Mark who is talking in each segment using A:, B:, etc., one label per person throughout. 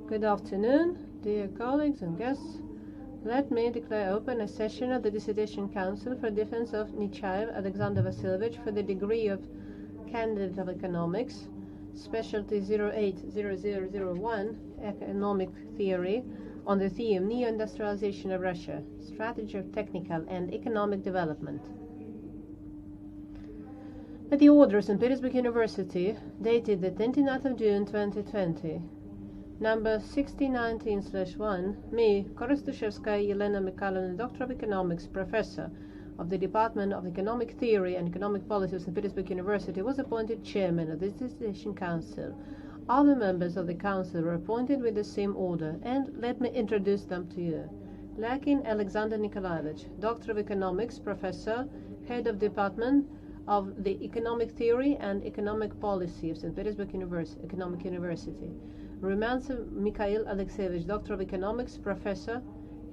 A: Good afternoon, dear colleagues and guests. Let me declare open a session of the Dissertation Council for Defense of Nechaev, Alexander Vasilievich, for the degree of Candidate of Economics, Specialty 080001, Economic Theory, on the theme Neoindustrialization of Russia, Strategy of Technical and Economic Development. At the order of St. Petersburg University, dated the 29th of June 2020, number 6019/1, me, Universitetskaya Elena Mikhailovna, Doctor of Economics, Professor of the Department of Economic Theory and Economic Policy of St. Petersburg University, was appointed Chairman of the Dissertation Council. Other members of the Council were appointed with the same order, and let me introduce them to you. Lakin Alexander Nikolaevich, Doctor of Economics, Professor, Head of Department of the Economic Theory and Economic Policy of St. Petersburg Economic University. Rumyantsev Mikhail Alexeyevich, Doctor of Economics, Professor,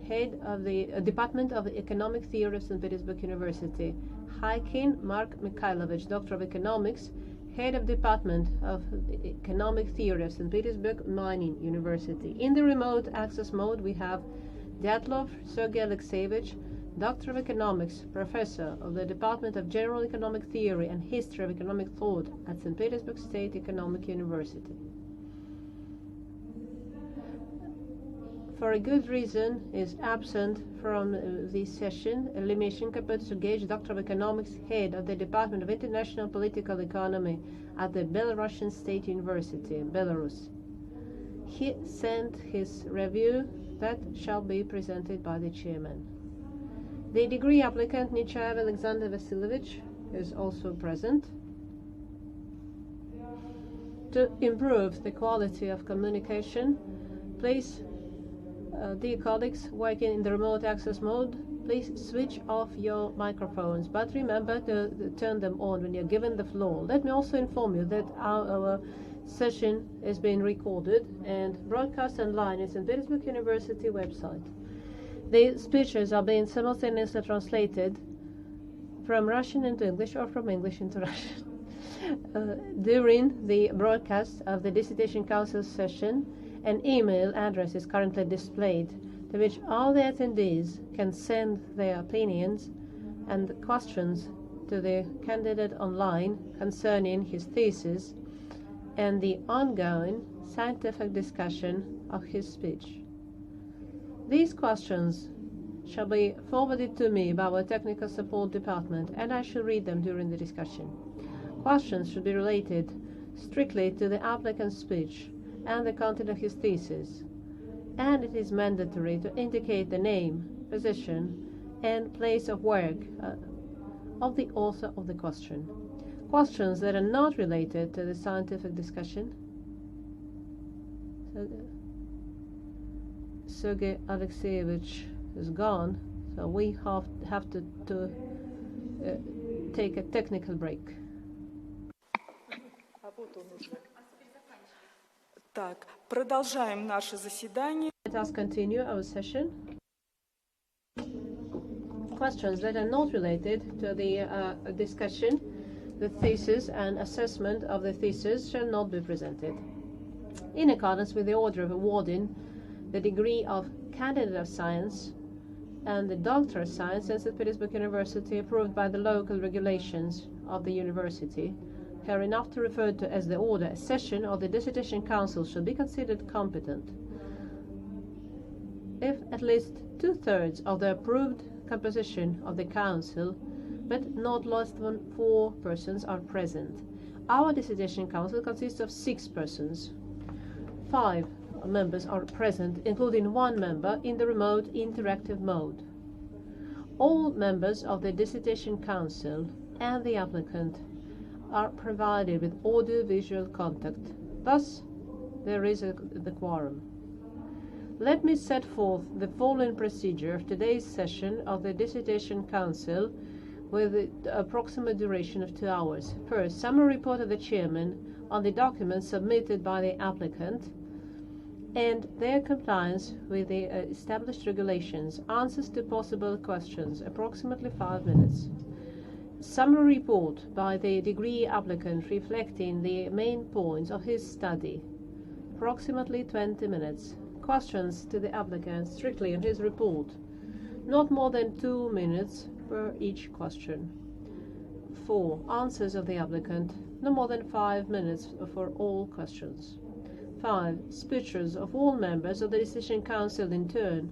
A: Head of the Department of Economic Theory of St. Petersburg University. Haikin Mark Mikhailovich, Doctor of Economics, Head of Department of Economic Theory of St. Petersburg Mining University. In the remote access mode, we have Dyatlov Sergey Alexeyevich, Doctor of Economics, Professor of the Department of General Economic Theory and History of Economic Thought at St. Petersburg State Economic University. For a good reason, is absent from this session Lymishin Kapetsugage, Doctor of Economics, Head of the Department of International Political Economy at the Belarusian State University, Belarus. He sent his review that shall be presented by the chairman. The degree applicant Nechaev Alexander Vasilievich is also present. To improve the quality of communication, please, dear colleagues working in the remote access mode, please switch off your microphones, but remember to turn them on when you're given the floor. Let me also inform you that our session is being recorded and broadcast online at St. Petersburg University website. The speeches are being simultaneously translated from Russian into English or from English into Russian. During the broadcast of the Dissertation Council session, an email address is currently displayed to which all the attendees can send their opinions and questions to the candidate online concerning his thesis and the ongoing scientific discussion of his speech. These questions shall be forwarded to me by our technical support department, and I shall read them during the discussion. Questions should be related strictly to the applicant's speech and the content of his thesis, and it is mandatory to indicate the name, position, and place of work of the author of the question. Questions that are not related to the scientific discussion. Sergey Alexeyevich is gone, so we have to take a technical break.
B: Так, продолжаем наше заседание.
A: Let us continue our session. Questions that are not related to the discussion, the thesis and assessment of the thesis shall not be presented. In accordance with the order of awarding the degree of Candidate of Science and the Doctor of Science at St. Petersburg University approved by the local regulations of the university, hereinafter referred to as the order, a session of the Dissertation Council shall be considered competent if at least 2/3 of the approved composition of the Council, but not less than 4 persons, are present. Our Dissertation Council consists of 6 persons. 5 members are present, including 1 member in the remote interactive mode. All members of the Dissertation Council and the applicant are provided with audio-visual contact. Thus, there is the quorum. Let me set forth the following procedure of today's session of the Dissertation Council with the approximate duration of 2 hours. First, summary report of the chairman on the documents submitted by the applicant and their compliance with the established regulations. Answers to possible questions, approximately 5 minutes. Summary report by the degree applicant reflecting the main points of his study approximately 20 minutes. Questions to the applicant strictly on his report, not more than 2 minutes per each question. 4. Answers of the applicant, no more than 5 minutes for all questions. 5. Speeches of all members of the Decision Council in turn,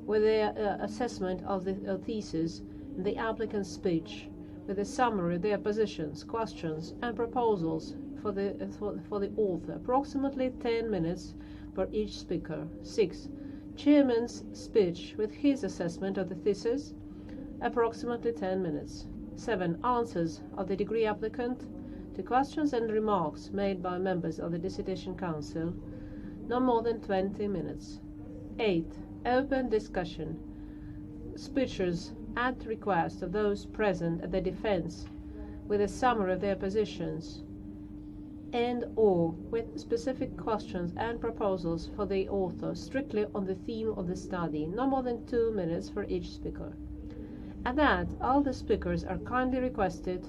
A: with their assessment of the thesis and the applicant's speech, with a summary of their positions, questions, and proposals for the author, approximately 10 minutes for each speaker. 6. Chairman's speech with his assessment of the thesis, approximately 10 minutes. 7. Answers of the degree applicant to questions and remarks made by members of the Dissertation Council, no more than 20 minutes. 8. Open discussion. Speeches at request of those present at the defense, with a summary of their positions and or with specific questions and proposals for the author strictly on the theme of the study, no more than 2 minutes for each speaker. At that, all the speakers are kindly requested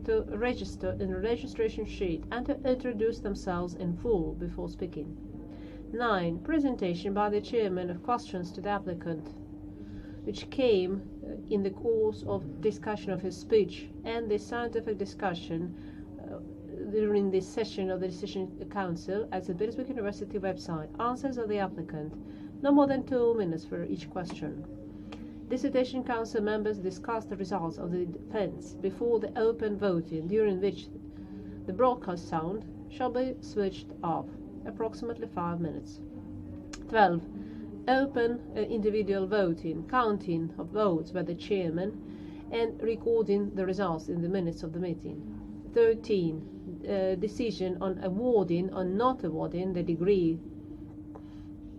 A: to register in a registration sheet and to introduce themselves in full before speaking. 9. Presentation by the chairman of questions to the applicant, which came in the course of discussion of his speech and the scientific discussion during this session of the Decision Council at the Petersburg University website. Answers of the applicant, no more than 2 minutes for each question. Dissertation Council members discuss the results of the defense before the open voting, during which the broadcast sound shall be switched off, approximately 5 minutes. 12. Open individual voting, counting of votes by the chairman and recording the results in the minutes of the meeting. 13. Decision on awarding or not awarding the degree.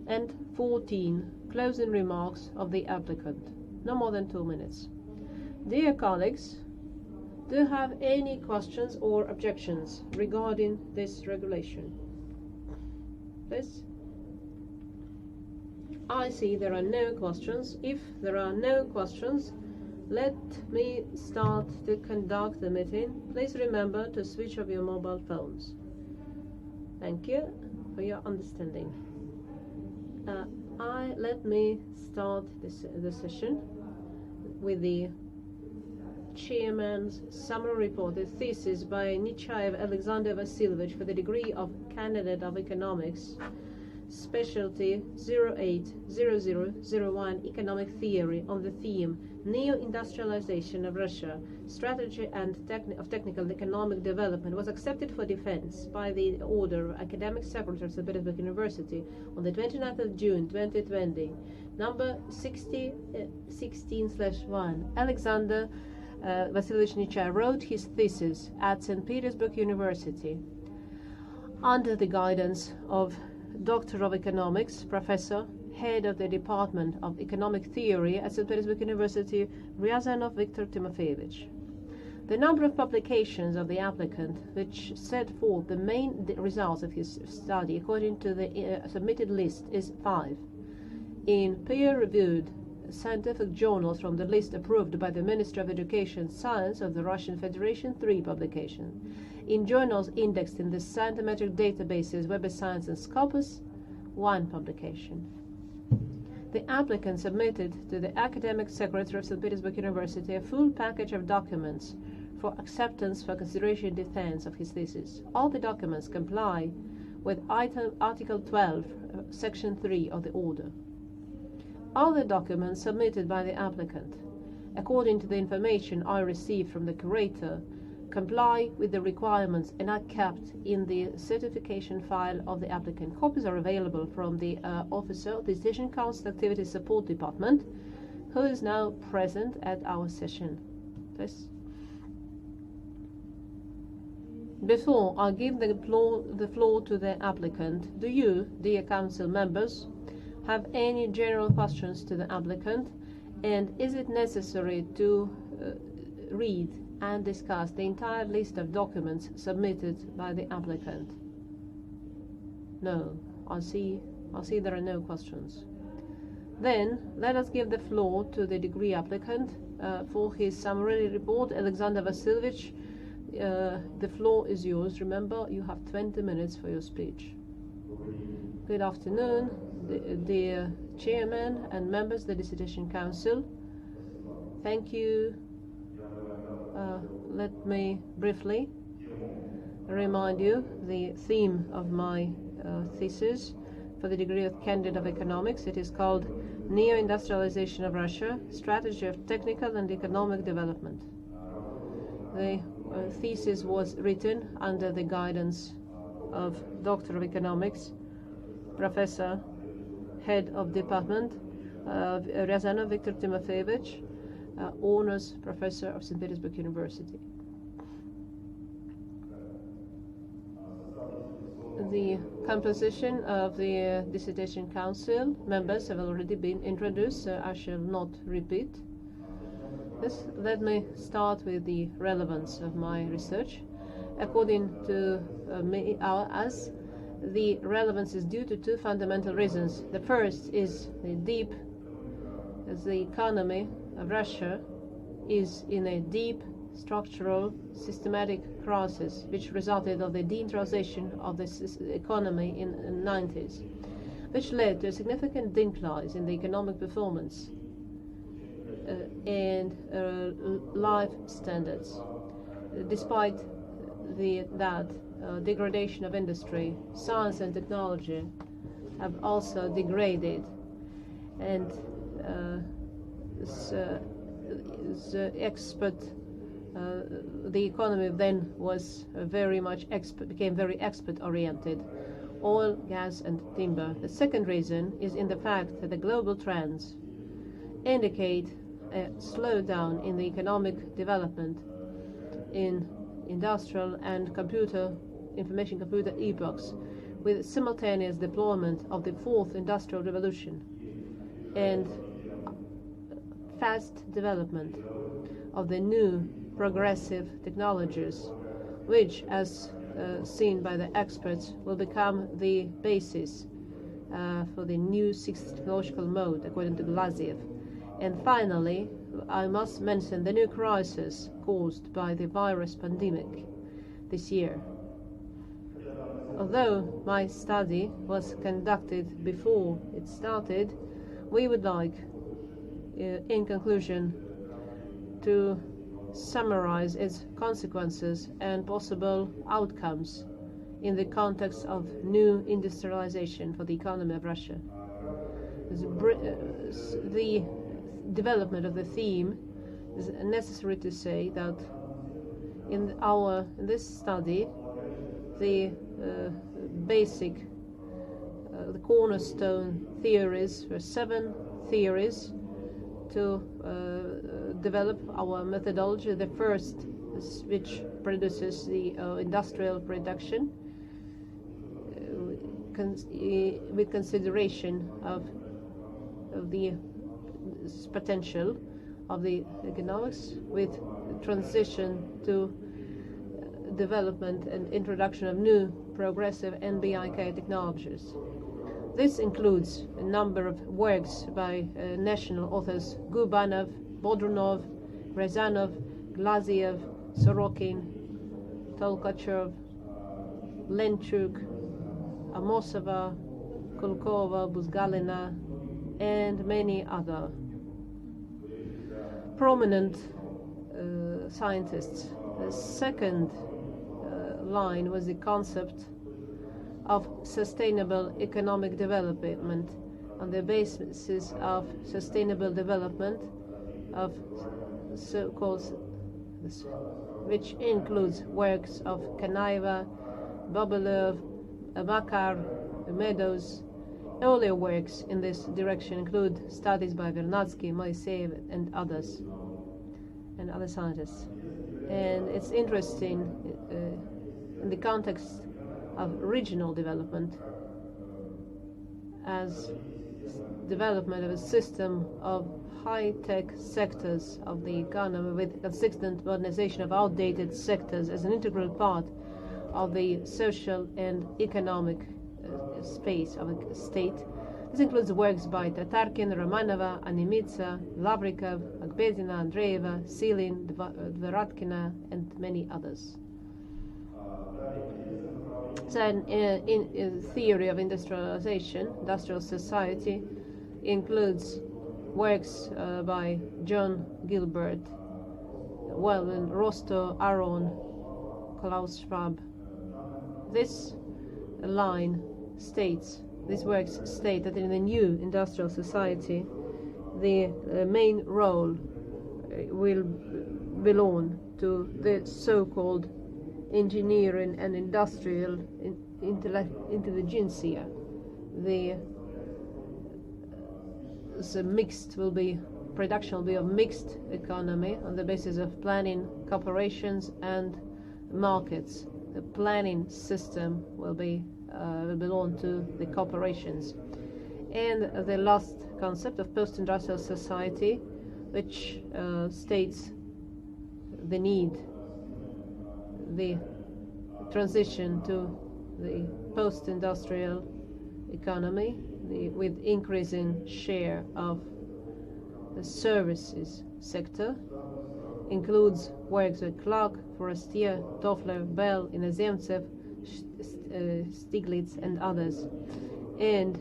A: And 14. Closing remarks of the applicant, no more than 2 minutes. Dear colleagues, do you have any questions or objections regarding this regulation? Please? I see there are no questions. If there are no questions, let me start to conduct the meeting. Please remember to switch off your mobile phones. Thank you for your understanding. Let me start the session with the chairman's summary report, the thesis by Nechaev Alexander Vasilievich for the degree of Candidate of Economics, Specialty 080001 Economic Theory, on the theme Neoindustrialization of Russia, Strategy and Technical Economic Development, was accepted for defense by the order of Academic Secretary of St. Petersburg University on the 29th of June 2020, number 16/1. Alexander Vasilievich Nechaev wrote his thesis at St. Petersburg University under the guidance of Doctor of Economics, Professor, Head of the Department of Economic Theory at St. Petersburg University, Ryazanov Viktor Timofeyevich. The number of publications of the applicant, which set forth the main results of his study according to the submitted list, is 5. In peer-reviewed scientific journals from the list approved by the Ministry of Education and Science of the Russian Federation, 3 publications. In journals indexed in the scientific databases Web of Science and Scopus, 1 publication. The applicant submitted to the Academic Secretary of St. Petersburg University a full package of documents for acceptance for consideration and defense of his thesis. All the documents comply with Article 12, Section 3 of the order. All the documents submitted by the applicant, according to the information I received from the curator, comply with the requirements and are kept in the certification file of the applicant. Copies are available from the officer of the Decision Council Activity Support Department, who is now present at our session. Please. Before I give the floor to the applicant, do you, dear council members, have any general questions to the applicant, and is it necessary to read and discuss the entire list of documents submitted by the applicant? No, I see there are no questions. Then let us give the floor to the degree applicant for his summary report. Alexander Vasilievich, the floor is yours. Remember, you have 20 minutes for your speech. Good afternoon, dear Chairman and members of the Dissertation Council. Thank you. Let me briefly remind you the theme of my thesis for the degree of candidate of economics. It is called Neoindustrialization of Russia, Strategy of Technical and Economic Development. The thesis was written under the guidance of Doctor of Economics, Professor, Head of Department, Ryazanov Viktor Timofeyevich, Honors Professor of St. Petersburg University. The composition of the Dissertation Council members have already been introduced, so I shall not repeat this. Let me start with the relevance of my research. According to us, the relevance is due to two fundamental reasons. The first is the economy of Russia is in a deep structural systematic crisis which resulted of the deindustrialization of this economy in the 90s, which led to a significant decline in the economic performance and life standards. Despite that degradation of industry, science and technology have also degraded, and the economy then was became very export-oriented, oil, gas, and timber. The second reason is in the fact that the global trends indicate a slowdown in the economic development in industrial and information computer epochs, with simultaneous deployment of the fourth industrial revolution and fast development of the new progressive technologies, which, as seen by the experts, will become the basis for the new sixth technological mode, according to Vasilievich. And finally, I must mention the new crisis caused by the virus pandemic this year. Although my study was conducted before it started, we would like, in conclusion, to summarize its consequences and possible outcomes in the context of new industrialization for the economy of Russia. The development of the theme is necessary to say that in this study, the the cornerstone theories were 7 theories to develop our methodology. The first, which produces the industrial production with consideration of the potential of the economics, with transition to development and introduction of new progressive NBIK technologies. This includes a number of works by national authors: Gubanov, Bodrunov, Ryazanov, Glaziev, Sorokin, Tolkachev, Lenchuk, Amosova, Kulkova, Buzgalina, and many other prominent scientists. The second line was the concept of sustainable economic development on the basis of sustainable development of so-called, which includes works of Kanaeva, Bobolov, Makar, Meadows. Earlier works in this direction include studies by Vernadsky, Moiseev, and others, and other scientists. And it's interesting in the context of regional development as development of a system of high-tech sectors of the economy with consistent modernization of outdated sectors as an integral part of the social and economic space of a state. This includes works by Tatarkin, Romanova, Animitsa, Lavrikov, Agbedina, Andreeva, Silin, Dvaratkina, and many others. So, in theory of industrialization, industrial society includes works by John Gilbert, Wellman, Rostow, Aron, Klaus Schwab. This line states, these works state that in the new industrial society, the main role will belong to the so-called engineering and industrial intelligentsia. Production will be a mixed economy on the basis of planning, corporations, and markets. The planning system will belong to the corporations. And the last concept of post-industrial society, which states the need, the transition to the post-industrial economy with increasing share of the services sector, includes works by Clark, Forestier, Toffler, Bell, Inozemtsev, Stiglitz, and others. And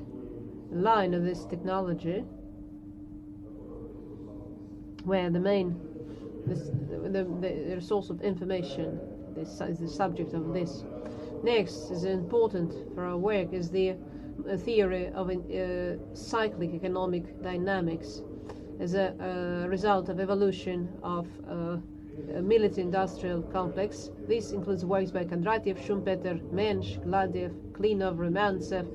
A: the line of this technology, where the source of information is the subject of this. Next is important for our work is the theory of cyclic economic dynamics as a result of evolution of a military-industrial complex. This includes works by Kondratiev, Schumpeter, Mensch, Gladiev, Klinov, Rumyantsev,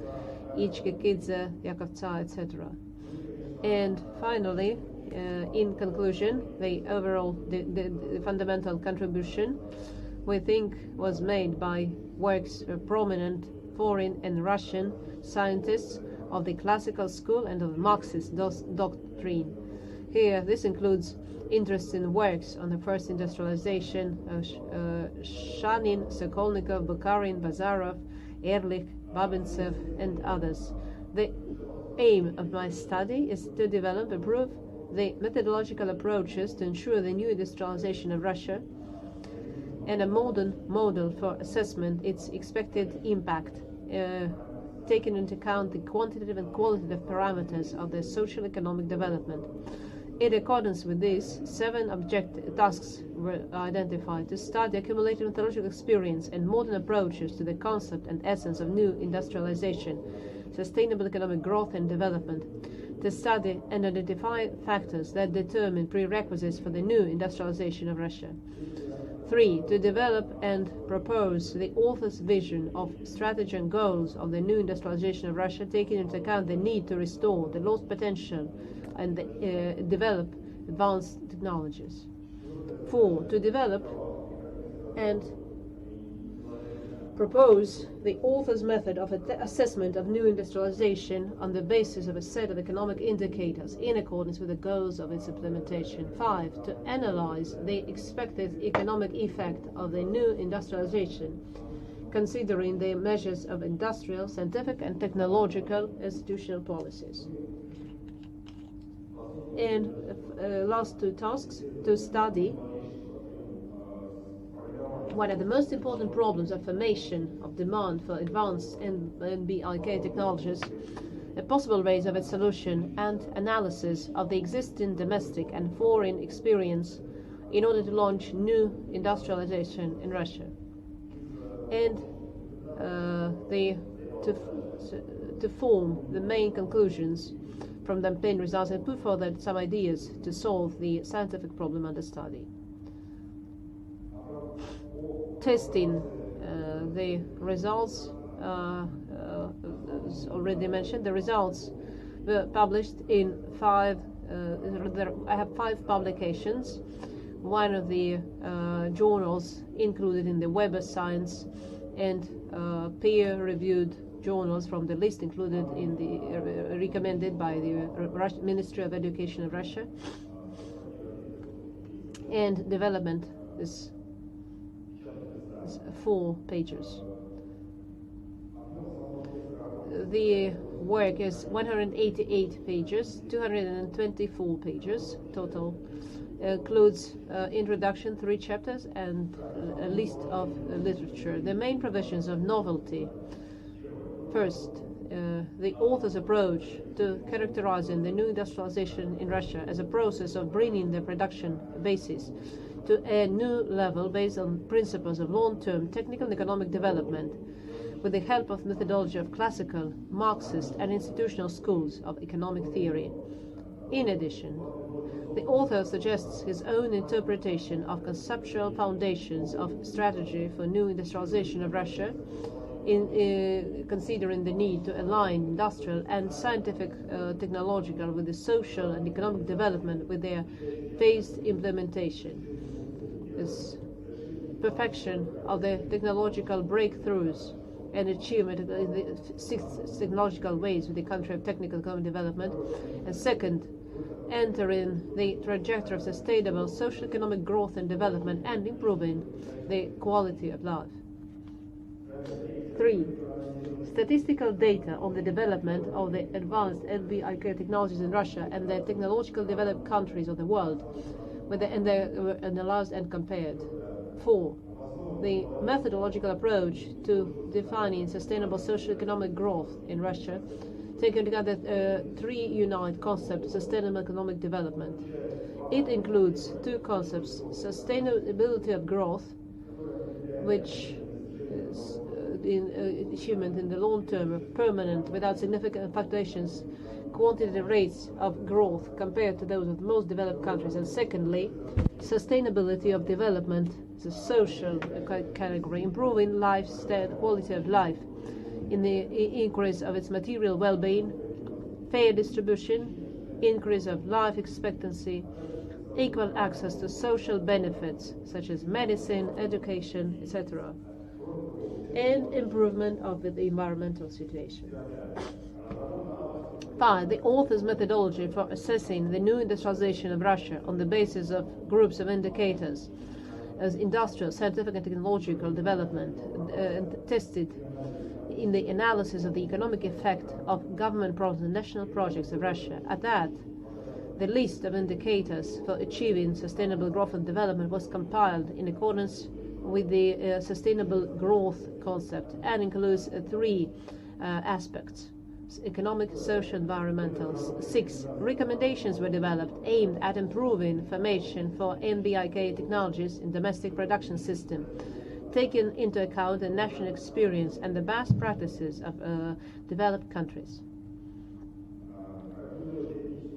A: Ichkekidze, Yakovtsov, etc. And finally, in conclusion, the overall the fundamental contribution we think was made by works of prominent foreign and Russian scientists of the classical school and of Marxist doctrine. Here, this includes interesting works on the first industrialization of Shanin, Sokolnikov, Bukharin, Bazarov, Ehrlich, Babintsev, and others. The aim of my study is to develop and prove the methodological approaches to ensure the new industrialization of Russia and a modern model for assessment its expected impact, taking into account the quantitative and qualitative parameters of the social economic development. In accordance with this, 7 tasks were identified to study accumulated methodological experience and modern approaches to the concept and essence of new industrialization, sustainable economic growth and development, to study and identify factors that determine prerequisites for the new industrialization of Russia. 3. To develop and propose the author's vision of strategy and goals of the new industrialization of Russia, taking into account the need to restore the lost potential and develop advanced technologies. 4. To develop and propose the author's method of assessment of new industrialization on the basis of a set of economic indicators in accordance with the goals of its implementation. 5. To analyze the expected economic effect of the new industrialization, considering the measures of industrial, scientific, and technological institutional policies. And last 2 tasks, to study what are the most important problems of formation of demand for advanced NBIK technologies, the possible ways of its solution, and analysis of the existing domestic and foreign experience in order to launch new industrialization in Russia. And to form the main conclusions from the obtained results and put forward some ideas to solve the scientific problem under study. Testing the results, as already mentioned, the results were published in 5, I have 5 publications. One of the journals included in the Web of Science and peer-reviewed journals from the list included in the recommended by the Ministry of Education of Russia. And development is 4 pages. The work is 188 pages, 224 pages total, includes introduction, 3 chapters, and a list of literature. The main provisions of novelty. First, the author's approach to characterizing the new industrialization in Russia as a process of bringing the production basis to a new level based on principles of long-term technical and economic development with the help of methodology of classical, Marxist and institutional schools of economic theory. In addition, the author suggests his own interpretation of conceptual foundations of strategy for new industrialization of Russia, in considering the need to align industrial and scientific technological with the social and economic development with their phased implementation. This perfection of the technological breakthroughs and achievement in the 6 technological ways with the country of technical economic development, and second, entering the trajectory of sustainable social economic growth and development and improving the quality of life. 3. Statistical data on the development of the advanced NBIK technologies in Russia and the technological developed countries of the world, and they were analyzed and compared. 4. The methodological approach to defining sustainable socio-economic growth in Russia, taking together 3 unite concepts of sustainable economic development. It includes 2 concepts: sustainability of growth, which is achievement in the long term of permanent, without significant fluctuations, quantitative rates of growth compared to those of the most developed countries, and secondly, sustainability of development, the social category, improving lifestyle, quality of life, in the increase of its material well-being, fair distribution, increase of life expectancy, equal access to social benefits such as medicine, education, etc., and improvement of the environmental situation. 5. The author's methodology for assessing the new industrialization of Russia on the basis of groups of indicators as industrial, scientific and technological development, and tested in the analysis of the economic effect of government programs and national projects of Russia. At that, the list of indicators for achieving sustainable growth and development was compiled in accordance with the sustainable growth concept and includes 3 aspects: economic, social, environmental. 6. Recommendations were developed aimed at improving formation for NBIK technologies in domestic production system, taking into account the national experience and the best practices of developed countries.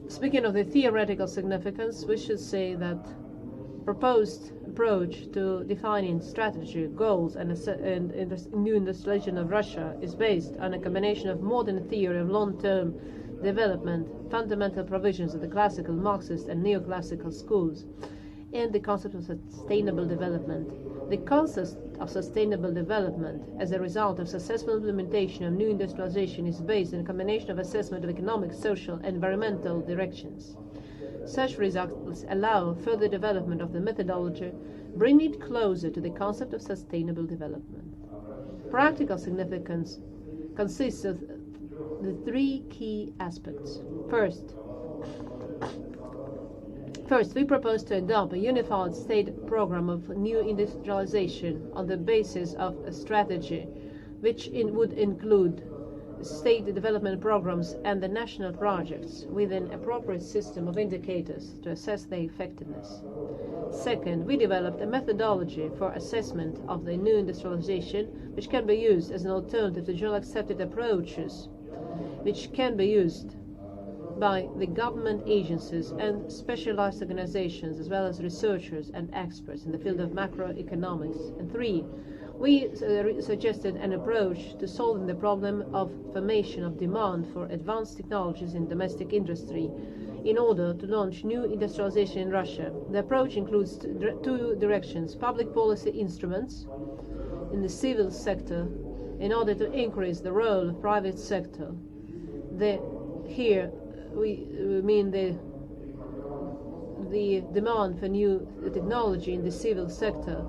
A: Speaking of the theoretical significance, we should say that proposed approach to defining strategy, goals, and new industrialization of Russia is based on a combination of modern theory of long-term development, fundamental provisions of the classical, Marxist, and neoclassical schools, and the concept of sustainable development. The concept of sustainable development as a result of successful implementation of new industrialization is based on a combination of assessment of economic, social, and environmental directions. Such results allow further development of the methodology, bringing it closer to the concept of sustainable development. Practical significance consists of the 3 key aspects. First, we propose to adopt a unified state program of new industrialization on the basis of a strategy which would include state development programs and the national projects with an appropriate system of indicators to assess their effectiveness. Second, we developed a methodology for assessment of the new industrialization which can be used as an alternative to generally accepted approaches, which can be used by the government agencies and specialized organizations as well as researchers and experts in the field of macroeconomics. And 3, we suggested an approach to solving the problem of formation of demand for advanced technologies in domestic industry in order to launch new industrialization in Russia. The approach includes 2 directions: public policy instruments in the civil sector in order to increase the role of private sector. Here we mean the demand for new technology in the civil sector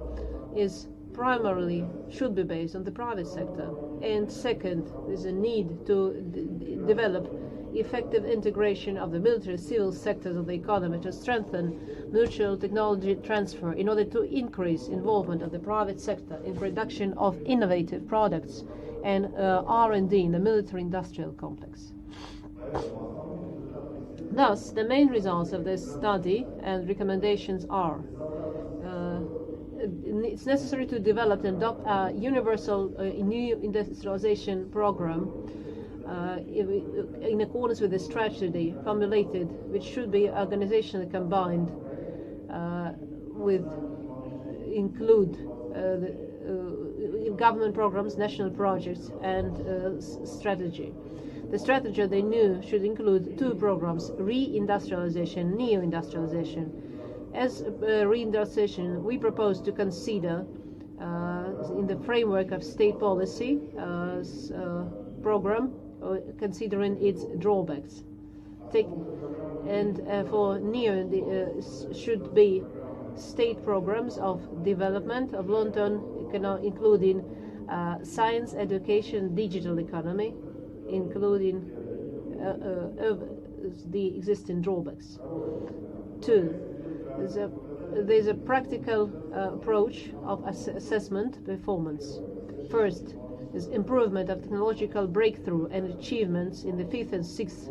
A: is primarily should be based on the private sector. And second, there's a need to develop effective integration of the military civil sectors of the economy to strengthen mutual technology transfer in order to increase involvement of the private sector in production of innovative products and R&D in the military industrial complex. Thus, the main results of this study and recommendations are it's necessary to develop and adopt a universal new industrialization program in accordance with the strategy formulated, which should be organizationally combined with include government programs, national projects, and strategy. The strategy they knew should include two programs: reindustrialization, neoindustrialization. As reindustrialization, we propose to consider in the framework of state policy program, considering its drawbacks. For neo, should be state programs of development of long-term, including science, education, digital economy, including the existing drawbacks. Two, there's a practical approach of assessment performance. First is improvement of technological breakthrough and achievements in the fifth and sixth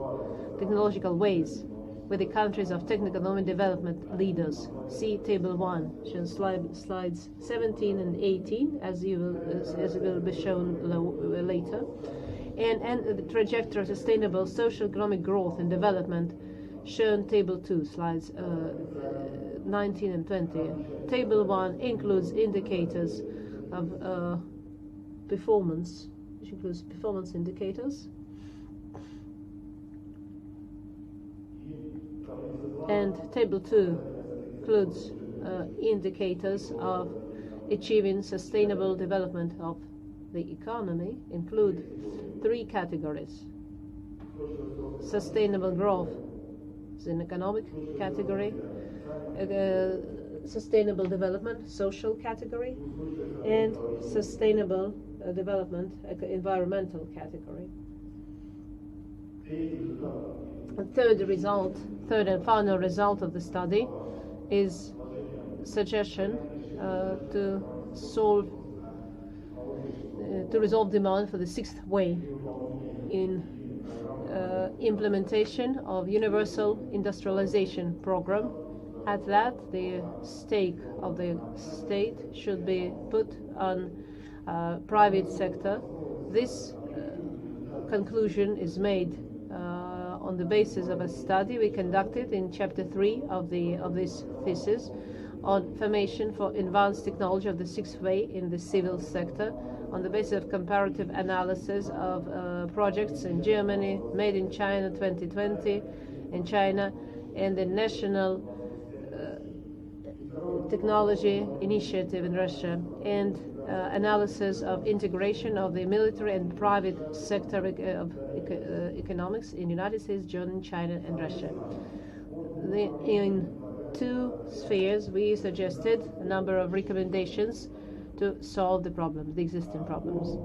A: technological ways with the countries of techno-economic development leaders. See Table 1, shown slides 17 and 18, as it will be shown later. And the trajectory of sustainable social economic growth and development, shown Table 2, slides 19 and 20. Table 1 includes indicators of performance, which includes performance indicators. And Table 2 includes indicators of achieving sustainable development of the economy, include three categories. Sustainable growth is an economic category, sustainable development, social category, and sustainable development, environmental category. The third and final result of the study is suggestion to resolve demand for the sixth way in implementation of Universal Industrialization Program. At that, the stake of the state should be put on private sector. This conclusion is made on the basis of a study we conducted in Chapter 3 of this thesis on formation for advanced technology of the sixth way in the civil sector, on the basis of comparative analysis of projects in Germany, made in China 2020 in China, and the national technology initiative in Russia, and analysis of integration of the military and private sector of economics in the United States, Germany, China, and Russia. In two spheres, we suggested a number of recommendations to solve the problems, the existing problems.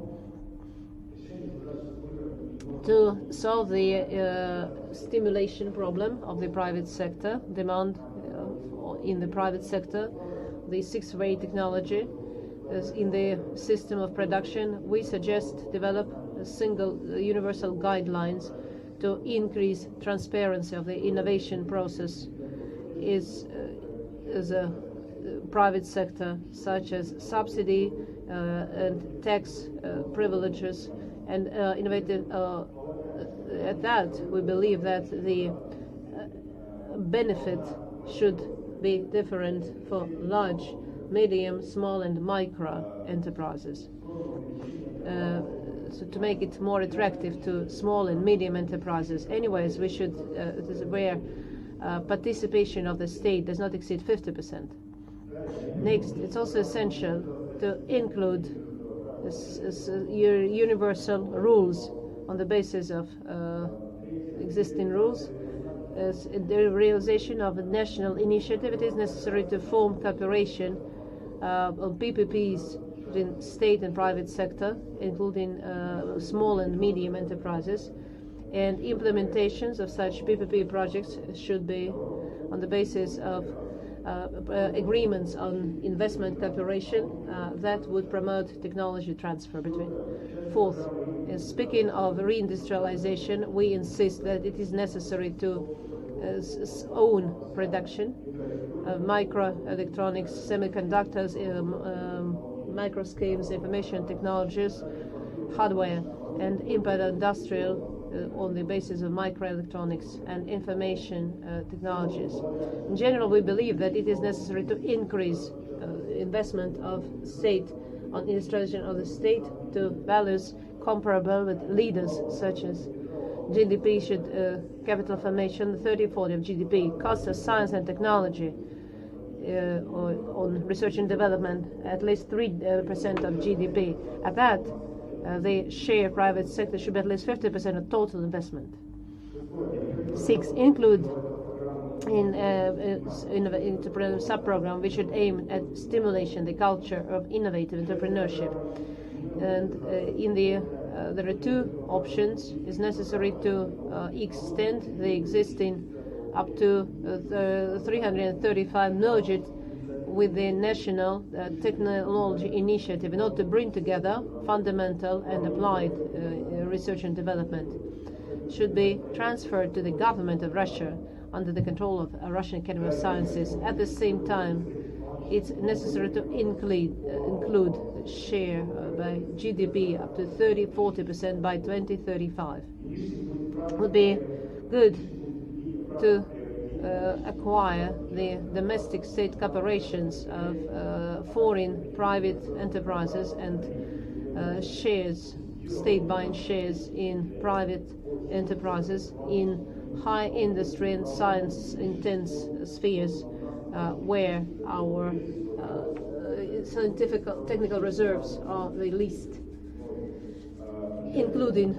A: To solve the stimulation problem of the private sector, demand in the private sector, the sixth-way technology in the system of production, we suggest develop a single universal guidelines to increase transparency of the innovation process is a private sector, such as subsidy and tax privileges and innovative. At that, we believe that the benefit should be different for large, medium, small, and micro enterprises. So to make it more attractive to small and medium enterprises. Anyways, we should it is where participation of the state does not exceed 50%. Next, it's also essential to include universal rules on the basis of existing rules. As the realization of a national initiative, it is necessary to form cooperation on PPPs between state and private sector, including small and medium enterprises, And implementations of such PPP projects should be on the basis of agreements on investment cooperation that would promote technology transfer between. Fourth, speaking of reindustrialization, we insist that it is necessary to own production of microelectronics, semiconductors, microschemes, information technologies, hardware, and import industrial on the basis of microelectronics and information technologies. In general, we believe that it is necessary to increase investment of state on industrialization of the state to values comparable with leaders such as GDP capital formation 30-40 of GDP, cost of science and technology on research and development at least 3% of GDP. At that, the share private sector should be at least 50% of total investment. 6. Include in entrepreneurial sub-program, we should aim at stimulation the culture of innovative entrepreneurship. And there are two options. It's necessary to extend the existing up to 335 million with the National Technology Initiative in order to bring together fundamental and applied research and development. Should be transferred to the government of Russia under the control of Russian Academy of Sciences. At the same time, it's necessary to include share by GDP up to 30-40% by 2035. It would be good to acquire the domestic state corporations of foreign private enterprises and shares, state buying shares in private enterprises in high industry and science intense spheres where our scientific technical reserves are the least, including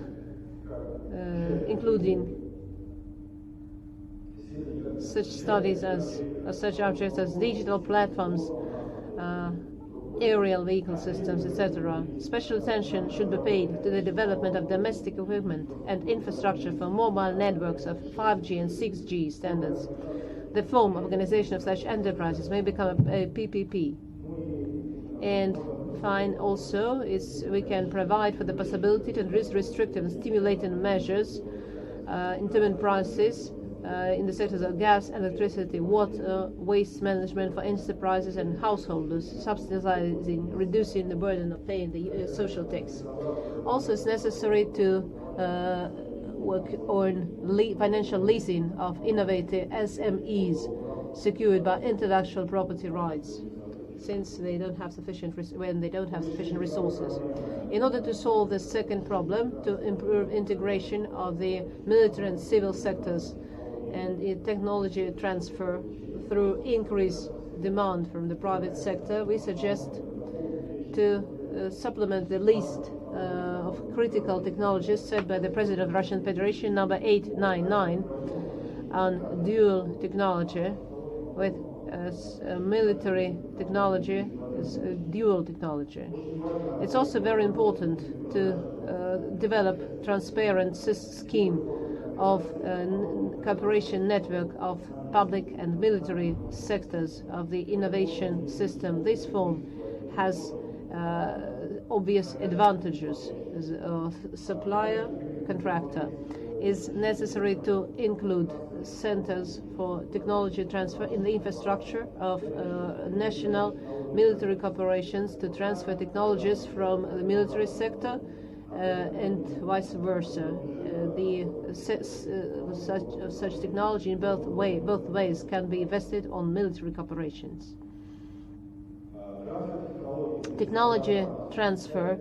A: such studies as such objects as digital platforms, aerial vehicle systems, etc. Special attention should be paid to the development of domestic equipment and infrastructure for mobile networks of 5G and 6G standards. The form of organization of such enterprises may become a PPP. And fine also is we can provide for the possibility to introduce restrictive and stimulating measures in terms of prices in the sectors of gas, electricity, water, waste management for enterprises and householders, subsidizing, reducing the burden of paying the social tax. Also, it's necessary to work on financial leasing of innovative SMEs secured by intellectual property rights, since they don't have sufficient resources. In order to solve the second problem, to improve integration of the military and civil sectors and technology transfer through increased demand from the private sector, we suggest to supplement the list of critical technologies set by the President of the Russian Federation, number 899, on dual technology, with military technology is dual technology. It's also very important to develop transparent scheme of cooperation network of public and military sectors of the innovation system. This form has obvious advantages as a supplier contractor. Is necessary to include centers for technology transfer in the infrastructure of national military corporations to transfer technologies from the military sector and vice versa. Such technology in both ways can be invested on military corporations. Technology transfer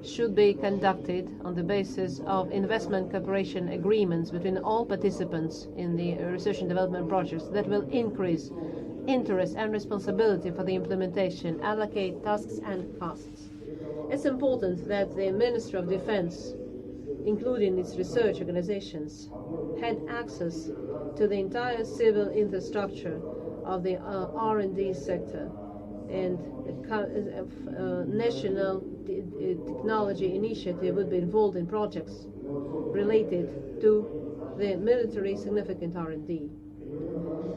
A: should be conducted on the basis of investment cooperation agreements between all participants in the research and development projects that will increase interest and responsibility for the implementation, allocate tasks and costs. It's important that the Ministry of Defense, including its research organizations, had access to the entire civil infrastructure of the R&D sector, and National Technology Initiative would be involved in projects related to the military significant R&D.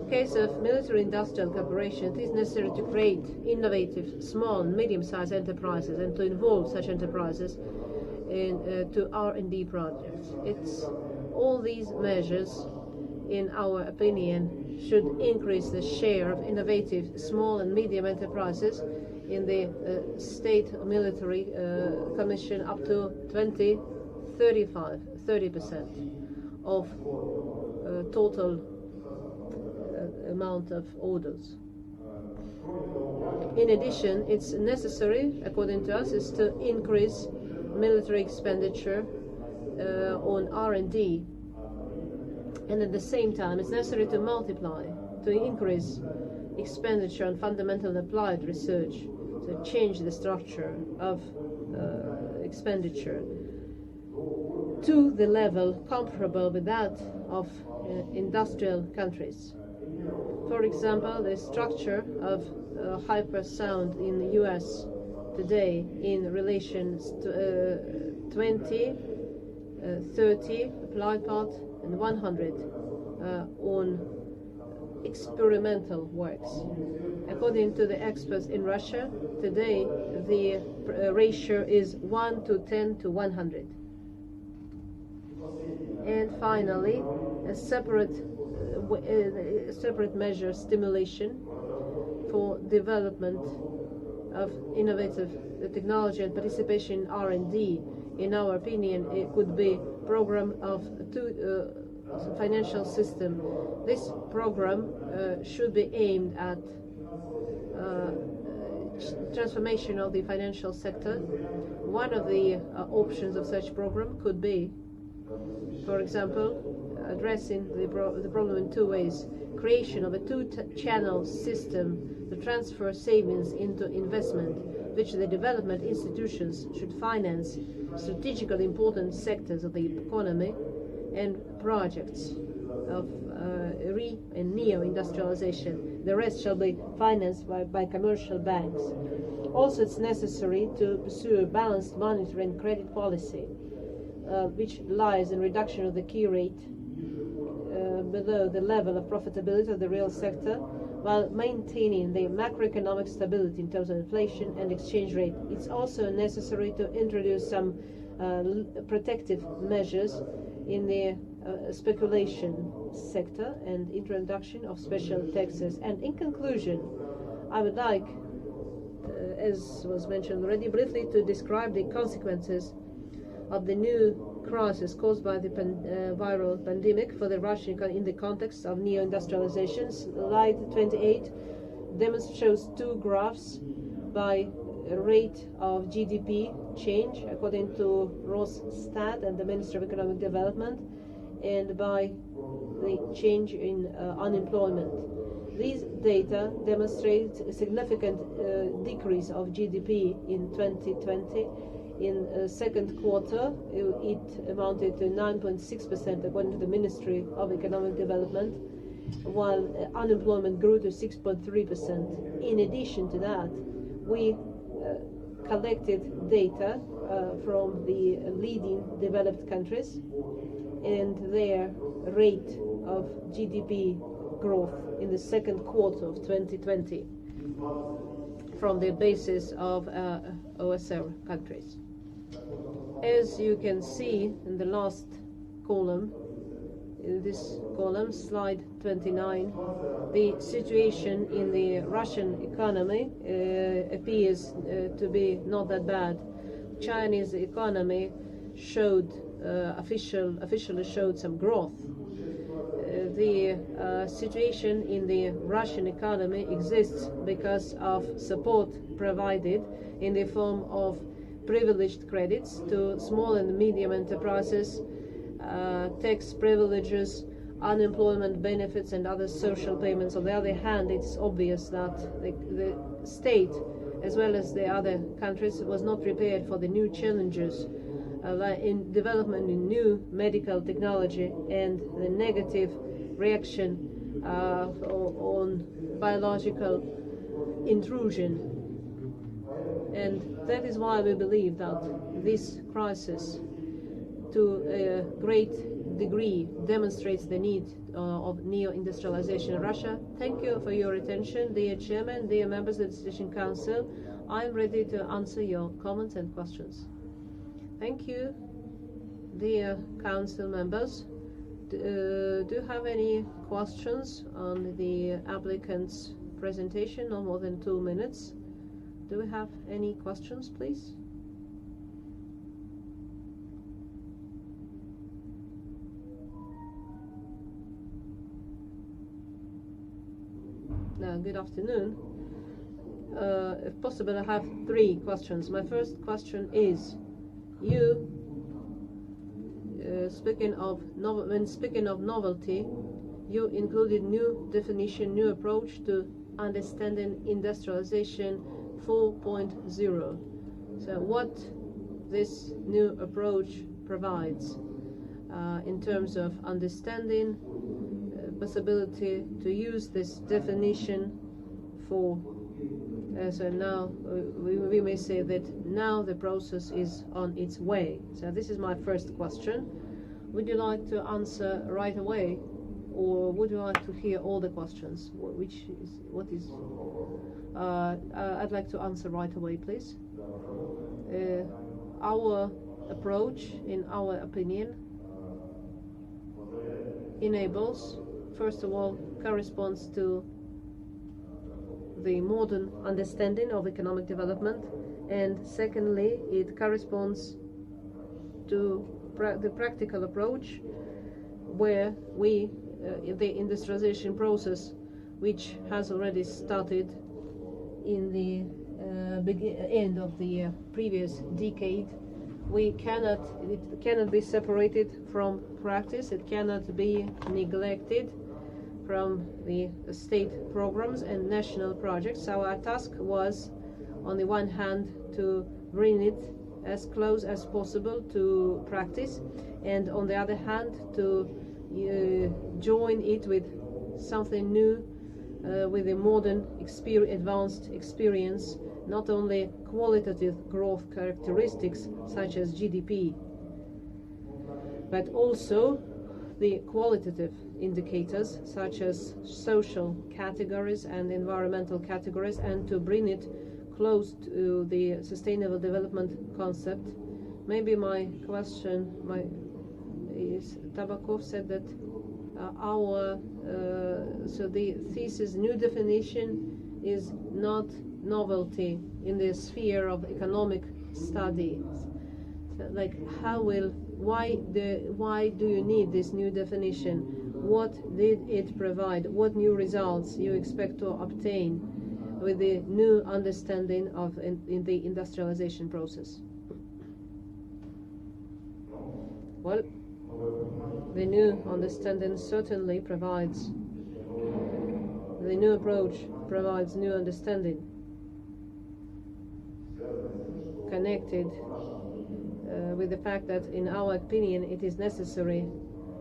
A: In case of military-industrial cooperation, it is necessary to create innovative, small and medium-sized enterprises and to involve such enterprises to R&D projects. All these measures, in our opinion, should increase the share of innovative small and medium enterprises in the state military commission up to 30% of total amount of orders. In addition, it's necessary, according to us, is to increase military expenditure on R&D, and at the same time it's necessary to increase expenditure on fundamental applied research, to change the structure of expenditure to the level comparable with that of industrial countries. For example, the structure of hypersound in the US today in relation to 20, 30 applied part and 100 on experimental works. According to the experts in Russia, today the ratio is 1 to 10 to 100. And finally, a separate measure stimulation for development of innovative technology and participation in R&D. In our opinion, it could be program of financial system. This program should be aimed at transformation of the financial sector. One of the options of such program could be, for example, addressing the problem in two ways: creation of a two-channel system to transfer savings into investment, which the development institutions should finance strategically important sectors of the economy and projects of and neo-industrialization. The rest shall be financed by commercial banks. Also, it's necessary to pursue a balanced monetary and credit policy, which lies in reduction of the key rate below the level of profitability of the real sector, while maintaining the macroeconomic stability in terms of inflation and exchange rate. It's also necessary to introduce some protective measures in the speculation sector and introduction of special taxes. And in conclusion, I would like, as was mentioned already, briefly to describe the consequences of the new crisis caused by the viral pandemic for the Russian economy in the context of neo-industrialization. Slide 28 shows two graphs by rate of GDP change according to Rosstat and the Ministry of Economic Development, and by the change in unemployment. These data demonstrate a significant decrease of GDP in 2020. In second quarter, it amounted to 9.6% according to the Ministry of Economic Development, while unemployment grew to 6.3%. In addition to that, we collected data from the leading developed countries and their rate of GDP growth in the second quarter of 2020 from the basis of OSR countries. As you can see in the last column, in this column, slide 29, the situation in the Russian economy appears to be not that bad. Chinese economy officially showed some growth. The situation in the Russian economy exists because of support provided in the form of privileged credits to small and medium enterprises, tax privileges, unemployment benefits and other social payments. On the other hand, it's obvious that the state, as well as the other countries, was not prepared for the new challenges in development in new medical technology and the negative reaction on biological intrusion. And that is why we believe that this crisis to a great degree demonstrates the need of neo-industrialization in Russia. Thank you for your attention, dear Chairman, dear members of the Decision Council. I am ready to answer your comments and questions. Thank you, dear Council members. Do you have any questions on the applicant's presentation? No more than 2 minutes. Do we have any questions, please? Good afternoon. If possible, I have 3 questions. My first question is, you when speaking of novelty, you included new definition, new approach to understanding industrialization 4.0. So what this new approach provides in terms of understanding, possibility to use this definition for so now we may say that now the process is on its way. So this is my first question. Would you like to answer right away, or would you like to hear all the questions? I'd like to answer right away, please. Our approach, in our opinion, enables, first of all, corresponds to the modern understanding of economic development, and secondly, it corresponds to the practical approach where the industrialization process, which has already started in the end of the previous decade, it cannot be separated from practice, it cannot be neglected from the state programs and national projects. So our task was, on the one hand, to bring it as close as possible to practice, and on the other hand, to join it with something new, with a modern, advanced experience, not only qualitative growth characteristics such as GDP, but also the qualitative indicators such as social categories and environmental categories, and to bring it close to the sustainable development concept. Maybe my question is, Tabakov said that so the thesis new definition is not novelty in the sphere of economic studies. So, like, why do you need this new definition? What did it provide? What new results you expect to obtain with the new understanding of in the industrialization process? Well, the new understanding certainly provides, the new approach provides new understanding connected with the fact that, in our opinion, it is necessary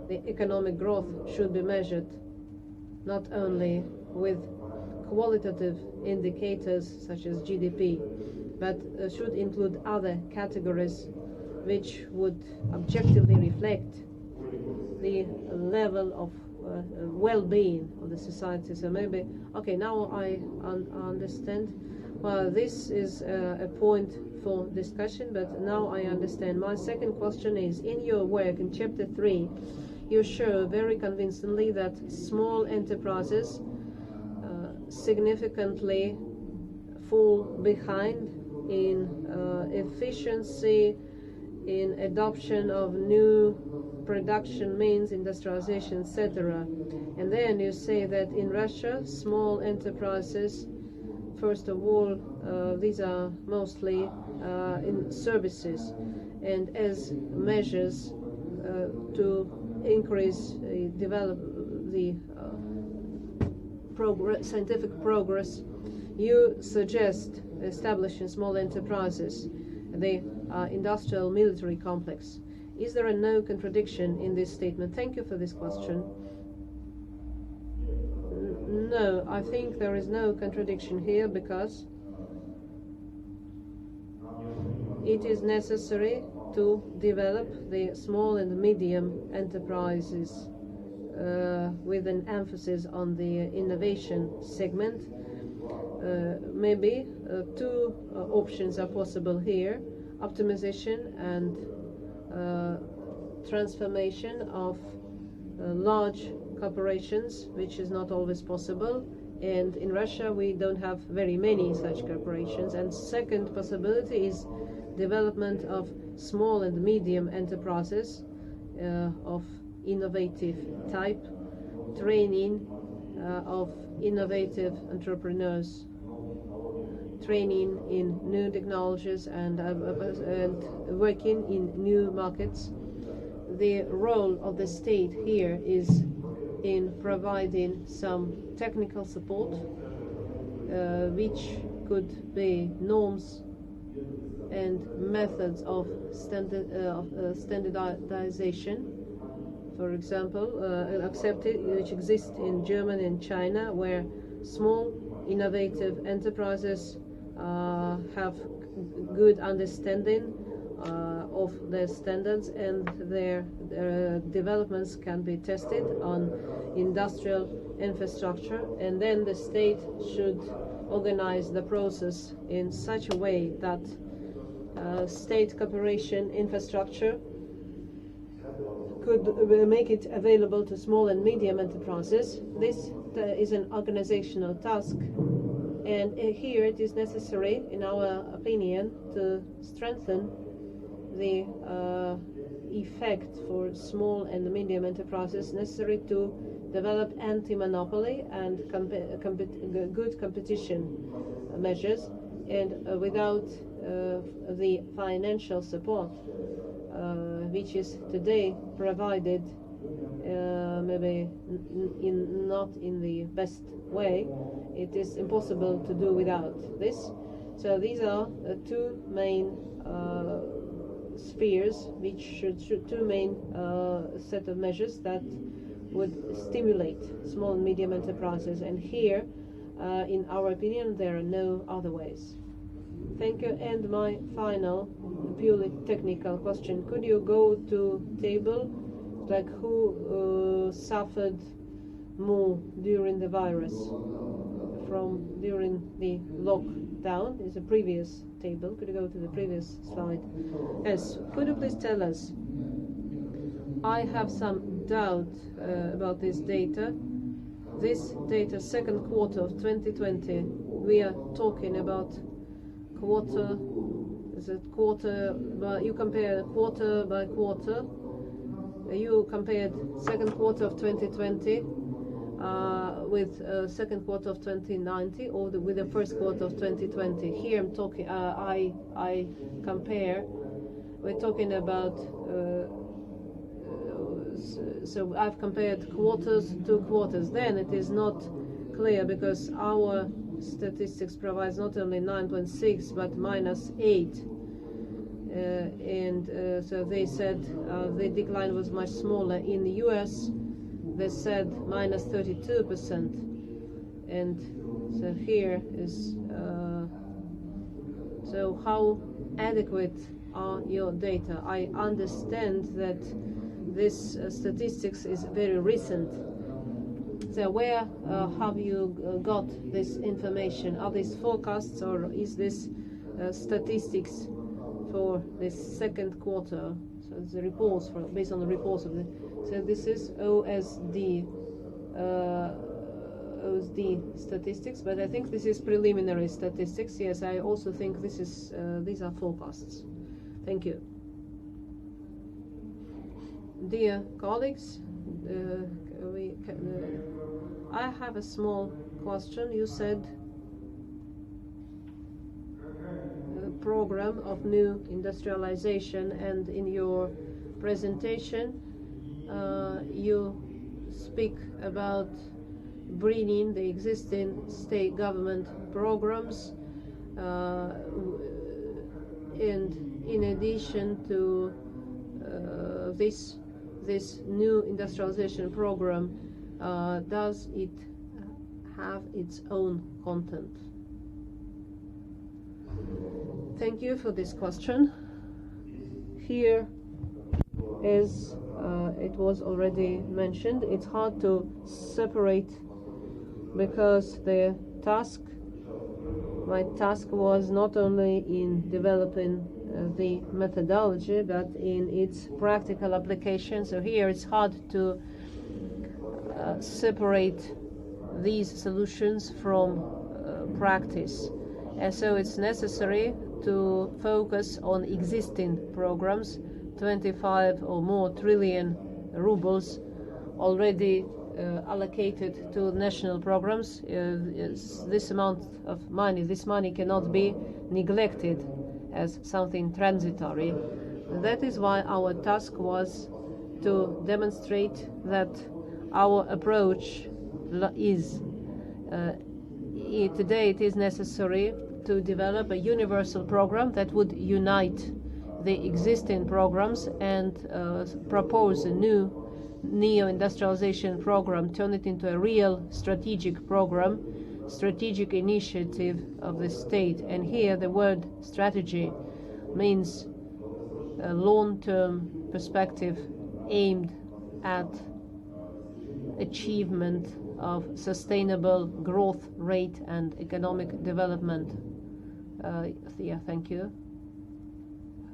A: the economic growth should be measured not only with qualitative indicators such as GDP, but should include other categories which would objectively reflect the level of well-being of the society. So maybe, okay, now I understand. Well, this is a point for discussion, but now I understand. My second question is, in your work in Chapter 3, you show very convincingly that small enterprises significantly fall behind in efficiency, in adoption of new production means, industrialization, etc. And then you say that in Russia, small enterprises, first of all, these are mostly in services, and as measures to increase, develop the scientific progress, you suggest establishing small enterprises, the industrial military complex. Is there no contradiction in this statement? Thank you for this question. No, I think there is no contradiction here, because it is necessary to develop the small and medium enterprises with an emphasis on the innovation segment. Maybe two options are possible here: optimization and transformation of large corporations, which is not always possible, and in Russia we don't have very many such corporations. And second possibility is development of small and medium enterprises of innovative type, training of innovative entrepreneurs, training in new technologies, and working in new markets. The role of the state here is in providing some technical support, which could be norms and methods of standardization, for example, accepted, which exist in Germany and China, where small innovative enterprises have good understanding of their standards, and their developments can be tested on industrial infrastructure, and then the state should organize the process in such a way that state cooperation infrastructure could make it available to small and medium enterprises. This is an organizational task, and here it is necessary, in our opinion, to strengthen the effect for small and medium enterprises necessary to develop anti-monopoly and good competition measures. And without the financial support which is today provided, maybe not in the best way, it is impossible to do without this. So these are two main spheres, which should two main set of measures that would stimulate small and medium enterprises. And here, in our opinion, there are no other ways. Thank you. And my final, purely technical question: could you go to table, like who suffered more during the virus from during the lockdown? Is a previous table. Could you go to the previous slide? Yes. Could you please tell us? I have some doubt about this data. This data, second quarter of 2020. We are talking about quarter. Is it quarter? You compare quarter by quarter. You compared second quarter of 2020 with second quarter of 2019, or with the first quarter of 2020. Here I'm talking. I compare. We're talking about. So I've compared quarters to quarters. Then it is not clear, because our statistics provides not only 9.6 but -8, and so they said the decline was much smaller. In the US they said -32%, and so here is so how adequate are your data? I understand that this statistics is very recent. So where have you got this information? Are these forecasts, or is this statistics for this second quarter? So it's the reports based on the reports of the. So this is OSD statistics, but I think this is preliminary statistics. Yes, I also think this is these are forecasts. Thank you. Dear colleagues, I have a small question. You said program of new industrialization, and in your presentation you speak about bringing the existing state government programs, and in addition to this new industrialization program, does it have its own content? Thank you for this question. here, as it was already mentioned, it's hard to separate, because my task was not only in developing the methodology, but in its practical application. So here it's hard to separate these solutions from practice. And so it's necessary to focus on existing programs, 25 or more trillion rubles already allocated to national programs. This amount of money, this money cannot be neglected as something transitory. That is why our task was to demonstrate that our approach is today it is necessary to develop a universal program that would unite the existing programs and propose a new neo-industrialization program, turn it into a real strategic program, strategic initiative of the state. And here the word strategy means a long-term perspective aimed at achievement of sustainable growth rate and economic development. Yeah, thank you.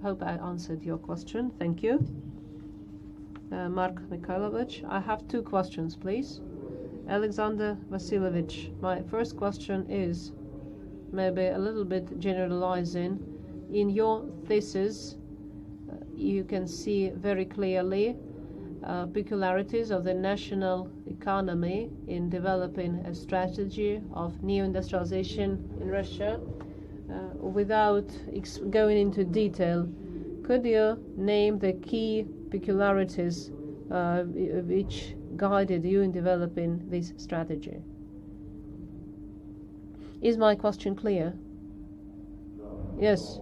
A: Hope I answered your question. Thank you. Mark Mikhailovich, I have two questions, please. Alexander Vasilievich, my first question is maybe a little bit generalizing. In your thesis, you can see very clearly peculiarities of the national economy in developing a strategy of neo-industrialization in Russia. Without going into detail, could you name the key peculiarities which guided you in developing this strategy? Is my question clear? Yes.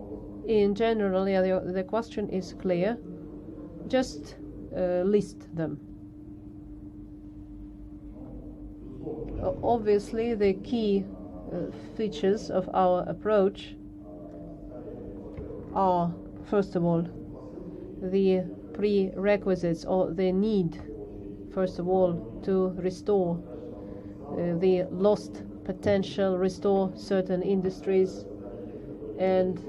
A: In general, yeah, the question is clear. Just list them. Obviously, the key features of our approach are, first of all, the prerequisites, or the need, first of all, to restore the lost potential, restore certain industries, and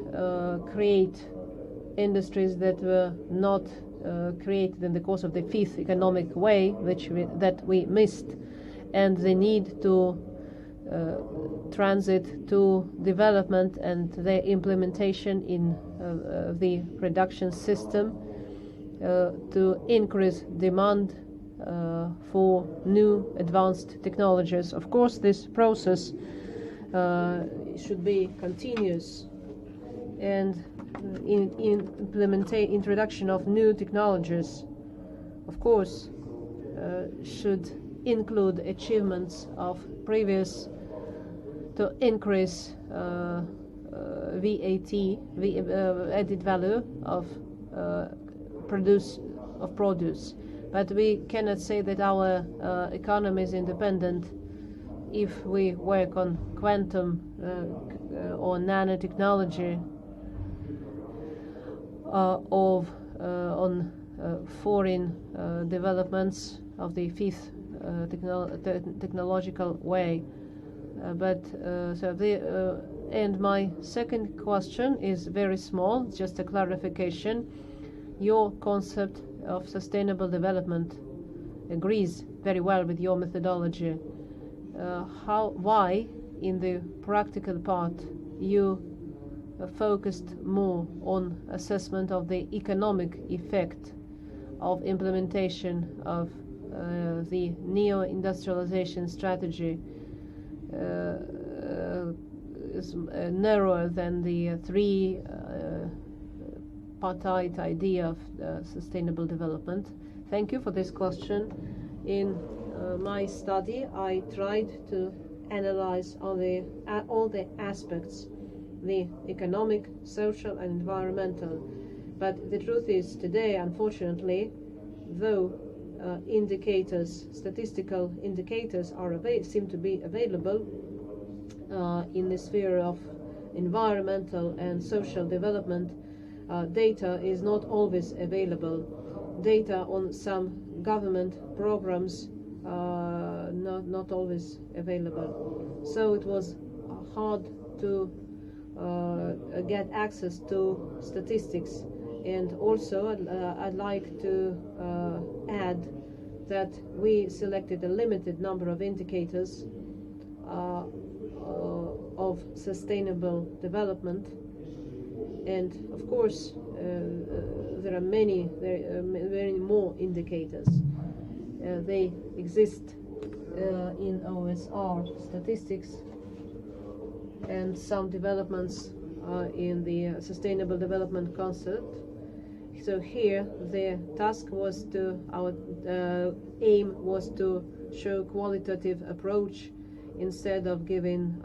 A: create industries that were not created in the course of the fifth economic way, that we missed, and the need to transit to development and the implementation in the production system to increase demand for new advanced technologies. Of course, this process should be continuous, and in introduction of new technologies, of course, should include achievements of previous, to increase VAT, added value of produce. But we cannot say that our economy is independent if we work on quantum or nanotechnology, on foreign developments of the fifth technological way. And my second question is very small, just a clarification. Your concept of sustainable development agrees very well with your methodology. Why, in the practical part, you focused more on assessment of the economic effect of implementation of the neo-industrialization strategy, is narrower than the three-partite idea of sustainable development? Thank you for this question. In my study, I tried to analyze all the aspects, the economic, social, and environmental. But the truth is, today, unfortunately, though statistical indicators seem to be available in the sphere of environmental and social development, data is not always available. Data on some government programs not always available. So it was hard to get access to statistics. And also I'd like to add that we selected a limited number of indicators of sustainable development. And of course, there are many more indicators. They exist in OSR statistics, and some developments in the Sustainable Development Concept. So here, the task was to, our aim was to show qualitative approach instead of giving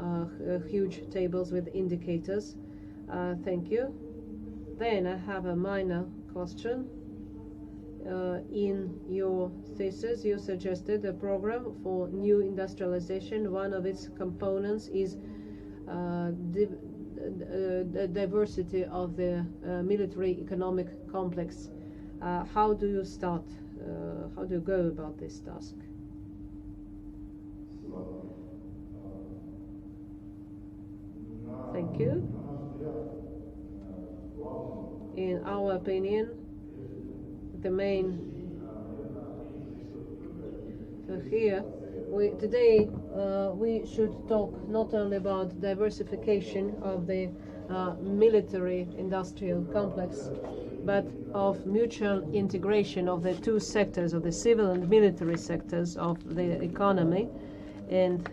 A: huge tables with indicators. Thank you. Then I have a minor question. In your thesis, you suggested a program for new industrialization. One of its components is the diversity of the military economic complex. How do you start? How do you go about this task? Thank you. In our opinion, the main here today we should talk not only about diversification of the military industrial complex, but of mutual integration of the two sectors, of the civil and military sectors of the economy. And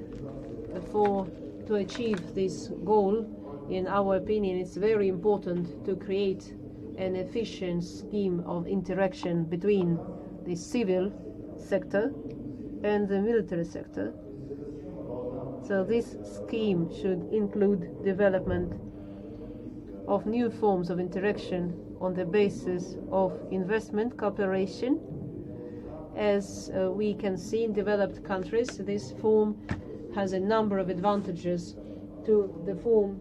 A: to achieve this goal, in our opinion, it's very important to create an efficient scheme of interaction between the civil sector and the military sector. So this scheme should include development of new forms of interaction on the basis of investment cooperation. As we can see in developed countries, this form has a number of advantages to the form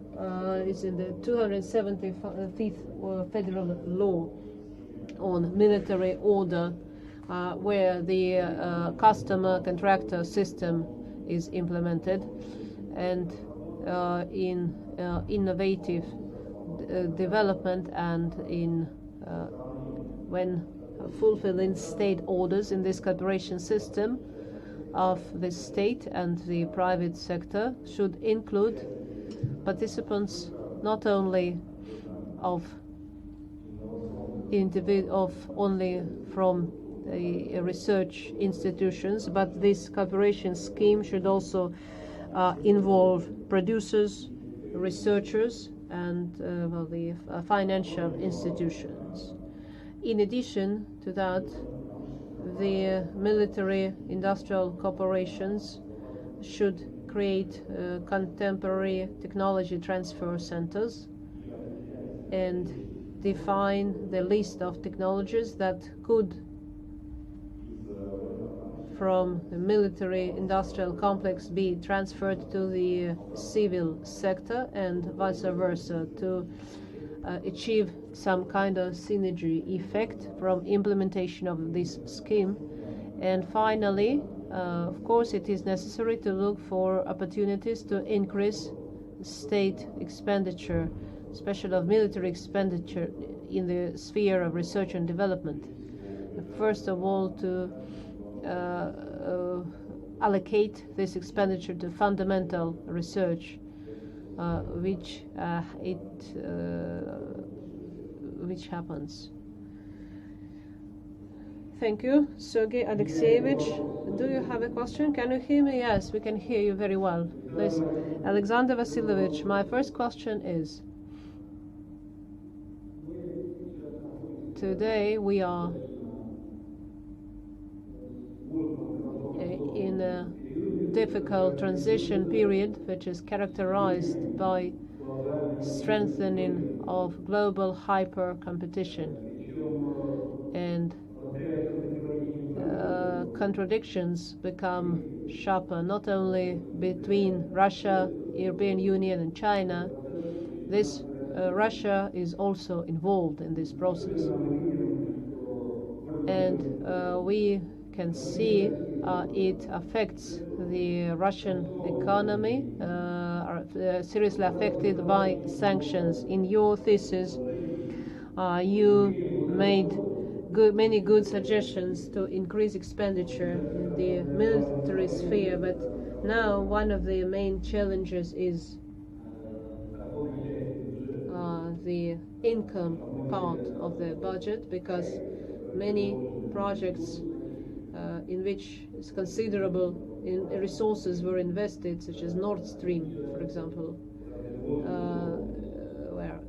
A: is in the 275th federal law on military order, where the customer-contractor system is implemented, and in innovative development and in when fulfilling state orders in this cooperation system of the state and the private sector should include participants not only of only from research institutions, but this cooperation scheme should also involve producers, researchers, and the financial institutions. In addition to that, the military industrial corporations should create contemporary technology transfer centers and define the list of technologies that could, from the military industrial complex, be transferred to the civil sector and vice versa, to achieve some kind of synergy effect from implementation of this scheme. And finally, of course, it is necessary to look for opportunities to increase state expenditure, especially of military expenditure in the sphere of research and development. First of all, to allocate this expenditure to fundamental research, which happens. Thank you. Sergey Alexeyevich, do you have a question? Can you hear me? Yes, we can hear you very well. Please. Alexander Vasilievich, my first question is, today we are in a difficult transition period, which is characterized by strengthening of global hyper competition, and contradictions become sharper, not only between Russia, European Union, and China. This Russia is also involved in this process. And we can see it affects the Russian economy, are seriously affected by sanctions. In your thesis, you made many good suggestions to increase expenditure in the military sphere, but now one of the main challenges is the income part of the budget, because many projects in which considerable resources were invested, such as Nord Stream, for example, where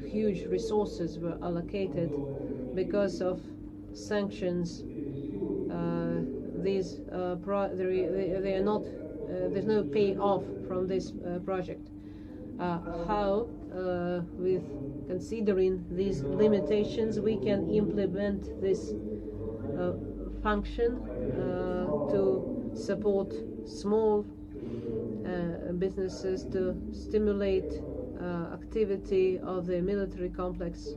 A: huge resources were allocated because of sanctions. These they are not. There's no payoff from this project. How, with considering these limitations, we can implement this function to support small businesses, to stimulate activity of the military complex.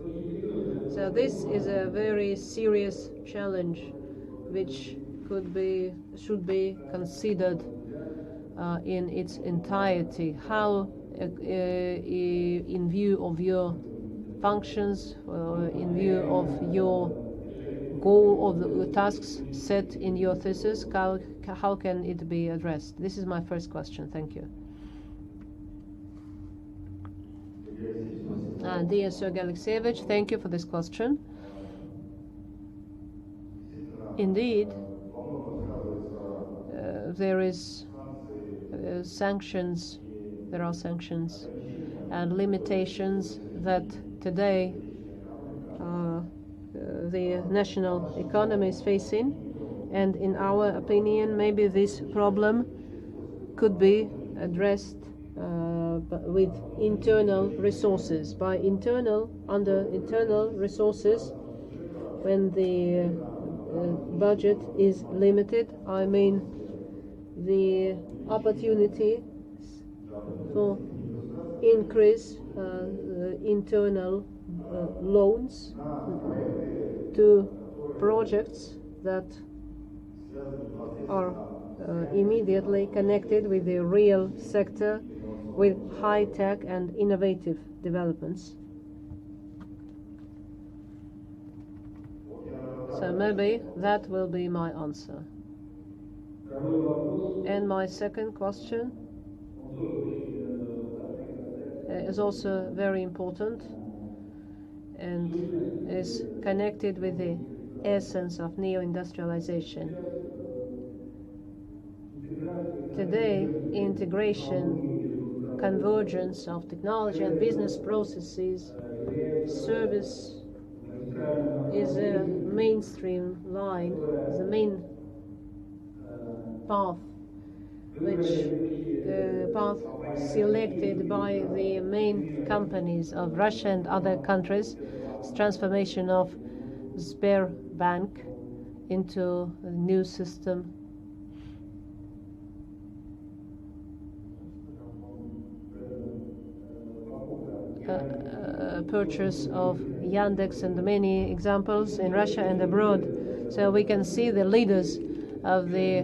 A: So this is a very serious challenge which should be considered in its entirety. How, in view of your functions, in view of your goal of the tasks set in your thesis, how can it be addressed? This is my first question. Thank you. Dear Sergei Alexeyevich, thank you for this question. Indeed, there are sanctions and limitations that today the national economy is facing, and in our opinion, maybe this problem could be addressed with internal resources. Under internal resources, when the budget is limited, I mean the opportunity for increase internal loans to projects that are immediately connected with the real sector, with high-tech and innovative developments. So maybe that will be my answer. And my second question is also very important and is connected with the essence of neo-industrialization. Today, integration, convergence of technology and business processes, service is a mainstream line, is the main path, path selected by the main companies of Russia and other countries. It's transformation of Sberbank into a new system. Purchase of Yandex and many examples in Russia and abroad. So we can see the leaders of the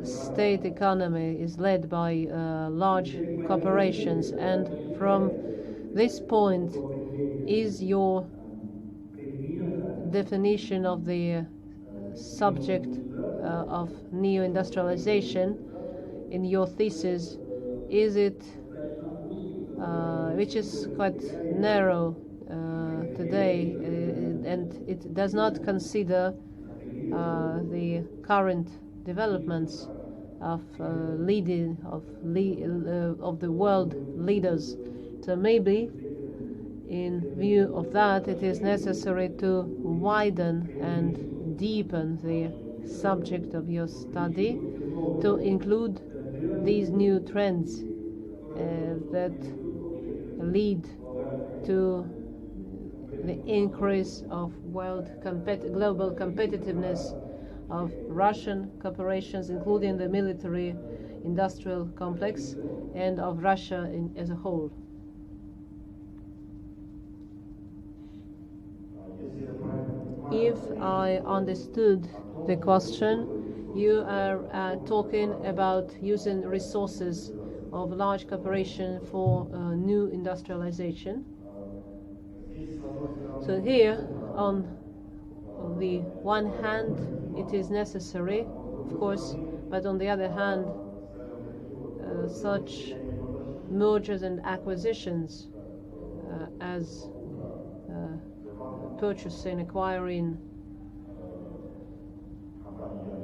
A: state economy is led by large corporations, and from this point is your definition of the subject of neo-industrialization in your thesis, is it which is quite narrow today, and it does not consider the current developments of of the world leaders. So maybe in view of that, it is necessary to widen and deepen the subject of your study to include these new trends that lead to the increase of global competitiveness of Russian corporations, including the military industrial complex, and of Russia as a whole. If I understood the question, you are talking about using resources of large corporation for new industrialization. So here, on the one hand, it is necessary, of course, but on the other hand, such mergers and acquisitions as purchasing, acquiring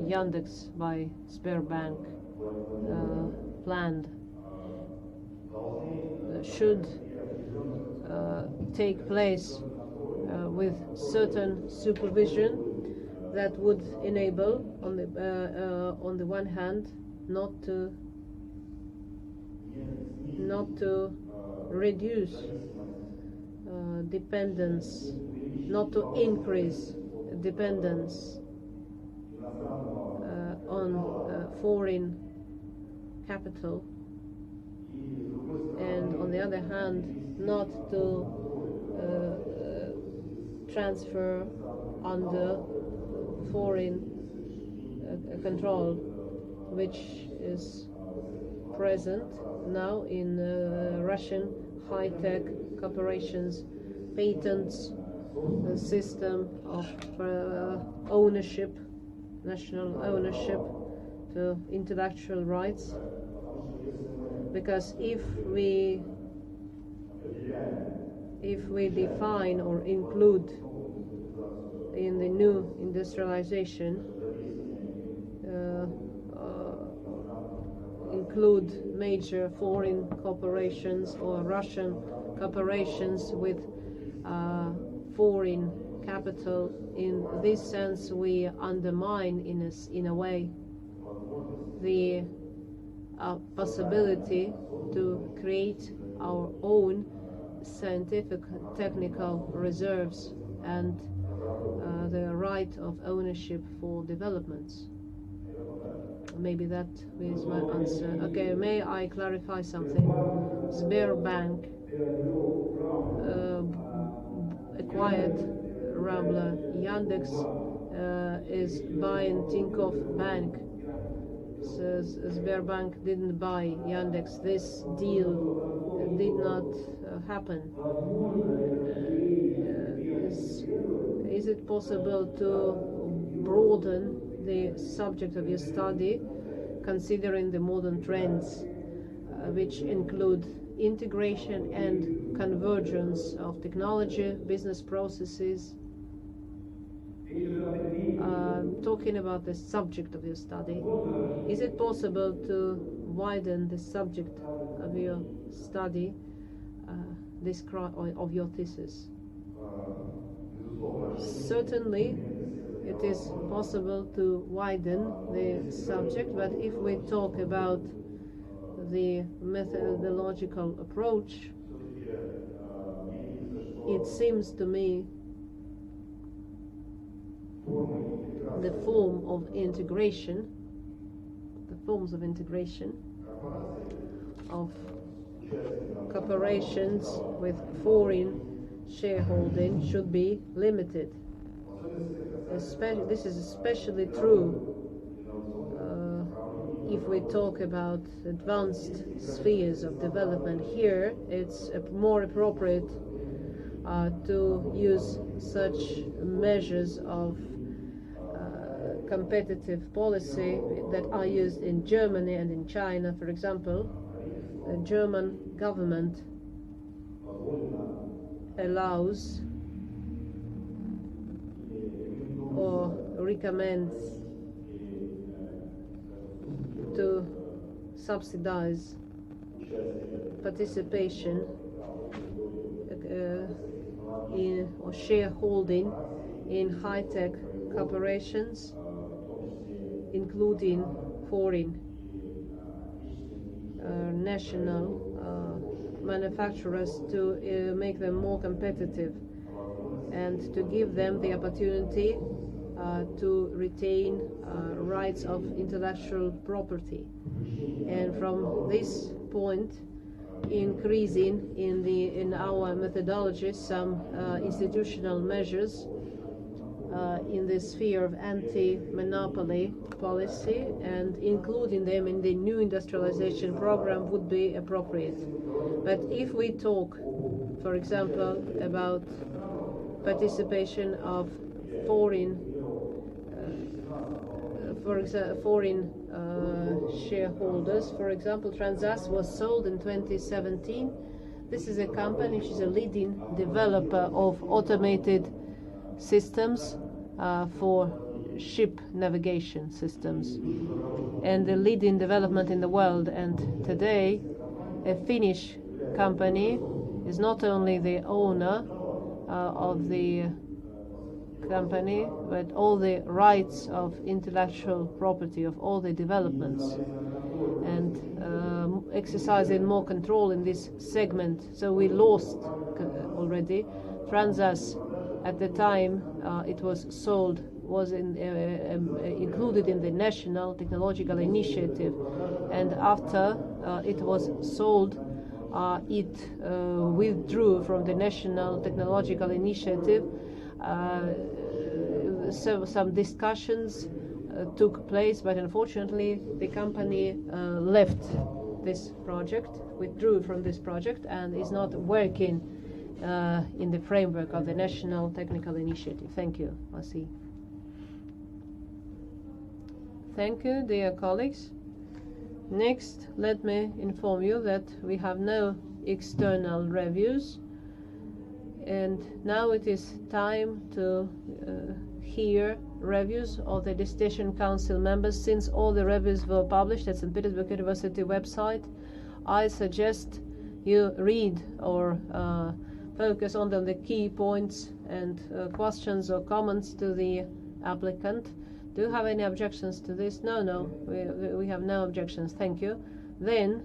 A: Yandex by Sberbank planned should take place with certain supervision that would enable, on the one hand, not to reduce dependence, not to increase dependence on foreign capital, and on the other hand, not to transfer under foreign control, which is present now in Russian high-tech corporations, patents, the system of ownership, national ownership to intellectual rights. Because if we define or include in the new industrialization, include major foreign corporations or Russian corporations with foreign capital, in this sense we undermine in a way the possibility to create our own scientific technical reserves and the right of ownership for developments. Maybe that is my answer. Okay, may I clarify something? Sberbank acquired Rambler. Yandex is buying Tinkoff Bank. So Sberbank didn't buy Yandex. This deal did not happen. Is it possible to broaden the subject of your study, considering the modern trends, which include integration and convergence of technology, business processes? Talking about the subject of your study, is it possible to widen the subject of your study, of your thesis? Certainly, it is possible to widen the subject, but if we talk about the methodological approach, it seems to me the forms of integration of corporations with foreign shareholding should be limited. This is especially true if we talk about advanced spheres of development. Here it's more appropriate to use such measures of competitive policy that are used in Germany and in China. For example, the German government allows or recommends to subsidize participation in or shareholding in high-tech corporations, including foreign national manufacturers, to make them more competitive and to give them the opportunity to retain rights of intellectual property. And from this point, increasing in our methodology some institutional measures in the sphere of anti-monopoly policy, and including them in the new industrialization program would be appropriate. But if we talk, for example, about participation of foreign shareholders, for example, Transas was sold in 2017. This is a company which is a leading developer of automated systems for ship navigation systems, and the leading development in the world. And today, a Finnish company is not only the owner of the company, but all the rights of intellectual property of all the developments, and exercising more control in this segment. So we lost already. Transas, at the time it was sold, was included in the National Technological Initiative, and after it was sold, it withdrew from the National Technological Initiative. So some discussions took place, but unfortunately the company left this project, withdrew from this project, and is not working in the framework of the National Technical Initiative. Thank you, Vasi. Thank you, dear colleagues. Next, let me inform you that we have no external reviews, and now it is time to hear reviews of the Dissertation Council members. Since all the reviews were published at St. Petersburg University website, I suggest you read or focus on the key points and questions or comments to the applicant. Do you have any objections to this? No, we have no objections. Thank you. Then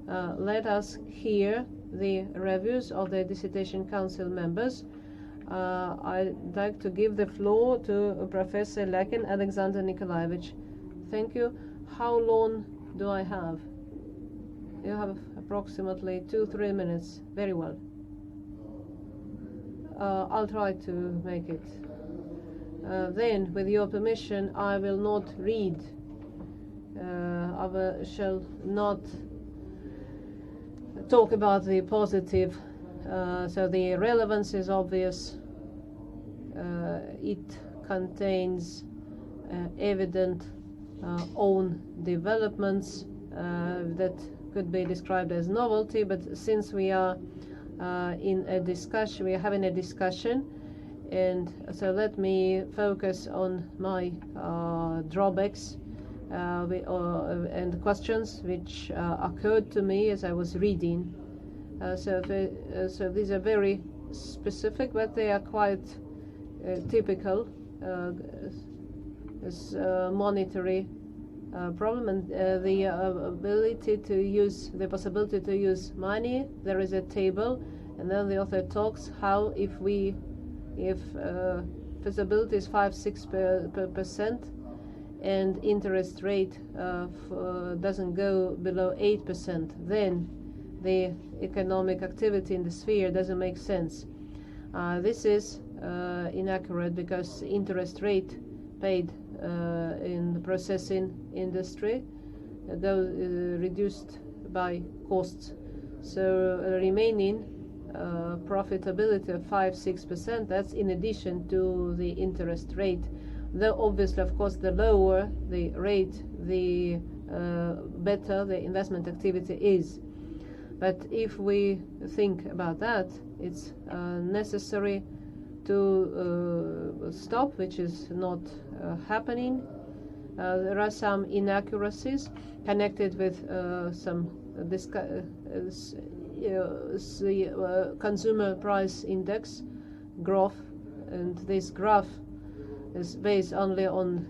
A: let us hear the reviews of the Dissertation Council members. I'd like to give the floor to Professor Lekin Alexander Nikolaevich. Thank you. How long do I have? You have approximately 2-3 minutes. Very well. I'll try to make it. Then, with your permission, I will not read. I shall not talk about the positive. So the relevance is obvious. It contains evident own developments that could be described as novelty, but since we are in a discussion, we are having a discussion, and so let me focus on my drawbacks and questions which occurred to me as I was reading. So these are very specific, but they are quite typical. This monetary problem and the possibility to use money. There is a table, and then the author talks how if feasibility is 5-6% and interest rate doesn't go below 8%, then the economic activity in the sphere doesn't make sense. This is inaccurate because interest rate paid in the processing industry reduced by costs. So remaining profitability of 5-6%, that's in addition to the interest rate. Though obviously, of course, the lower the rate, the better the investment activity is. But if we think about that, it's necessary to stop, which is not happening. There are some inaccuracies connected with some consumer price index graph, and this graph is based only on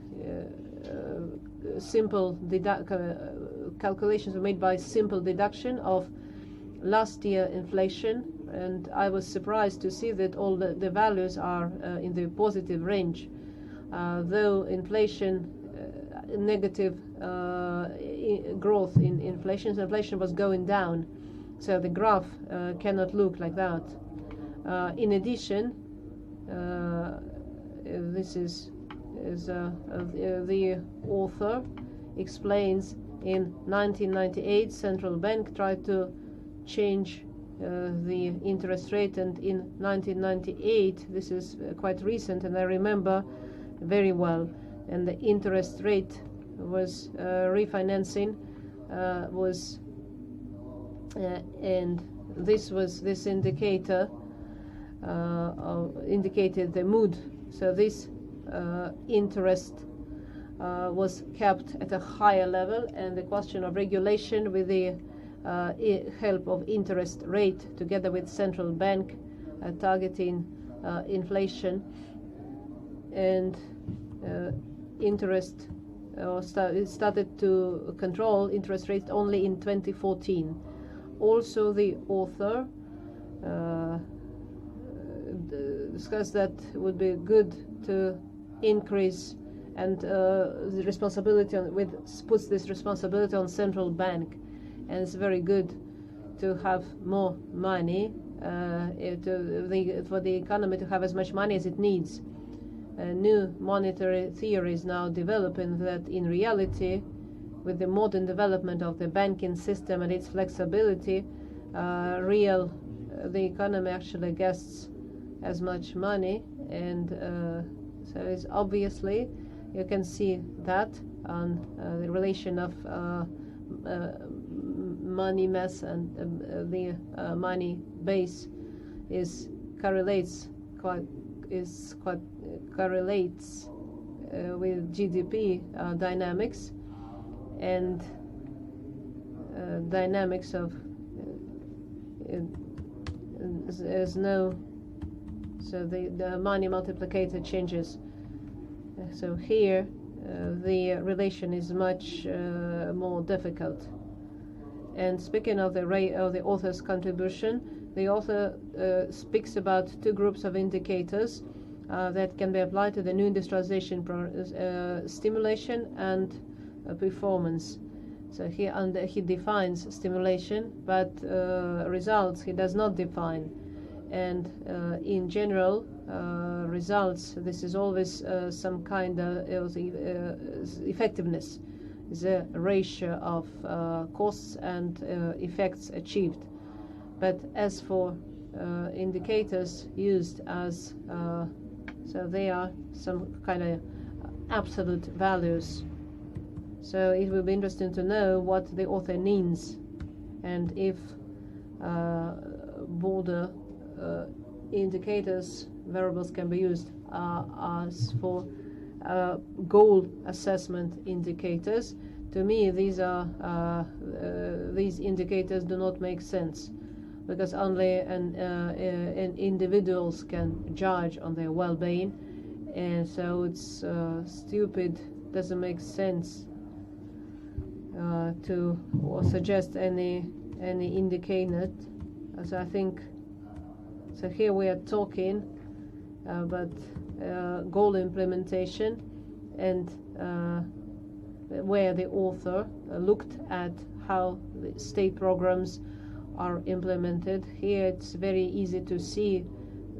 A: simple calculations made by simple deduction of last year inflation, and I was surprised to see that all the values are in the positive range, though inflation negative growth in inflation. So inflation was going down, so the graph cannot look like that. In addition, this is the author explains in 1998 central bank tried to change the interest rate, and in 1998, this is quite recent and I remember very well, and the interest rate was refinancing was and this indicator indicated the mood. So this interest was kept at a higher level, and the question of regulation with the help of interest rate together with central bank targeting inflation and interest started to control interest rates only in 2014. Also the author discussed that it would be good to increase and the responsibility puts this responsibility on central bank, and it's very good to have more money for the economy to have as much money as it needs. A new monetary theory is now developing that in reality, with the modern development of the banking system and its flexibility, the economy actually gets as much money, and so it's obviously you can see that on the relation of money mass and the money base correlates with GDP dynamics and dynamics of so the money multiplicator changes. So here the relation is much more difficult. And speaking of the author's contribution, the author speaks about two groups of indicators that can be applied to the new industrialization stimulation and performance. So he defines stimulation, but results he does not define. And in general, results, this is always some kind of effectiveness, is a ratio of costs and effects achieved. But as for indicators used as so they are some kind of absolute values. So it will be interesting to know what the author means, and if border indicators, variables can be used as for goal assessment indicators. To me, these indicators do not make sense, because only individuals can judge on their well-being, and so it's stupid, doesn't make sense to suggest any indicator. So I think so here we are talking about goal implementation, and where the author looked at how the state programs are implemented. Here it's very easy to see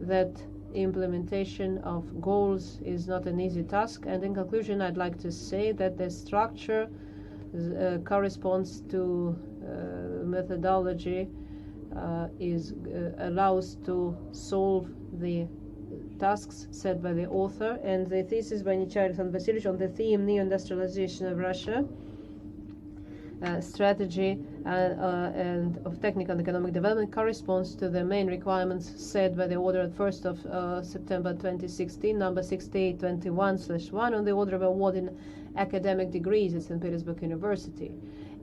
A: that implementation of goals is not an easy task, and in conclusion I'd like to say that the structure corresponds to methodology allows to solve the tasks set by the author, and the thesis by Nechaev and Vasilievich on the theme Neoindustrialization of Russia, strategy and of technical and economic development corresponds to the main requirements set by the order of 1st of September 2016, number 6821/1, on the order of awarding academic degrees at St. Petersburg University.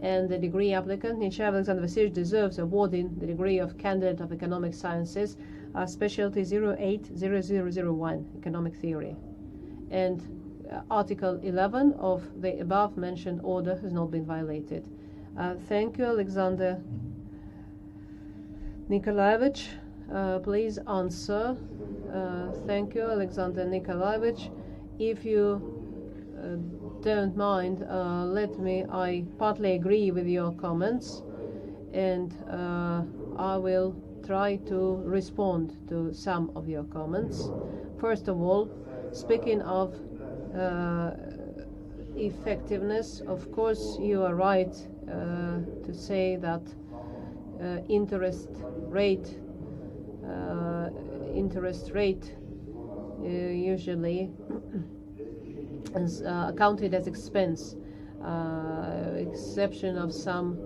A: And the degree applicant, Nechaev Alexander Vasilievich, deserves awarding the degree of Candidate of Economic Sciences, Specialty 080001, Economic Theory. And Article 11 of the above mentioned order has not been violated. Thank you, Alexander Nikolaevich. Please answer. Thank you, Alexander Nikolaevich. If you don't mind, I partly agree with your comments, and I will try to respond to some of your comments. First of all, Speaking of effectiveness, of course, you are right to say that interest rate usually is accounted as expense, exception of some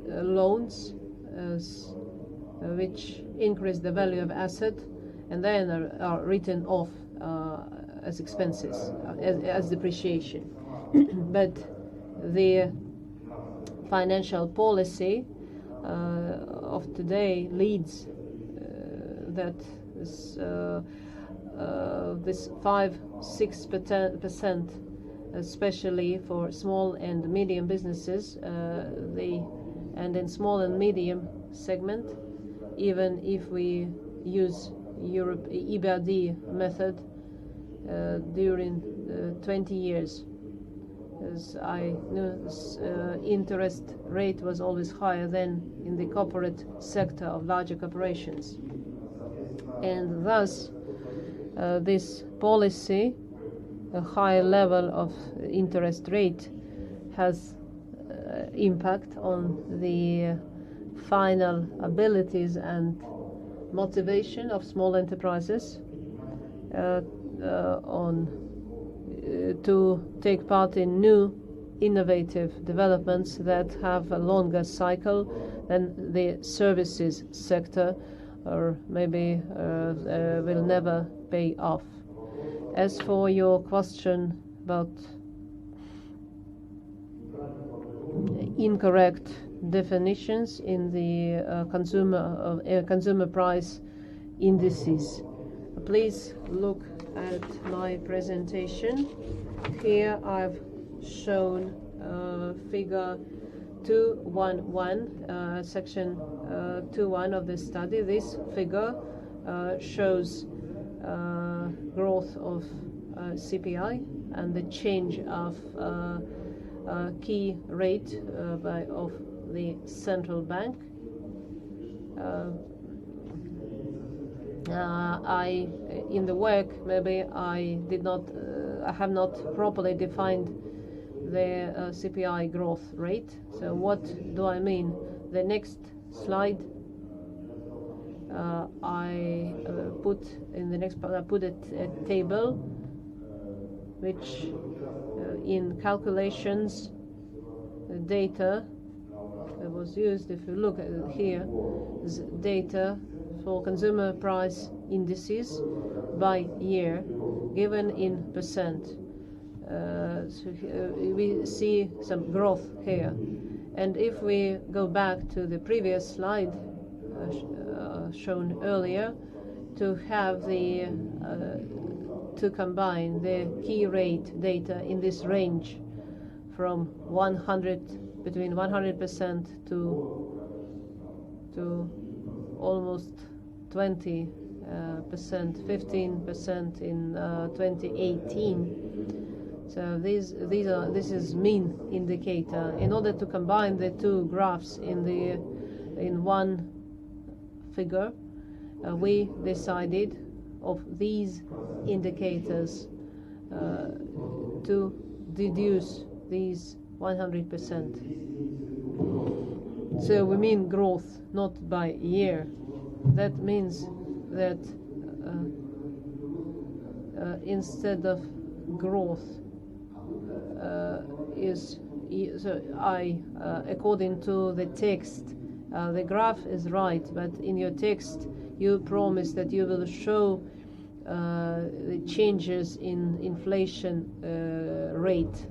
A: loans which increase the value of asset and then are written off as expenses, as depreciation. But the financial policy of today leads that this 5-6%, especially for small and medium businesses, and in small and medium segment, even if we use EBRD method during 20 years, as I know, interest rate was always higher than in the corporate sector of larger corporations, and thus this policy, a high level of interest rate, has impact on the final abilities and motivation of small enterprises to take part in new innovative developments that have a longer cycle than the services sector, or maybe will never pay off. As for your question about incorrect definitions in the consumer price indices, please look at my presentation. Here I've shown figure 2.1, section 2.1 of this study. This figure shows growth of CPI and the change of key rate of the central bank. In the work, maybe I have not properly defined the CPI growth rate. So what do I mean? The next slide, I put a table which in calculations data that was used. If you look at it here, is data for consumer price indices by year given in percent. So we see some growth here, and if we go back to the previous slide shown earlier, to have the to combine the key rate data in this range from between 100% to almost 20%, 15% in 2018. So this is mean indicator. In order to combine the two graphs in one figure, we decided of these indicators to deduce these 100%. So we mean growth, not by year. That means that instead of growth according to the text, the graph is right, but in your text you promise that you will show the changes in inflation rate.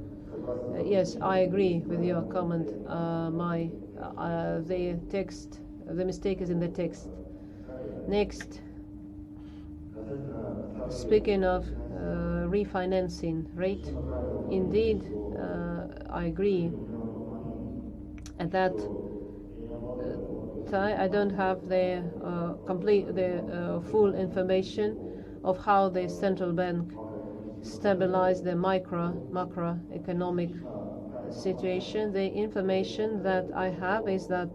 A: Yes, I agree with your comment. The mistake is in the text. Next, speaking of refinancing rate, indeed, I agree. At that time, I don't have the full information of how the central bank stabilized the macroeconomic situation. The information that I have is that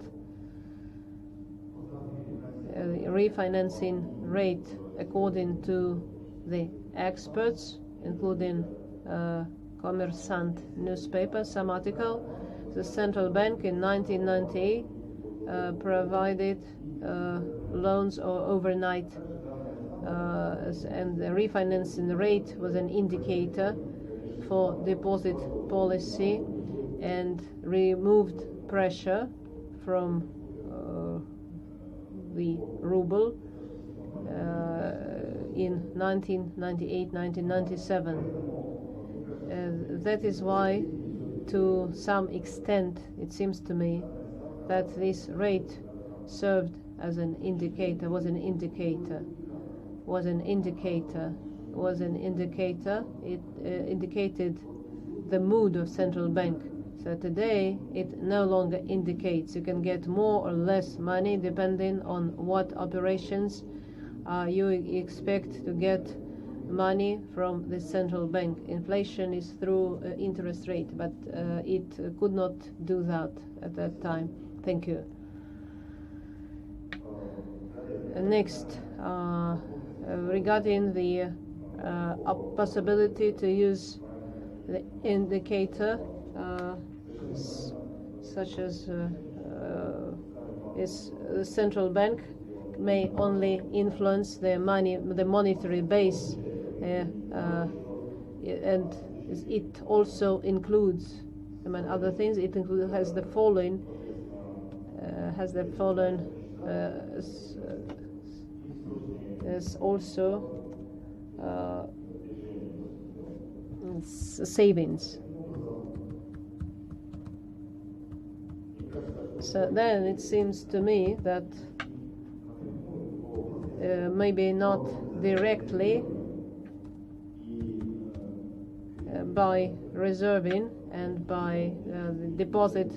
A: refinancing rate according to the experts, including Kommersant newspaper, some article. The central bank in 1998 provided loans or overnight, and the refinancing rate was an indicator for deposit policy and removed pressure from the ruble in 1998-1997. That is why, to some extent, it seems to me that this rate served as an indicator, was an indicator. It indicated the mood of central bank. So today it no longer indicates. You can get more or less money depending on what operations you expect to get money from the central bank. Inflation is through interest rate, but it could not do that at that time. Thank you. Next, regarding the possibility to use the indicator such as is the central bank may only influence the monetary base, and it also includes, among other things, it has the following is also savings. So then it seems to me that maybe not directly by reserving and by the deposit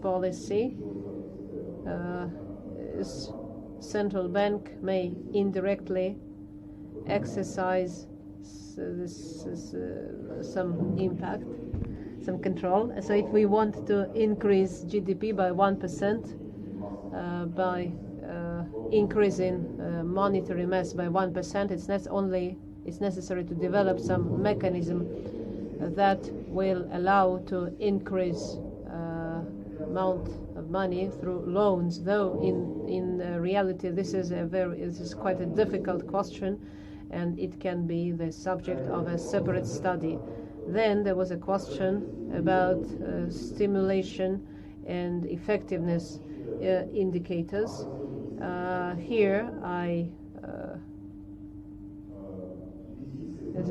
A: policy, central bank may indirectly exercise some impact, some control. So if we want to increase GDP by 1%, by increasing monetary mass by 1%, it's necessary to develop some mechanism that will allow to increase amount of money through loans. Though in reality this is quite a difficult question, and it can be the subject of a separate study. Then there was a question about stimulation and effectiveness indicators. Here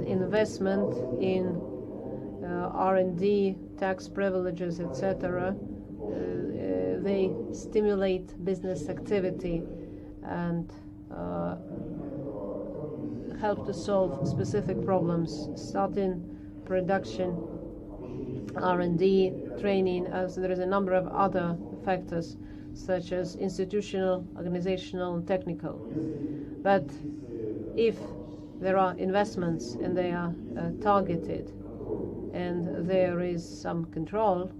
A: investment in R&D, tax privileges, etc. They stimulate business activity and help to solve specific problems, starting production, R&D, training, as there is a number of other factors such as institutional, organizational, and technical. But if there are investments and they are targeted and there is some control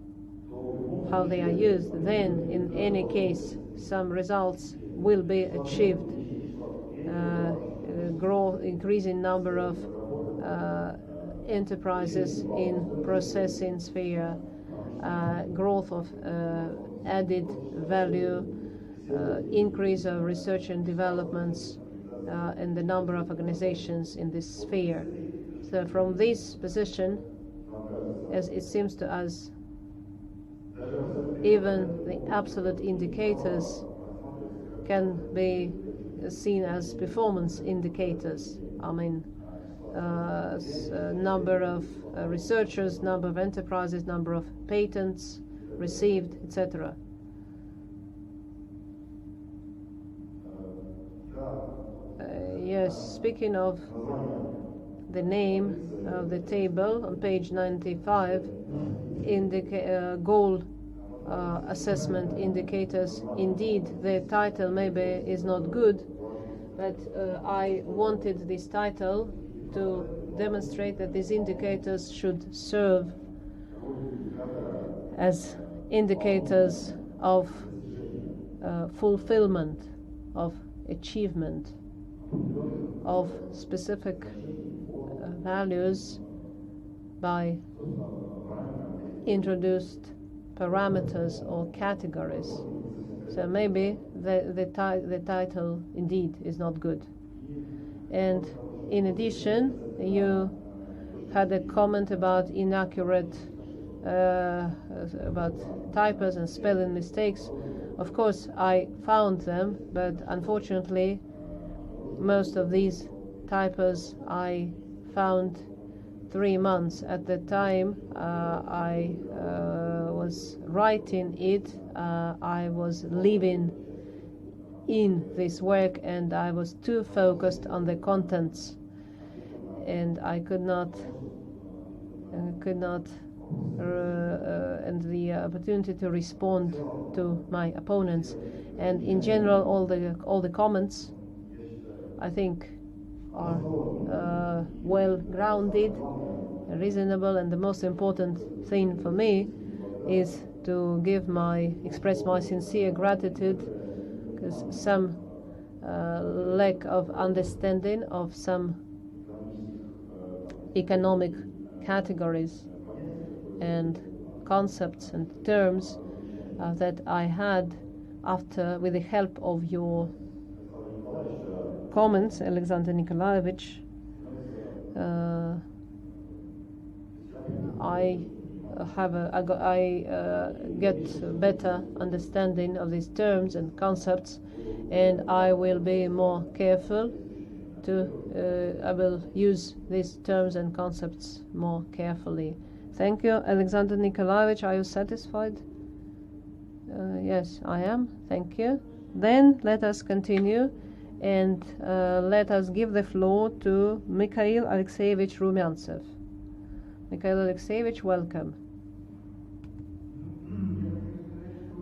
A: how they are used, then in any case some results will be achieved. Increasing number of enterprises in processing sphere, growth of added value, increase of research and developments, and the number of organizations in this sphere. So from this position, as it seems to us, even the absolute indicators can be seen as performance indicators. I mean, number of researchers, number of enterprises, number of patents received, etc. Yes, speaking of the name of the table on page 95, goal assessment indicators. Indeed, the title maybe is not good, but I wanted this title to demonstrate that these indicators should serve as indicators of fulfillment, of achievement, of specific values by introduced parameters or categories. So maybe the title indeed is not good. And in addition, you had a comment about inaccurate, about typos and spelling mistakes. Of course, I found them, but unfortunately, most of these typos I found 3 months at the time I was writing it. I was living in this work, and I was too focused on the contents, and I could not and the opportunity to respond to my opponents. And in general, all the comments, I think, are well grounded, reasonable, and the most important thing for me is to express my sincere gratitude, because some lack of understanding of some economic categories and concepts and terms that I had with the help of your comments, Alexander Nikolaevich, I get better understanding of these terms and concepts, and I will be more careful I will use these terms and concepts more carefully. Thank you, Alexander Nikolaevich. Are you satisfied? Yes, I am. Thank you. Then let us continue, and let us give the floor to Mikhail Alexeyevich Rumyantsev. Mikhail Alexeyevich, welcome.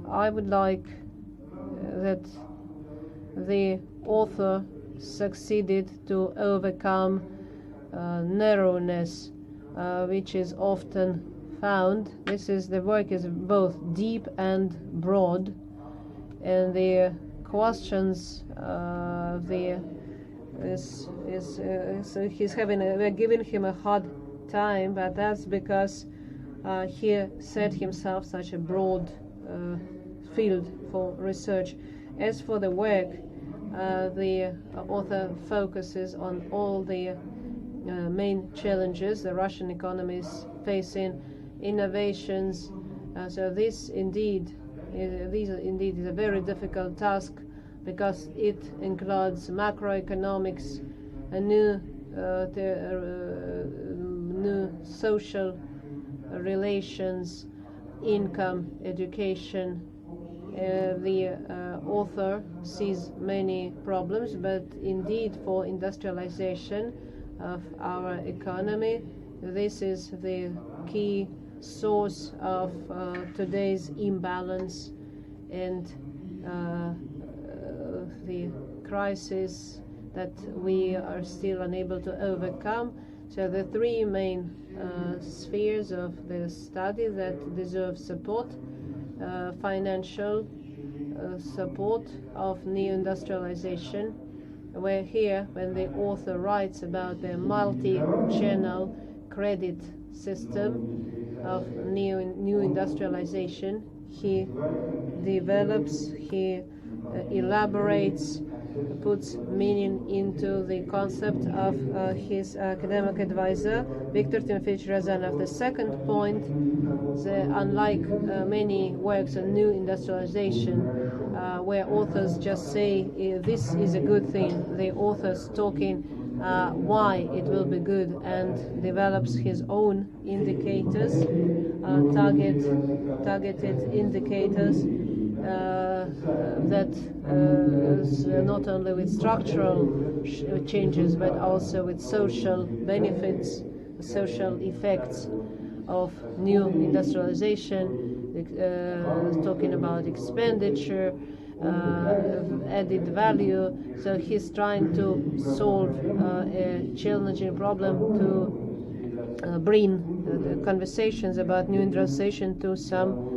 A: I would like that the author succeeded to overcome narrowness which is often found. The work is both deep and broad, and the questions we're giving him a hard time, but that's because he set himself such a broad field for research. As for the work, the author focuses on all the main challenges the Russian economy is facing, innovations. So these indeed is a very difficult task, because it includes macroeconomics, new social relations, income, education. The author sees many problems, but indeed for industrialization of our economy, this is the key source of today's imbalance and the crisis that we are still unable to overcome. So the three main spheres of the study that deserve support: financial support of neo-industrialization, where here, when the author writes about the multi-channel credit system of new industrialization, he develops, he elaborates, puts meaning into the concept of his academic advisor, Viktor Timofeyevich Ryazanov. The second point, unlike many works on new industrialization, where authors just say this is a good thing, the author's talking why it will be good, and develops his own indicators, targeted indicators that not only with structural changes but also with social benefits, social effects of new industrialization, talking about expenditure, added value. So he's trying to solve a challenging problem, to bring the conversations about new industrialization to some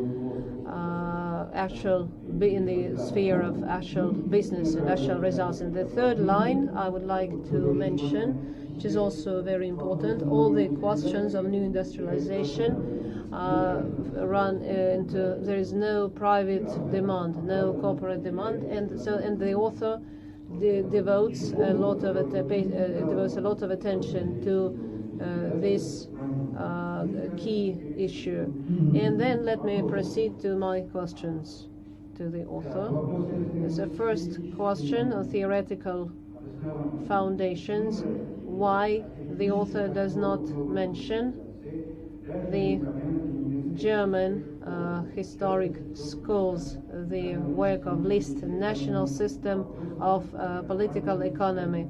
A: be in the sphere of actual business and actual results. And the third line I would like to mention, which is also very important, all the questions of new industrialization run into there is no private demand, no corporate demand, and the author devotes a lot of attention to this key issue. And then let me proceed to my questions to the author. The first question on theoretical foundations: why the author does not mention the German historic schools, the work of List, National System of Political Economy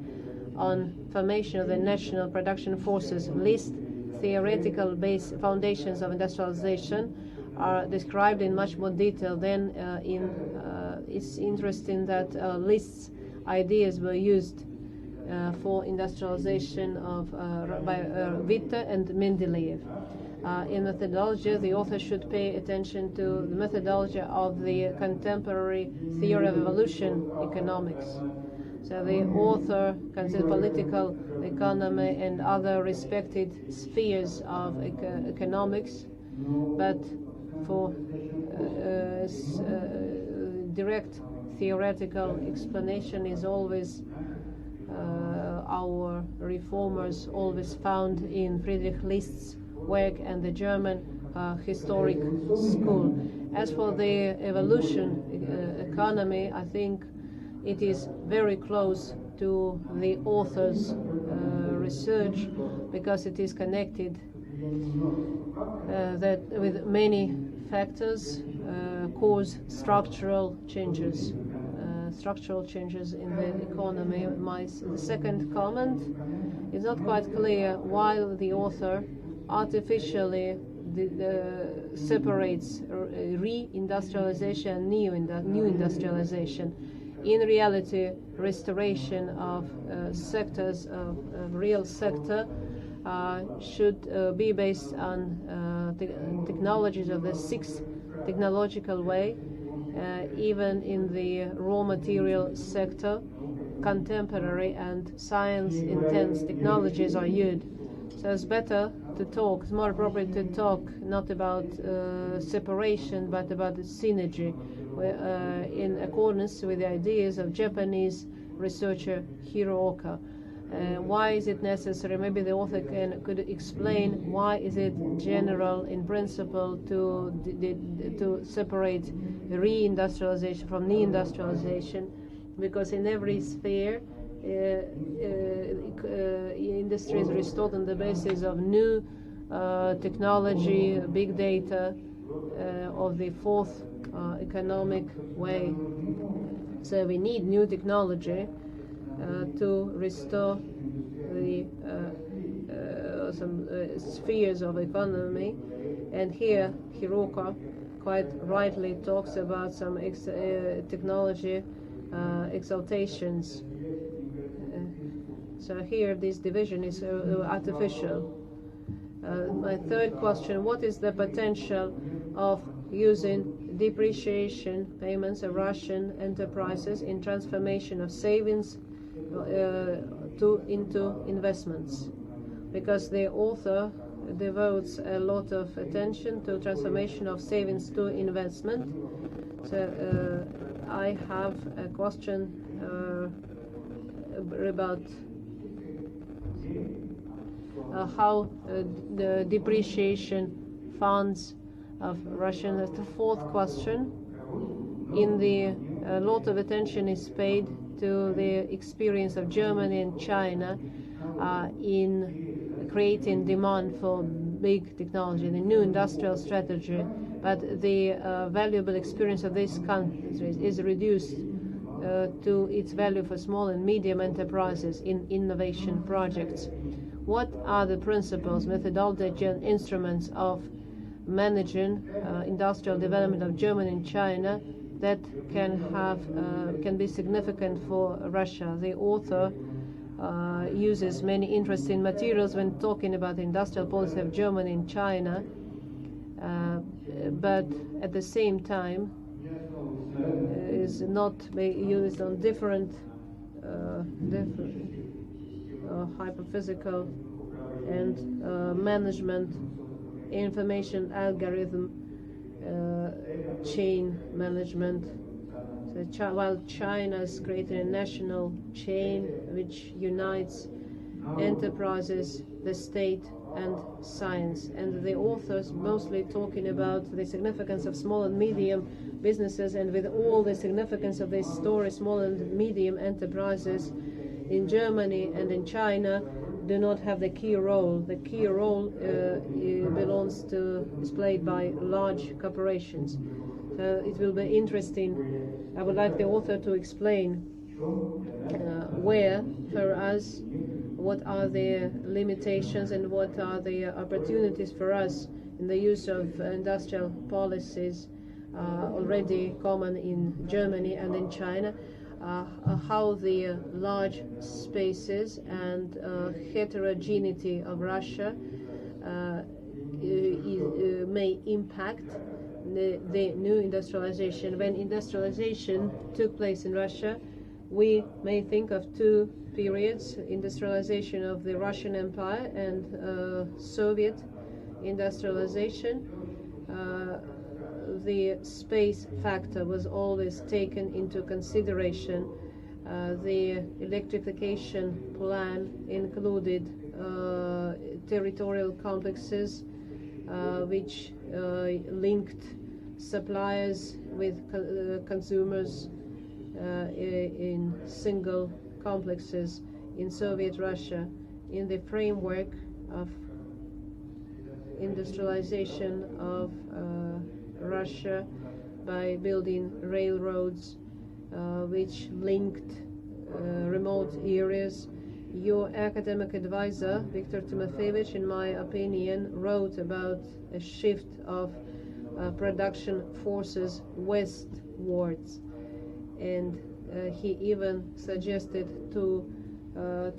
A: on formation of the national production forces. List theoretical base foundations of industrialization are described in much more detail than it's interesting that List's ideas were used for industrialization by Witte and Mendeleev. In methodology, the author should pay attention to the methodology of the contemporary theory of evolution economics. So the author considers political economy and other respected spheres of economics, but for direct theoretical explanation is always our reformers always found in Friedrich List's work and the German historic school. As for the evolution economy, I think it is very close to the author's research because it is connected that with many factors cause structural changes in the economy. My second comment is not quite clear why the author artificially separates re-industrialization and new industrialization. In reality, restoration of sectors of real sector should be based on technologies of the sixth technological way. Even in the raw material sector, contemporary and science-intense technologies are used. So it's better to talk, it's more appropriate to talk not about separation but about the synergy in accordance with the ideas of Japanese researcher Hirooka. Why is it necessary? Maybe the author could explain why is it general in principle to separate re-industrialization from ne-industrialization, because in every sphere industry is restored on the basis of new technology, big data, of the fourth economic way. So we need new technology to restore the some spheres of economy. And here Hirooka quite rightly talks about some technology exaltations. So here this division is artificial. My third question: what is the potential of using depreciation payments of Russian enterprises in transformation of savings into investments? Because the author devotes a lot of attention to transformation of savings to investment. So I have a question about how the depreciation funds of Russian. The fourth question: in the a lot of attention is paid to the experience of Germany and China in creating demand for big technology, the new industrial strategy, but the valuable experience of these countries is reduced to its value for small and medium enterprises in innovation projects. What are the principles, methodology, and instruments of managing industrial development of Germany and China that can be significant for Russia? The author uses many interesting materials when talking about the industrial policy of Germany and China, but at the same time is not used on different hyperphysical and management, information algorithm, chain management. So while China is creating a national chain which unites enterprises, the state, and science. And the authors mostly talking about the significance of small and medium businesses, and with all the significance of this story, small and medium enterprises in Germany and in China do not have the key role. The key role is played by large corporations. So it will be interesting. I would like the author to explain where, for us, what are the limitations and what are the opportunities for us in the use of industrial policies already common in Germany and in China, how the large spaces and heterogeneity of Russia may impact the new industrialization. When industrialization took place in Russia, we may think of two periods: industrialization of the Russian Empire and Soviet industrialization. The space factor was always taken into consideration. The electrification plan included territorial complexes which linked suppliers with consumers in single complexes in Soviet Russia, in the framework of industrialization of Russia by building railroads which linked remote areas. Your academic advisor, Viktor Timofeyevich, in my opinion, wrote about a shift of production forces westwards, and he even suggested to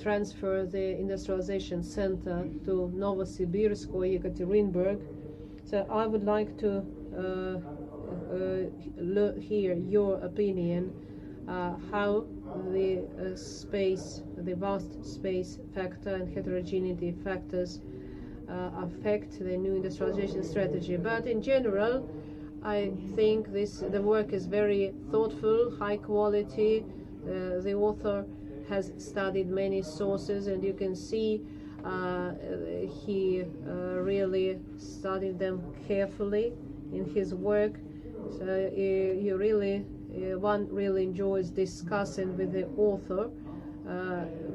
A: transfer the industrialization center to Novosibirsk or Yekaterinburg. So I would like to hear your opinion how the the vast space factor and heterogeneity factors affect the new industrialization strategy. But in general, I think the work is very thoughtful, high quality. The author has studied many sources, and you can see he really studied them carefully in his work. So you really one really enjoys discussing with the author.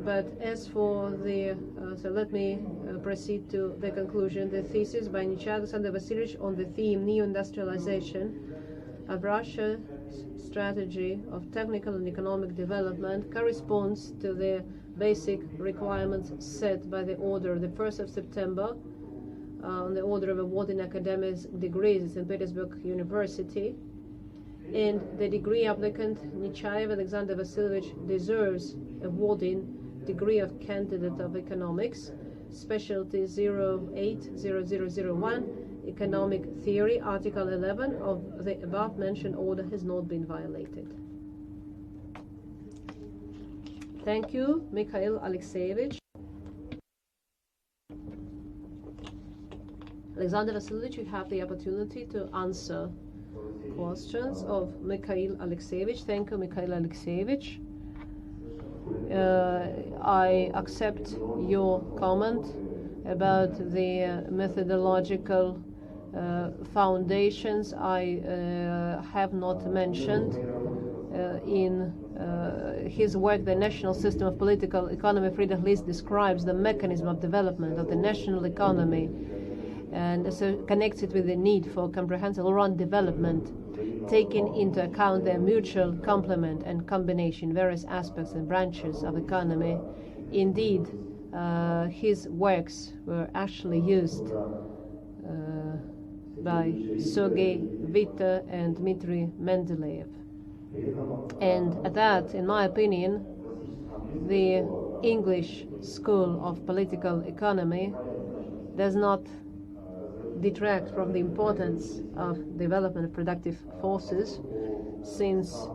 A: But as for the so let me proceed to the conclusion. The thesis by Nechaev and Vasilievich on the theme Neoindustrialization of Russia strategy of technical and economic development corresponds to the basic requirements set by the order the 1st of September on the order of awarding academic degrees at St. Petersburg University. And the degree applicant Nechaev Alexander Vasilievich deserves awarding degree of candidate of economics, specialty 080001, economic theory. Article 11 of the above mentioned order has not been violated. Thank you, Mikhail Alexeyevich. Alexander Vasilievich, you have the opportunity to answer questions of Mikhail Alexeyevich. Thank you, Mikhail Alexeyevich. I accept your comment about the methodological foundations I have not mentioned in his work. The National System of Political Economy, Friedrich List describes the mechanism of development of the national economy and so connects it with the need for comprehensive all-round development, taking into account their mutual complement and combination, various aspects and branches of economy. Indeed, his works were actually used by Sergei Witte and Dmitry Mendeleev. And at that, in my opinion, the English School of Political Economy does not detract from the importance of development of productive forces, since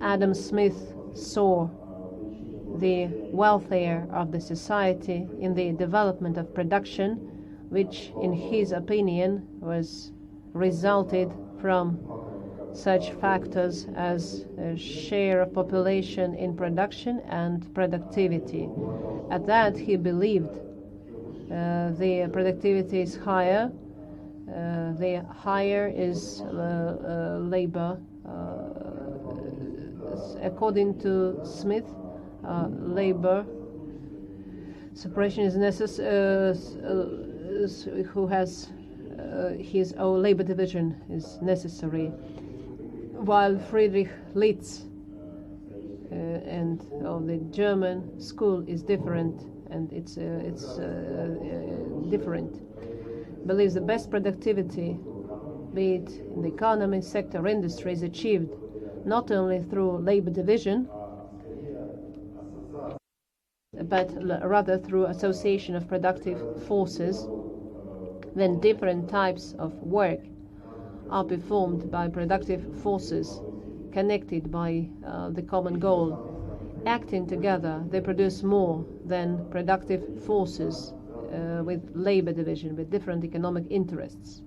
A: Adam Smith saw the welfare of the society in the development of production, which in his opinion was resulted from such factors as a share of population in production and productivity. At that he believed the productivity is higher, the higher is labor. According to Smith, labor suppression is necessary, who has his own labor division is necessary, while Friedrich Litz and the German school is different, and it's different. Believes the best productivity, be it in the economy, sector, or industry, is achieved not only through labor division, but rather through association of productive forces, when different types of work are performed by productive forces connected by the common goal. Acting together, they produce more than productive forces with labor division, with different economic interests.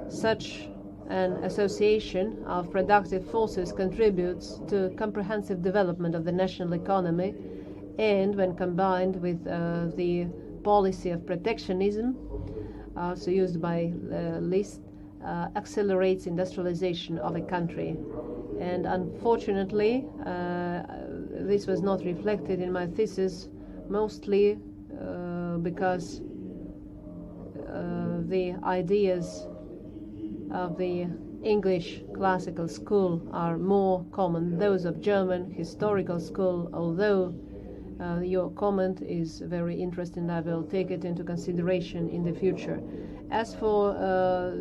A: Such an association of productive forces contributes to comprehensive development of the national economy, and when combined with the policy of protectionism, also used by List, accelerates industrialization of a country. And unfortunately, this was not reflected in my thesis, mostly because the ideas of the English classical school are more common, those of German historical school, although your comment is very interesting. I will take it into consideration in the future. As for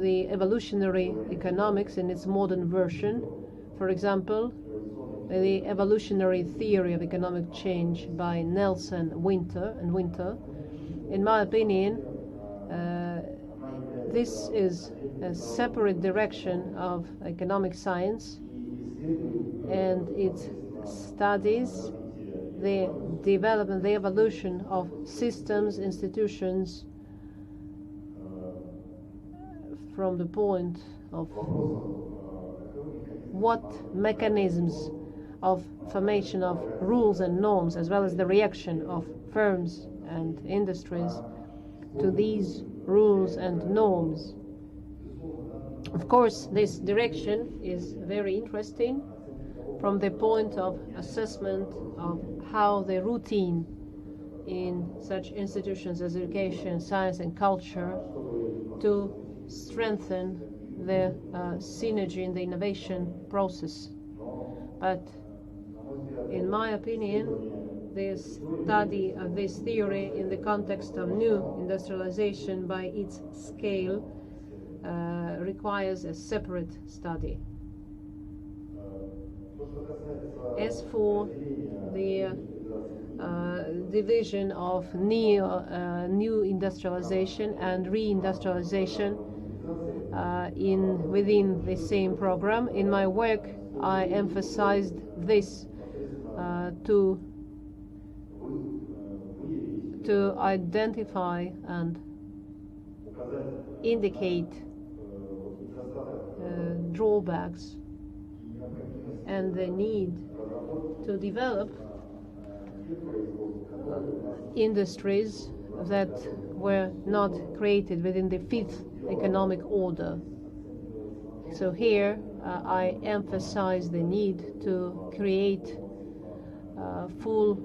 A: the evolutionary economics in its modern version, for example, the evolutionary theory of economic change by Nelson Winter, in my opinion, this is a separate direction of economic science, and it studies the development, the evolution of systems, institutions, from the point of what mechanisms of formation of rules and norms, as well as the reaction of firms and industries to these rules and norms. Of course, this direction is very interesting from the point of assessment of how the routine in such institutions as education, science, and culture to strengthen the synergy in the innovation process. But in my opinion, the study of this theory in the context of new industrialization by its scale requires a separate study. As for the division of new industrialization and reindustrialization within the same program, in my work I emphasized this to identify and indicate drawbacks and the need to develop industries that were not created within the fifth economic order. So here I emphasize the need to create full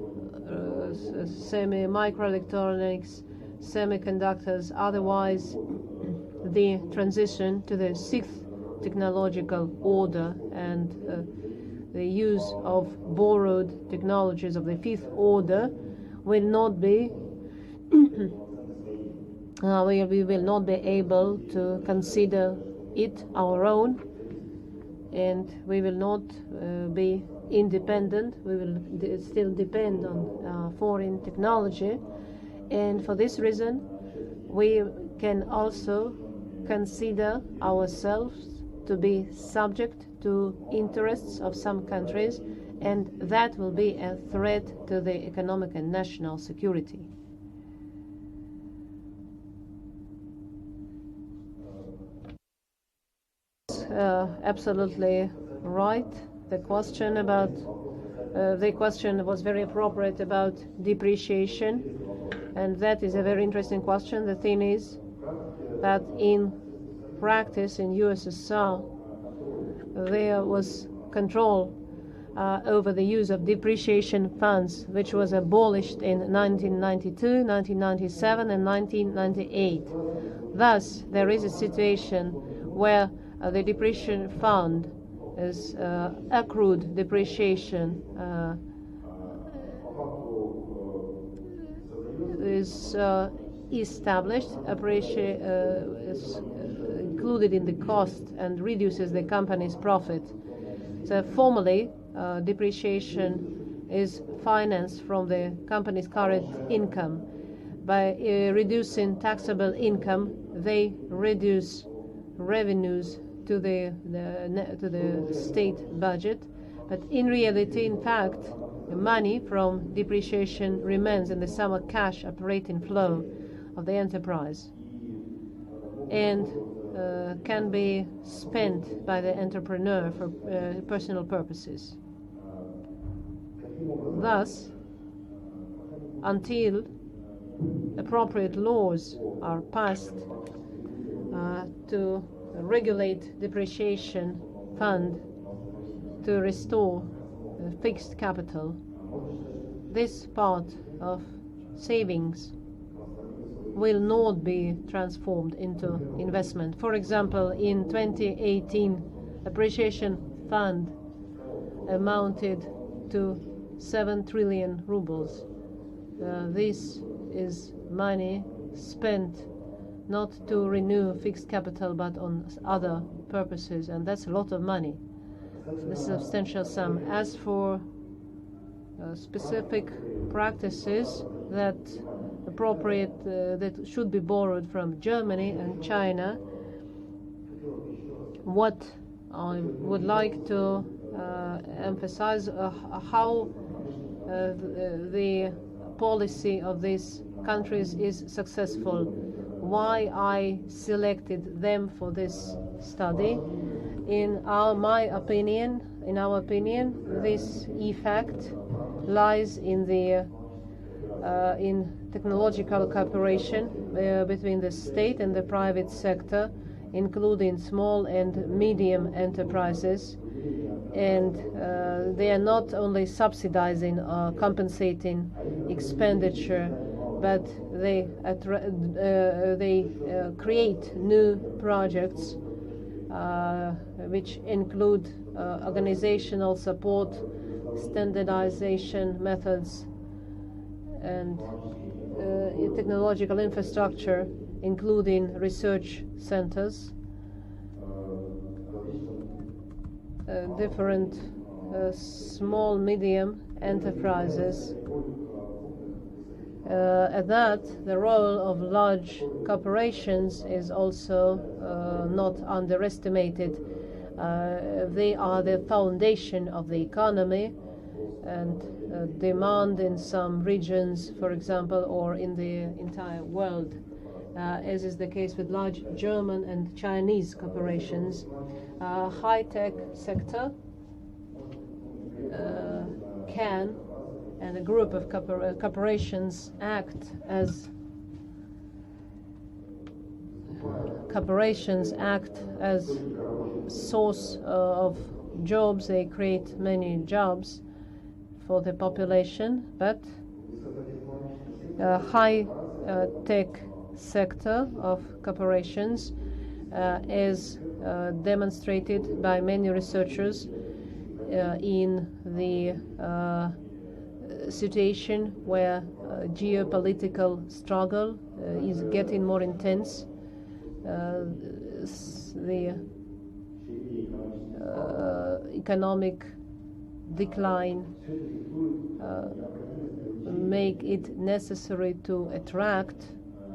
A: semi-microelectronics, semiconductors, otherwise the transition to the sixth technological order and the use of borrowed technologies of the fifth order will not be we will not be able to consider it our own, and we will not be independent. We will still depend on foreign technology, and for this reason we can also consider ourselves to be subject to interests of some countries, and that will be a threat to the economic and national security. Absolutely right. The question was very appropriate about depreciation, and that is a very interesting question. The thing is that in practice in USSR there was control over the use of depreciation funds, which was abolished in 1992, 1997, and 1998. Thus, there is a situation where the depreciation fund is accrued depreciation is established, is included in the cost and reduces the company's profit. So formally, depreciation is financed from the company's current income. By reducing taxable income, they reduce revenues to the state budget. But in reality, in fact, the money from depreciation remains in the summer cash operating flow of the enterprise and can be spent by the entrepreneur for personal purposes. Thus, until appropriate laws are passed to regulate depreciation fund to restore fixed capital, this part of savings will not be transformed into investment. For example, in 2018, appreciation fund amounted to 7 trillion rubles. This is money spent not to renew fixed capital but on other purposes, and that's a lot of money. This is a substantial sum. As for specific practices that should be borrowed from Germany and China, what I would like to emphasize how the policy of these countries is successful. Why I selected them for this study? In our opinion, this effect lies in the in technological cooperation between the state and the private sector, including small and medium enterprises, and they are not only subsidizing or compensating expenditure, but they create new projects which include organizational support, standardization methods, and technological infrastructure, including research centers, different small, medium enterprises. At that, the role of large corporations is also not underestimated. They are the foundation of the economy, and demand in some regions, for example, or in the entire world, as is the case with large German and Chinese corporations. High-tech sector can, and a group of corporations act as source of jobs. They create many jobs for the population, but high-tech sector of corporations is demonstrated by many researchers in the situation where geopolitical struggle is getting more intense. The economic decline make it necessary to attract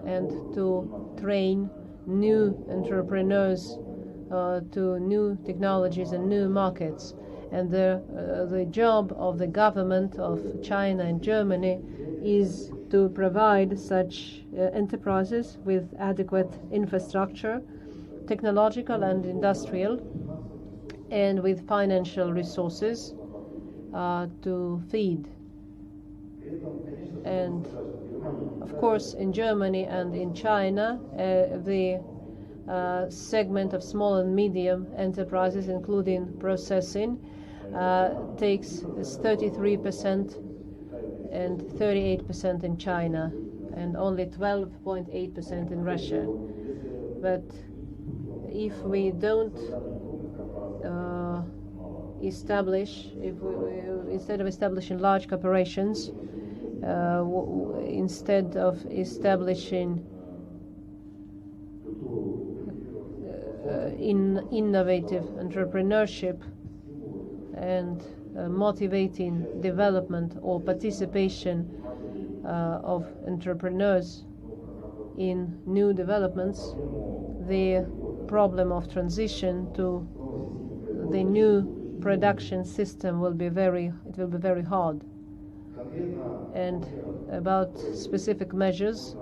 A: and to train new entrepreneurs to new technologies and new markets. And the job of the government of China and Germany is to provide such enterprises with adequate infrastructure, technological and industrial, and with financial resources to feed. And of course, in Germany and in China, the segment of small and medium enterprises, including processing, takes 33% and 38% in China, and only 12.8% in Russia. But if we don't instead of establishing large corporations, instead of establishing innovative entrepreneurship and motivating development or participation of entrepreneurs in new developments, the problem of transition to the new production system will be very hard. And about specific measures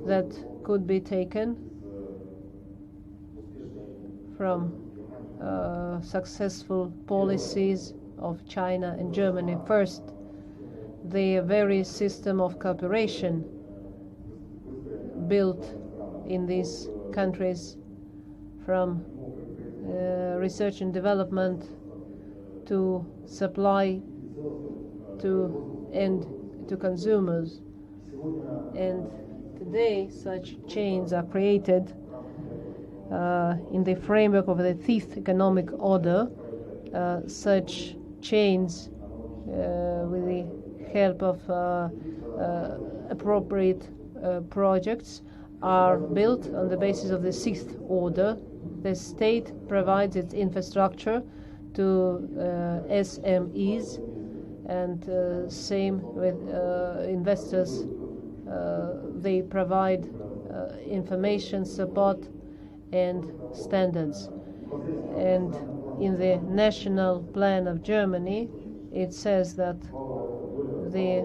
A: that could be taken from successful policies of China and Germany. First, the very system of cooperation built in these countries, from research and development to supply to consumers. And today such chains are created in the framework of the fifth economic order. Such chains, with the help of appropriate projects, are built on the basis of the sixth order. The state provides its infrastructure to SMEs, and same with investors. They provide information, support, and standards. And in the national plan of Germany, it says that the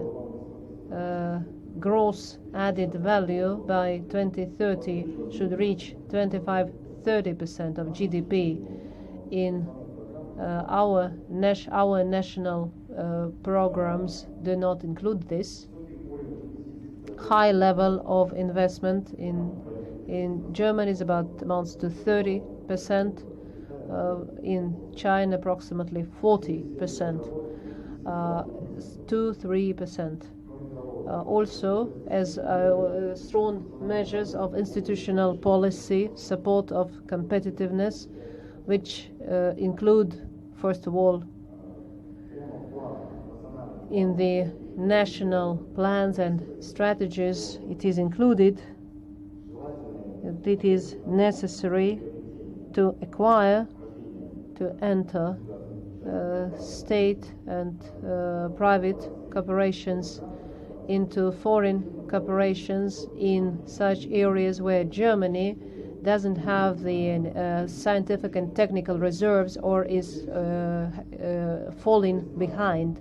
A: gross added value by 2030 should reach 25-30% of GDP. In our national programs do not include this. High level of investment in Germany amounts to 30%. In China, approximately 40%, 2-3%. Also, as strong measures of institutional policy, support of competitiveness, which include, first of all, in the national plans and strategies, it is included that it is necessary to acquire, to enter state and private corporations into foreign corporations in such areas where Germany doesn't have the scientific and technical reserves or is falling behind.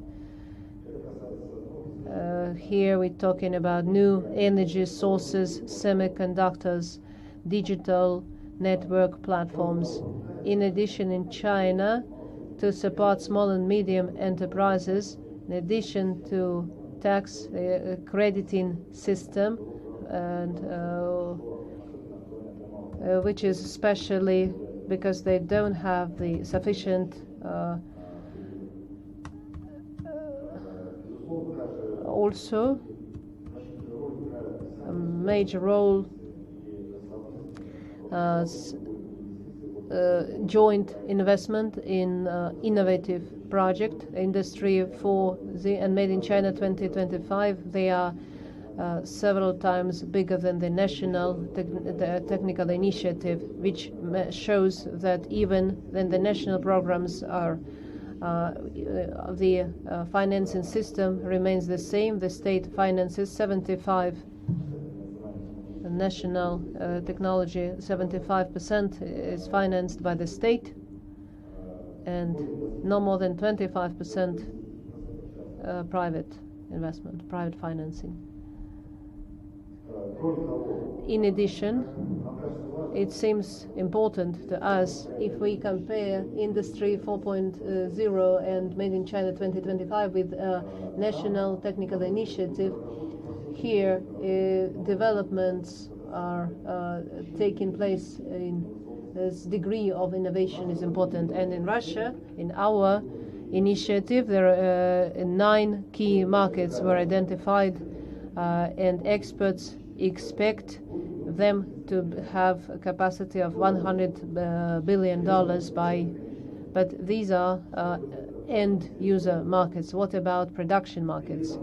A: Here we're talking about new energy sources, semiconductors, digital network platforms. In addition, in China, to support small and medium enterprises, in addition to tax crediting system, and which is especially because they don't have the sufficient also a major role joint investment in innovative project, Industry 4Z and Made in China 2025. They are several times bigger than the national technical initiative, which shows that even when the national programs are the financing system remains the same. The state finances 75% national technology, 75% is financed by the state, and no more than 25% private investment, private financing. In addition, it seems important to us if we compare Industry 4.0 and Made in China 2025 with National Technical Initiative. Here, developments are taking place in this degree of innovation is important. And in Russia, in our initiative, there are 9 key markets were identified, and experts expect them to have a capacity of $100 billion but these are end user markets. What about production markets?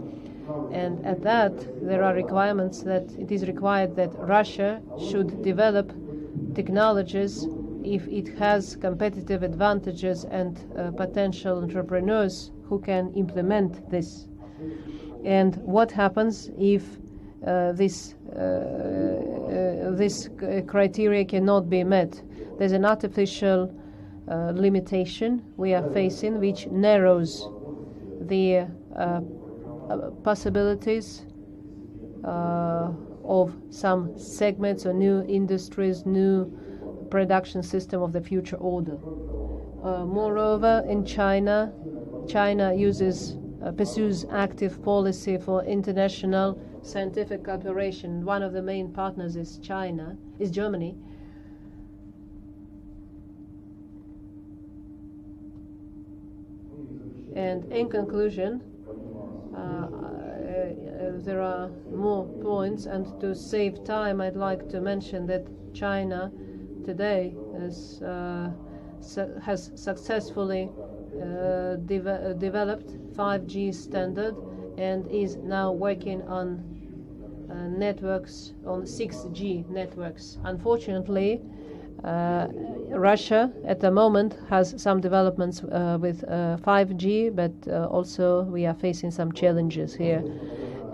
A: And at that, there are requirements that it is required that Russia should develop technologies if it has competitive advantages and potential entrepreneurs who can implement this. And what happens if this criteria cannot be met? There's an artificial limitation we are facing, which narrows the possibilities of some segments or new industries, new production system of the future order. Moreover, in China pursues active policy for international scientific cooperation. One of the main partners is Germany. And in conclusion, there are more points, and to save time, I'd like to mention that China today has successfully developed 5G standard and is now working on networks, on 6G networks. Unfortunately, Russia at the moment has some developments with 5G, but also we are facing some challenges here.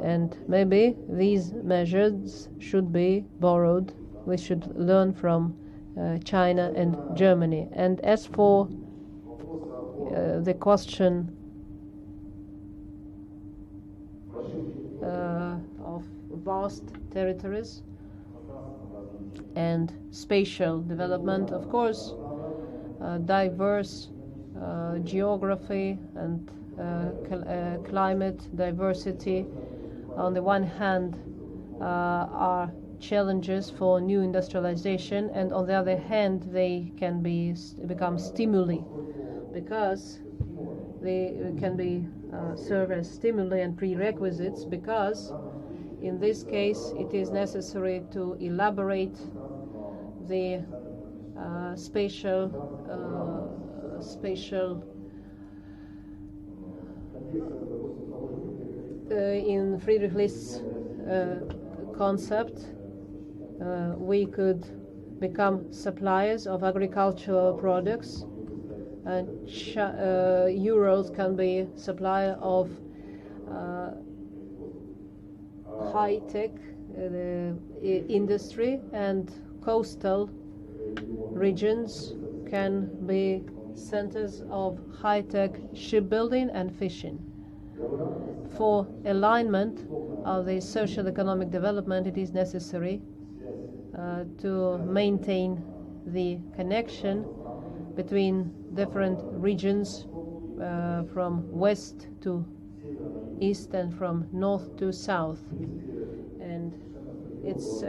A: And maybe these measures should be borrowed. We should learn from China and Germany. And as for the question of vast territories and spatial development, of course, diverse geography and climate diversity on the one hand are challenges for new industrialization, and on the other hand they can become stimuli, because they can serve as stimuli and prerequisites, because in this case it is necessary to elaborate the spatial in Friedrich's concept, we could become suppliers of agricultural products, and Urals can be supplier of high-tech industry, and coastal regions can be centers of high-tech shipbuilding and fishing. For alignment of the social economic development, it is necessary to maintain the connection between different regions from west to east and from north to south. And it's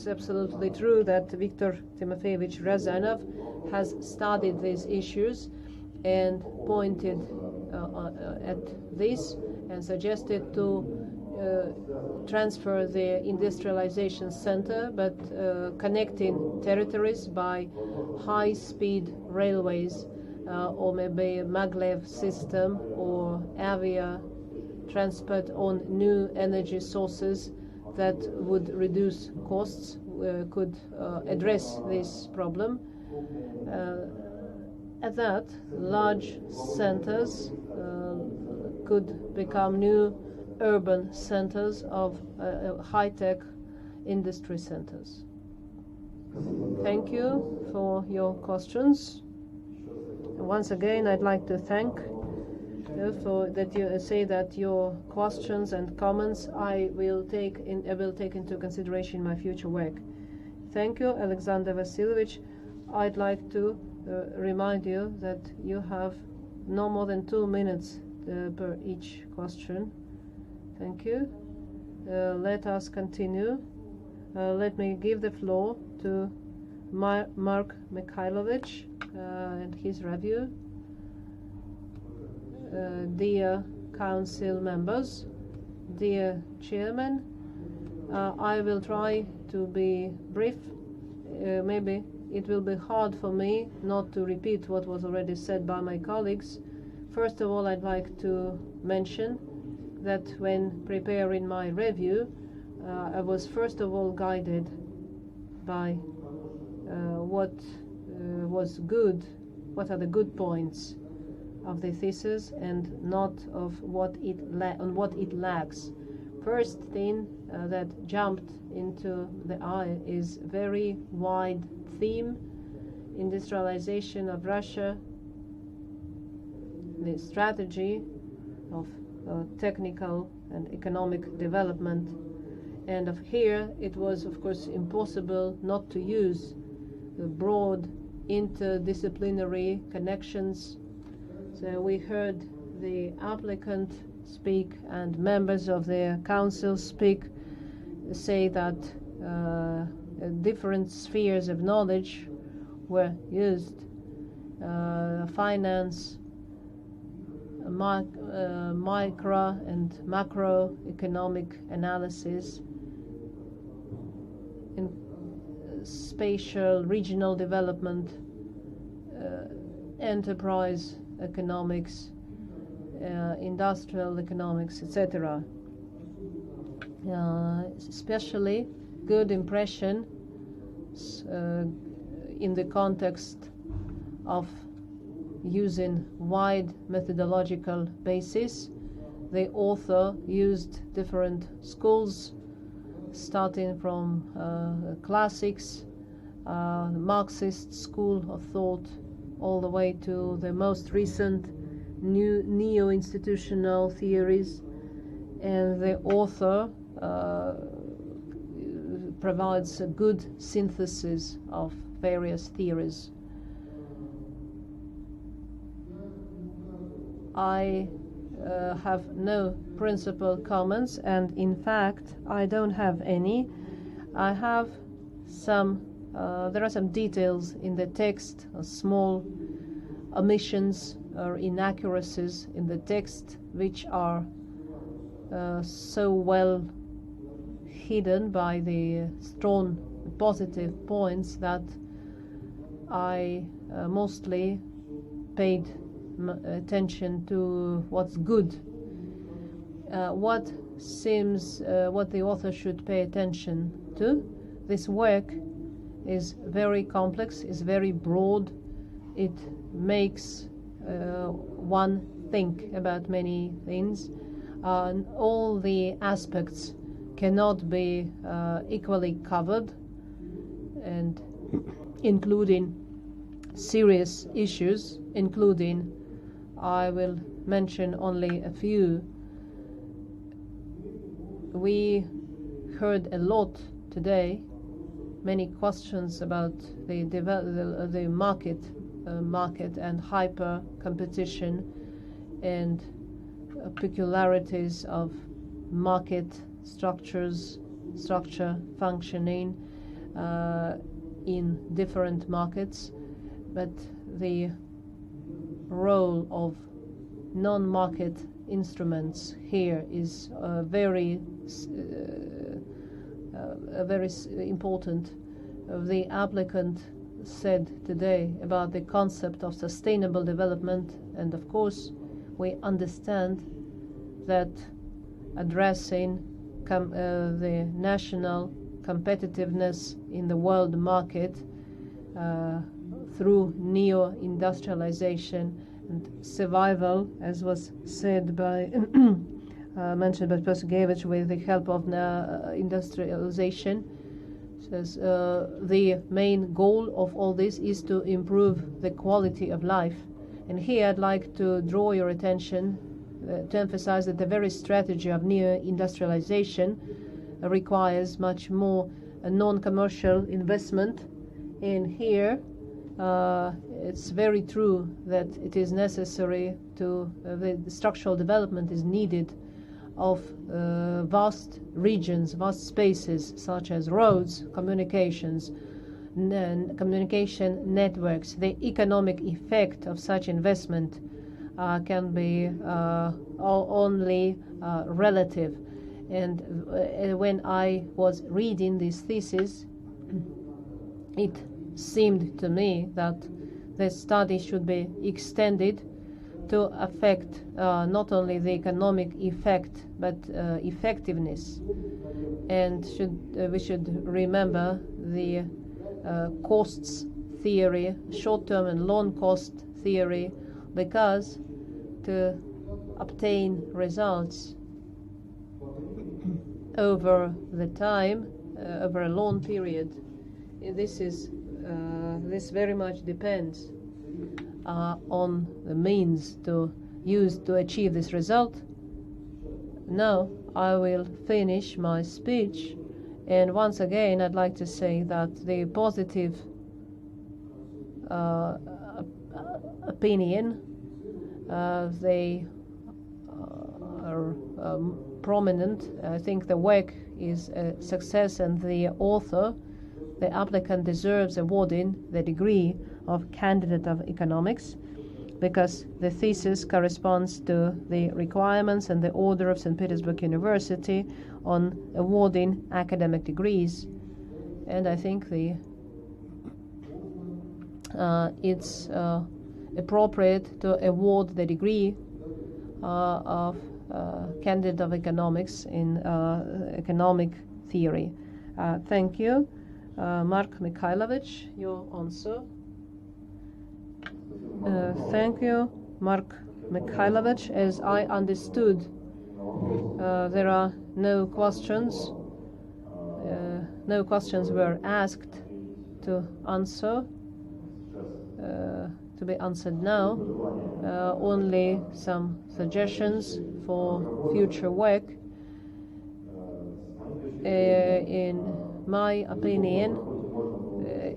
A: absolutely true that Viktor Timofeyevich Razanov has studied these issues and pointed at this and suggested to transfer the industrialization center, but connecting territories by high-speed railways, or maybe a maglev system or avia transport on new energy sources that would reduce costs, could address this problem. At that, large centers could become new urban centers of high-tech industry centers. Thank you for your questions. Once again, I'd like to thank you for that you say that your questions and comments I will take into consideration in my future work. Thank you, Alexander Vasilievich. I'd like to remind you that you have no more than 2 minutes per each question. Thank you. Let us continue. Let me give the floor to Mark Mikhailovich and his review. Dear Council members, dear Chairman, I will try to be brief. Maybe it will be hard for me not to repeat what was already said by my colleagues. First of all, I'd like to mention that when preparing my review, I was first of all guided by what was good, what are the good points of the thesis, and not of what it lacks. First thing that jumped into the eye is very wide theme: industrialization of Russia, the strategy of technical and economic development. And of here, it was of course impossible not to use the broad interdisciplinary connections. So we heard the applicant speak and members of the council say that different spheres of knowledge were used: finance, micro and macroeconomic analysis, in spatial regional development, enterprise economics, industrial economics, etc. Especially good impression in the context of using wide methodological basis. The author used different schools, starting from classics, the Marxist school of thought, all the way to the most recent new neo-institutional theories. And the author provides a good synthesis of various theories. I have no principal comments, and in fact I don't have any. I have some there are some details in the text, small omissions or inaccuracies in the text, which are so well hidden by the strong positive points that I mostly paid attention to what's good. What the author should pay attention to: this work is very complex, is very broad. It makes one think about many things. All the aspects cannot be equally covered, and including serious issues, including, I will mention only a few. We heard a lot today, many questions about the market and hyper competition and peculiarities of market structure functioning in different markets, but the role of non-market instruments here is very important. The applicant said today about the concept of sustainable development, and of course we understand that addressing the national competitiveness in the world market through neo-industrialization and survival, as was said by mentioned by Vasilievich, with the help of industrialization, says the main goal of all this is to improve the quality of life. And here I'd like to draw your attention to emphasize that the very strategy of neo-industrialization requires much more non-commercial investment. And here it's very true that it is necessary to the structural development is needed of vast regions, vast spaces such as roads, communications, communication networks. The economic effect of such investment can be only relative. And when I was reading this thesis, it seemed to me that the study should be extended to affect not only the economic effect but effectiveness, and we should remember the costs theory, short-term and long-cost theory, because to obtain results over the time, over a long period, this very much depends on the means to use to achieve this result. Now I will finish my speech, and once again I'd like to say that the positive opinion, they are prominent. I think the work is a success, and the author, the applicant, deserves awarding the degree of candidate of economics, because the thesis corresponds to the requirements and the order of St. Petersburg University on awarding academic degrees. And I think it's appropriate to award the degree of candidate of economics in economic theory. Thank you. Mark Mikhailovich, your answer. Thank you, Mark Mikhailovich. As I understood, there are no questions. No questions were asked to answer, to be answered now. Only some suggestions for future work. In my opinion,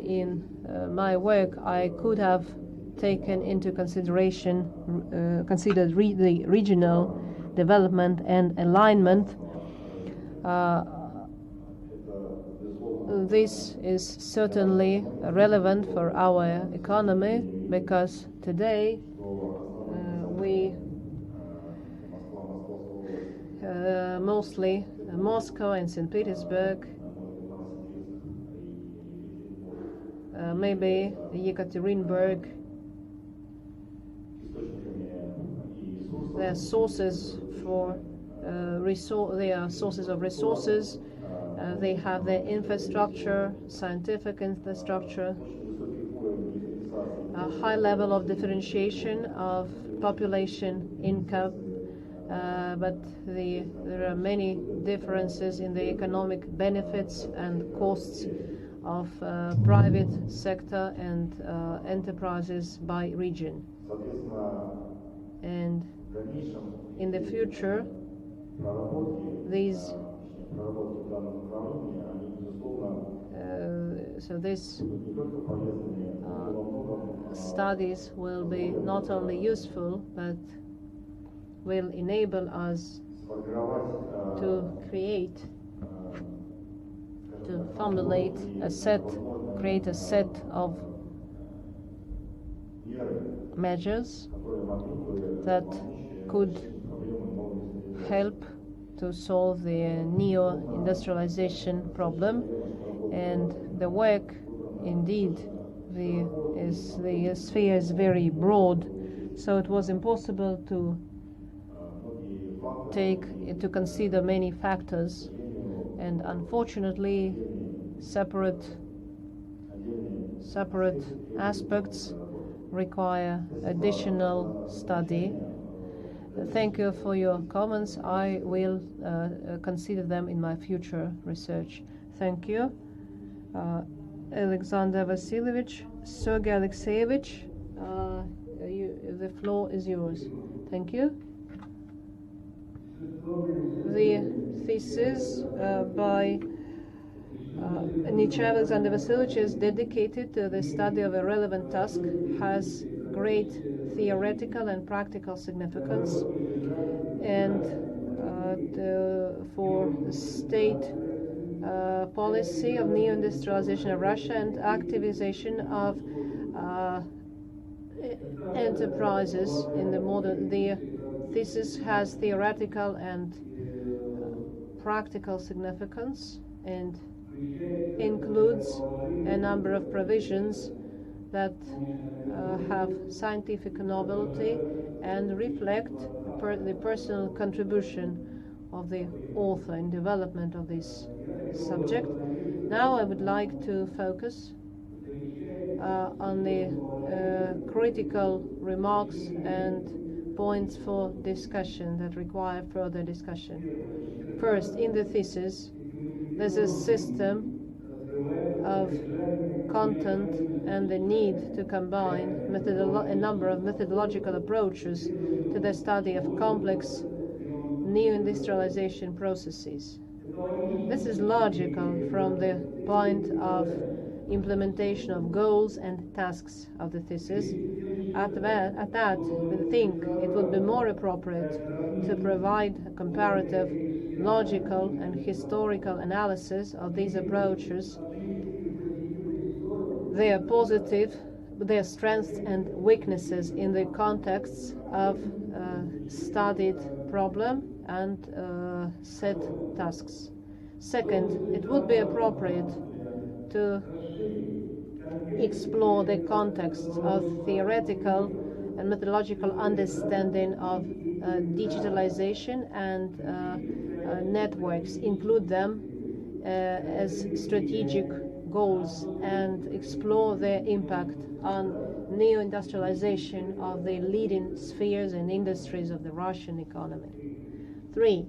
A: in my work, I could have taken into consideration, considered the regional development and alignment. This is certainly relevant for our economy, because today we mostly Moscow and St. Petersburg, maybe Yekaterinburg, their sources for they are sources of resources. They have their infrastructure, scientific infrastructure, a high level of differentiation of population income, but there are many differences in the economic benefits and costs of private sector and enterprises by region. And in the future, these studies will be not only useful, but will enable us to create, to formulate create a set of measures that could help to solve the neo-industrialization problem. And the work, indeed, the sphere is very broad, so it was impossible to consider many factors, and unfortunately separate aspects require additional study. Thank you for your comments. I will consider them in my future research. Thank you. Alexander Vasilievich, Sergey Alexeyevich, the floor is yours. Thank you. The thesis by Nechaev Alexander Vasilievich is dedicated to the study of a relevant task, has great theoretical and practical significance, and for the state policy of Neoindustrialization of Russia and activization of enterprises in the modern. The thesis has theoretical and practical significance and includes a number of provisions that have scientific novelty and reflect the personal contribution of the author in development of this subject. Now I would like to focus on the critical remarks and points for discussion that require further discussion. First, in the thesis, there's a system of content and the need to combine a number of methodological approaches to the study of complex neo-industrialization processes. This is logical from the point of implementation of goals and tasks of the thesis. At that, we think it would be more appropriate to provide a comparative, logical and historical analysis of these approaches, their strengths and weaknesses in the context of studied problem and set tasks. Second, it would be appropriate to explore the context of theoretical and methodological understanding of digitalization and networks, include them as strategic goals, and explore their impact on neo-industrialization of the leading spheres and industries of the Russian economy. 3.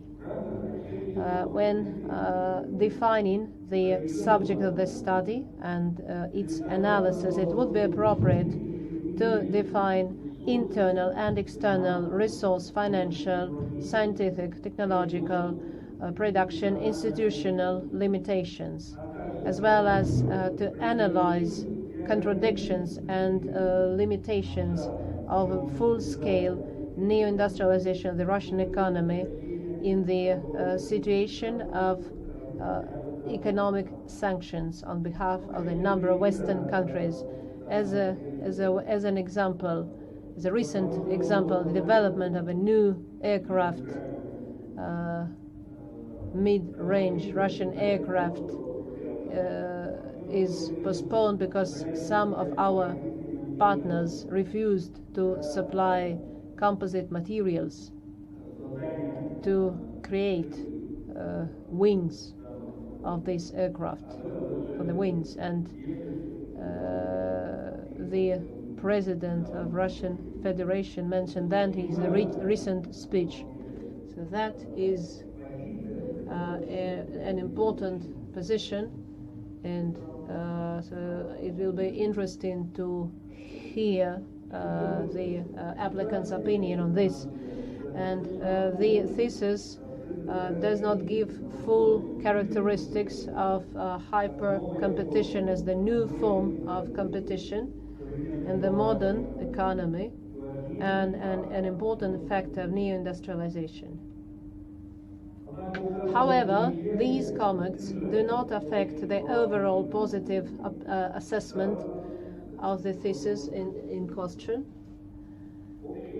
A: When defining the subject of the study and its analysis, it would be appropriate to define internal and external resource, financial, scientific, technological, production, institutional limitations, as well as to analyze contradictions and limitations of full-scale neo-industrialization of the Russian economy in the situation of economic sanctions on behalf of a number of Western countries. As an example, as a recent example, the development of a new aircraft, mid-range Russian aircraft, is postponed because some of our partners refused to supply composite materials to create wings of this aircraft, for the wings, and the president of Russian Federation mentioned that in his recent speech. So that is an important position, and so it will be interesting to hear the applicant's opinion on this. And the thesis does not give full characteristics of hyper competition as the new form of competition in the modern economy and an important factor of neo-industrialization. However, these comments do not affect the overall positive assessment of the thesis in question.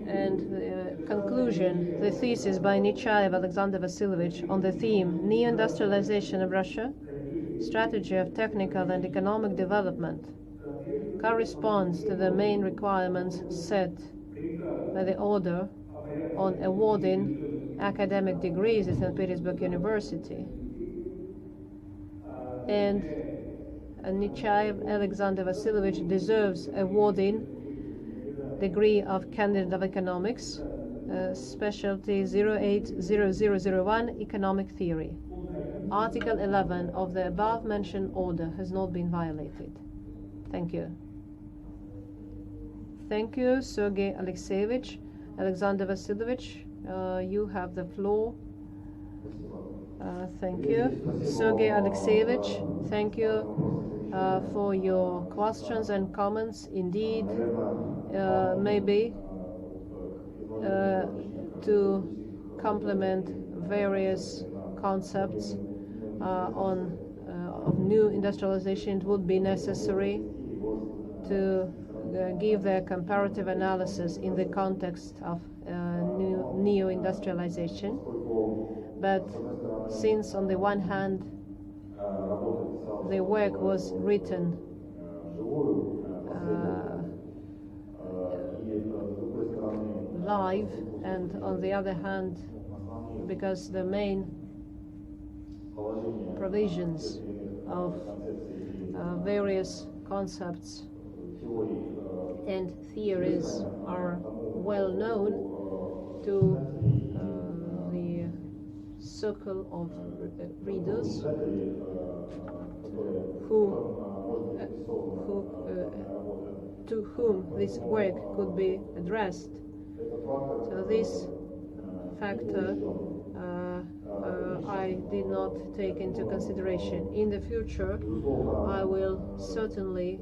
A: And conclusion, the thesis by Nechaev Alexander Vasilievich on the theme Neo-Industrialization of Russia, Strategy of Technical and Economic Development, corresponds to the main requirements set by the order on awarding academic degrees at St. Petersburg University. And Nechaev Alexander Vasilievich deserves awarding degree of Candidate of Economics, Specialty 080001, Economic Theory. Article 11 of the above-mentioned order has not been violated. Thank you. Thank you, Sergey Alexeyevich. Alexander Vasilievich, you have the floor. Thank you. Sergey Alexeyevich, thank you for your questions and comments. Indeed, maybe to complement various concepts of new industrialization, it would be necessary to give the comparative analysis in the context of neo-industrialization. But since on the one hand the work was written live, and on the other hand, because the main provisions of various concepts and theories are well known to the circle of readers to whom this work could be addressed. So this factor I did not take into consideration. In the future, I will certainly,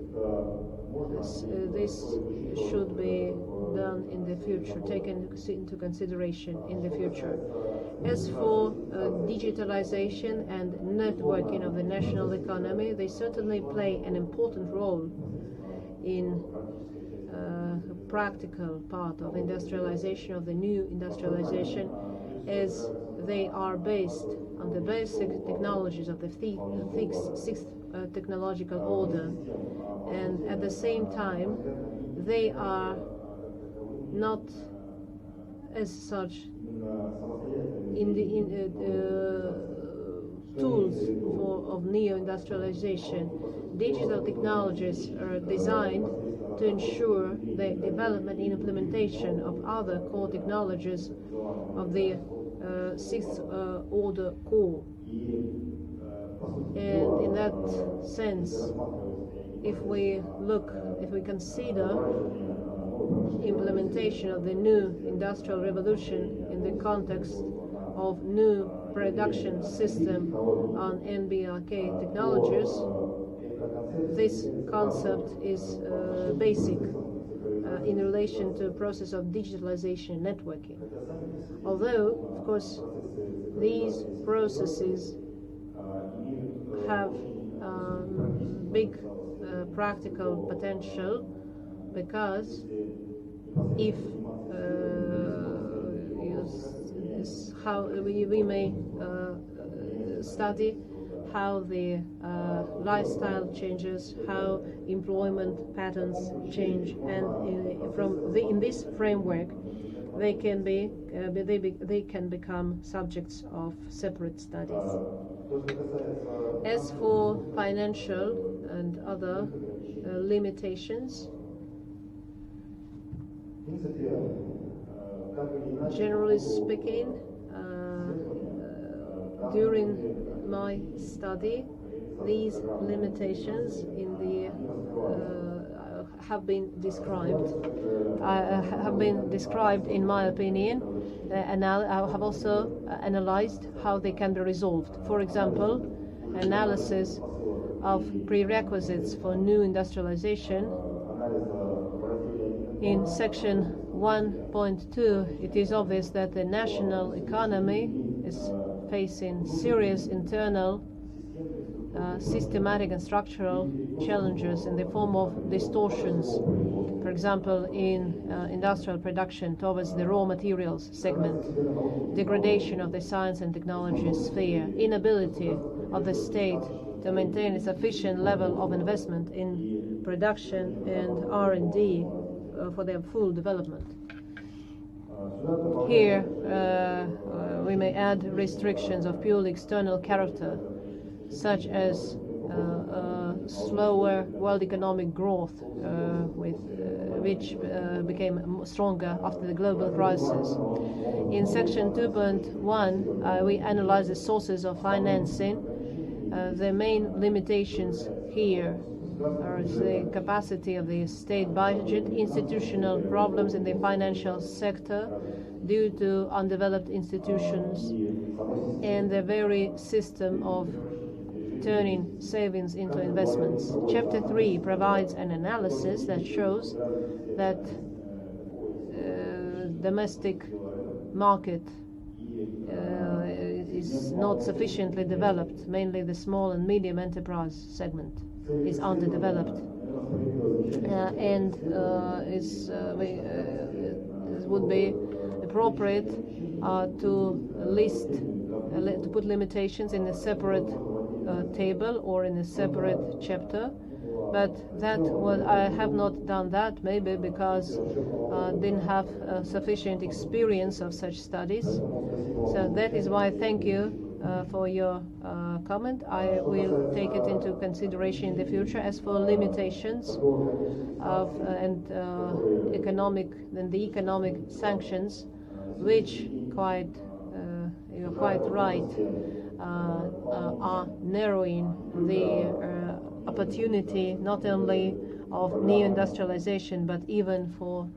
A: this should be done in the future, taken into consideration in the future. As for digitalization and networking of the national economy, they certainly play an important role in the practical part of industrialization, of the new industrialization, as they are based on the basic technologies of the sixth technological order, and at the same time they are not as such tools of neo-industrialization. Digital technologies are designed to ensure the development and implementation of other core technologies of the sixth order core. And in that sense, if we consider implementation of the new industrial revolution in the context of new production system on NBRK technologies, this concept is basic in relation to the process of digitalization and networking. Although, of course, these processes have big practical potential, because if how we may study how the lifestyle changes, how employment patterns change, and in this framework, they can become subjects of separate studies. As for financial and other limitations, generally speaking, during my study, these limitations have been described in my opinion, and I have also analyzed how they can be resolved. For example, analysis of prerequisites for new industrialization. In section 1.2, it is obvious that the national economy is facing serious internal systematic and structural challenges in the form of distortions, for example, in industrial production towards the raw materials segment, degradation of the science and technology sphere, inability of the state to maintain a sufficient level of investment in production and R&D for their full development. Here we may add restrictions of purely external character, such as slower world economic growth, which became stronger after the global crisis. In section 2.1, we analyze the sources of financing. The main limitations here are the capacity of the state budget, institutional problems in the financial sector due to undeveloped institutions, and the very system of turning savings into investments. Chapter 3 provides an analysis that shows that domestic market is not sufficiently developed. Mainly the small and medium enterprise segment is underdeveloped, and it would be appropriate to put limitations in a separate table or in a separate chapter, but I have not done that, maybe because I didn't have sufficient experience of such studies. So that is why thank you for your comment. I will take it into consideration in the future. As for limitations of the economic sanctions, which you're quite right, are narrowing the opportunity not only of neoindustrialization but even for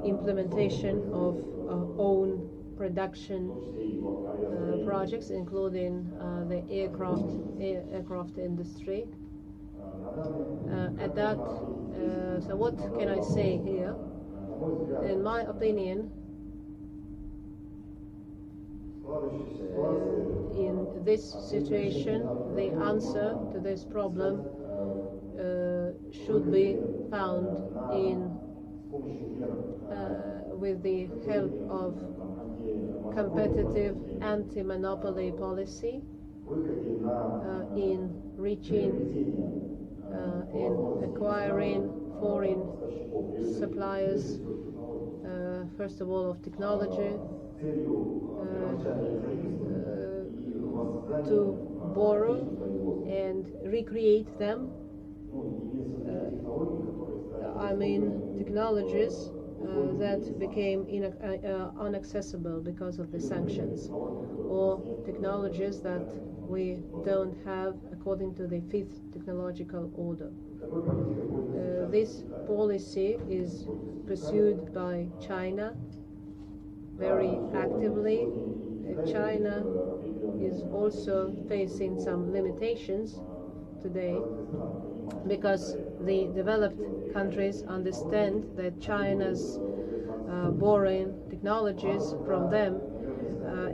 A: implementation of own production projects, including the aircraft industry. So what can I say here? In my opinion, in this situation, the answer to this problem should be found with the help of competitive anti-monopoly policy, in acquiring foreign suppliers, first of all of technology, to borrow and recreate them. Technologies that became inaccessible because of the sanctions, or technologies that we don't have according to the fifth technological order. This policy is pursued by China very actively. China is also facing some limitations today because the developed countries understand that China's borrowing technologies from them,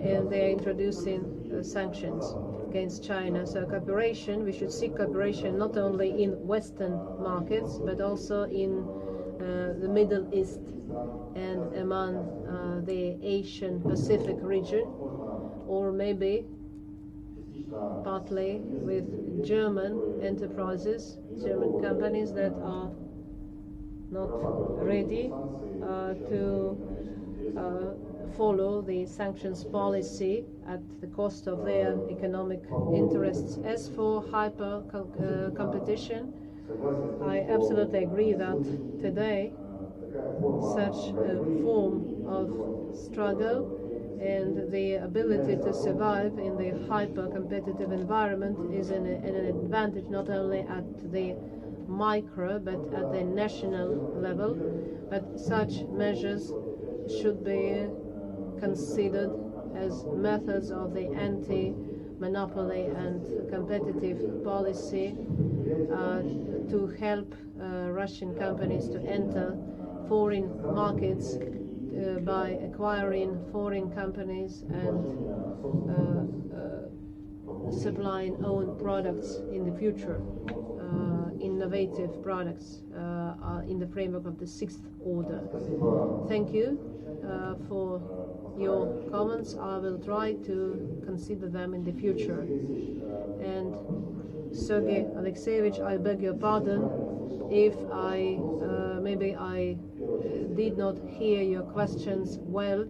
A: and they are introducing sanctions against China. So cooperation, we should seek cooperation not only in Western markets but also in the Middle East and among the Asian Pacific region, or maybe partly with German enterprises, German companies that are not ready to follow the sanctions policy at the cost of their economic interests. As for hyper competition, I absolutely agree that today such a form of struggle and the ability to survive in the hyper-competitive environment is an advantage not only at the micro but at the national level. But such measures should be considered as methods of the anti-monopoly and competitive policy to help Russian companies to enter foreign markets by acquiring foreign companies and supplying own products in the future, innovative products in the framework of the sixth order. Thank you for your comments. I will try to consider them in the future. And Sergey Alexeyevich, I beg your pardon if maybe I did not hear your questions well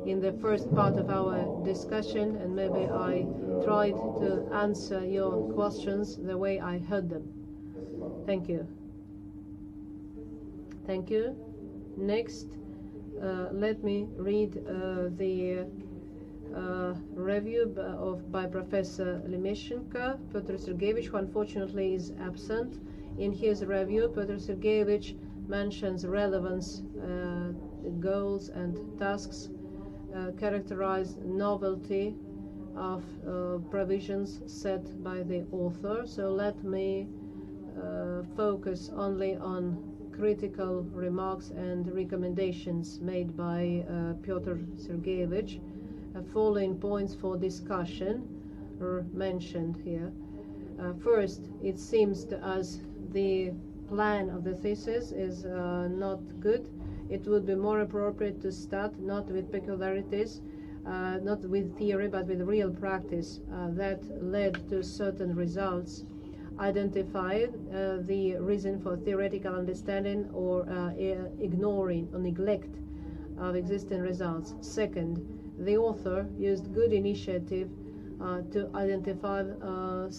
A: in the first part of our discussion, and maybe I tried to answer your questions the way I heard them. Thank you. Thank you. Next, let me read the review by Professor Lemeshenko, Pyotr Sergeyevich, who unfortunately is absent. In his review, Pyotr Sergeyevich mentions relevance, goals and tasks, characterize novelty of provisions set by the author. So let me focus only on critical remarks and recommendations made by Pyotr Sergeyevich. Following points for discussion are mentioned here. First, it seems to us the plan of the thesis is not good. It would be more appropriate to start not with peculiarities, not with theory, but with real practice that led to certain results. Identify the reason for theoretical understanding or ignoring or neglect of existing results. Second, the author used good initiative to identify a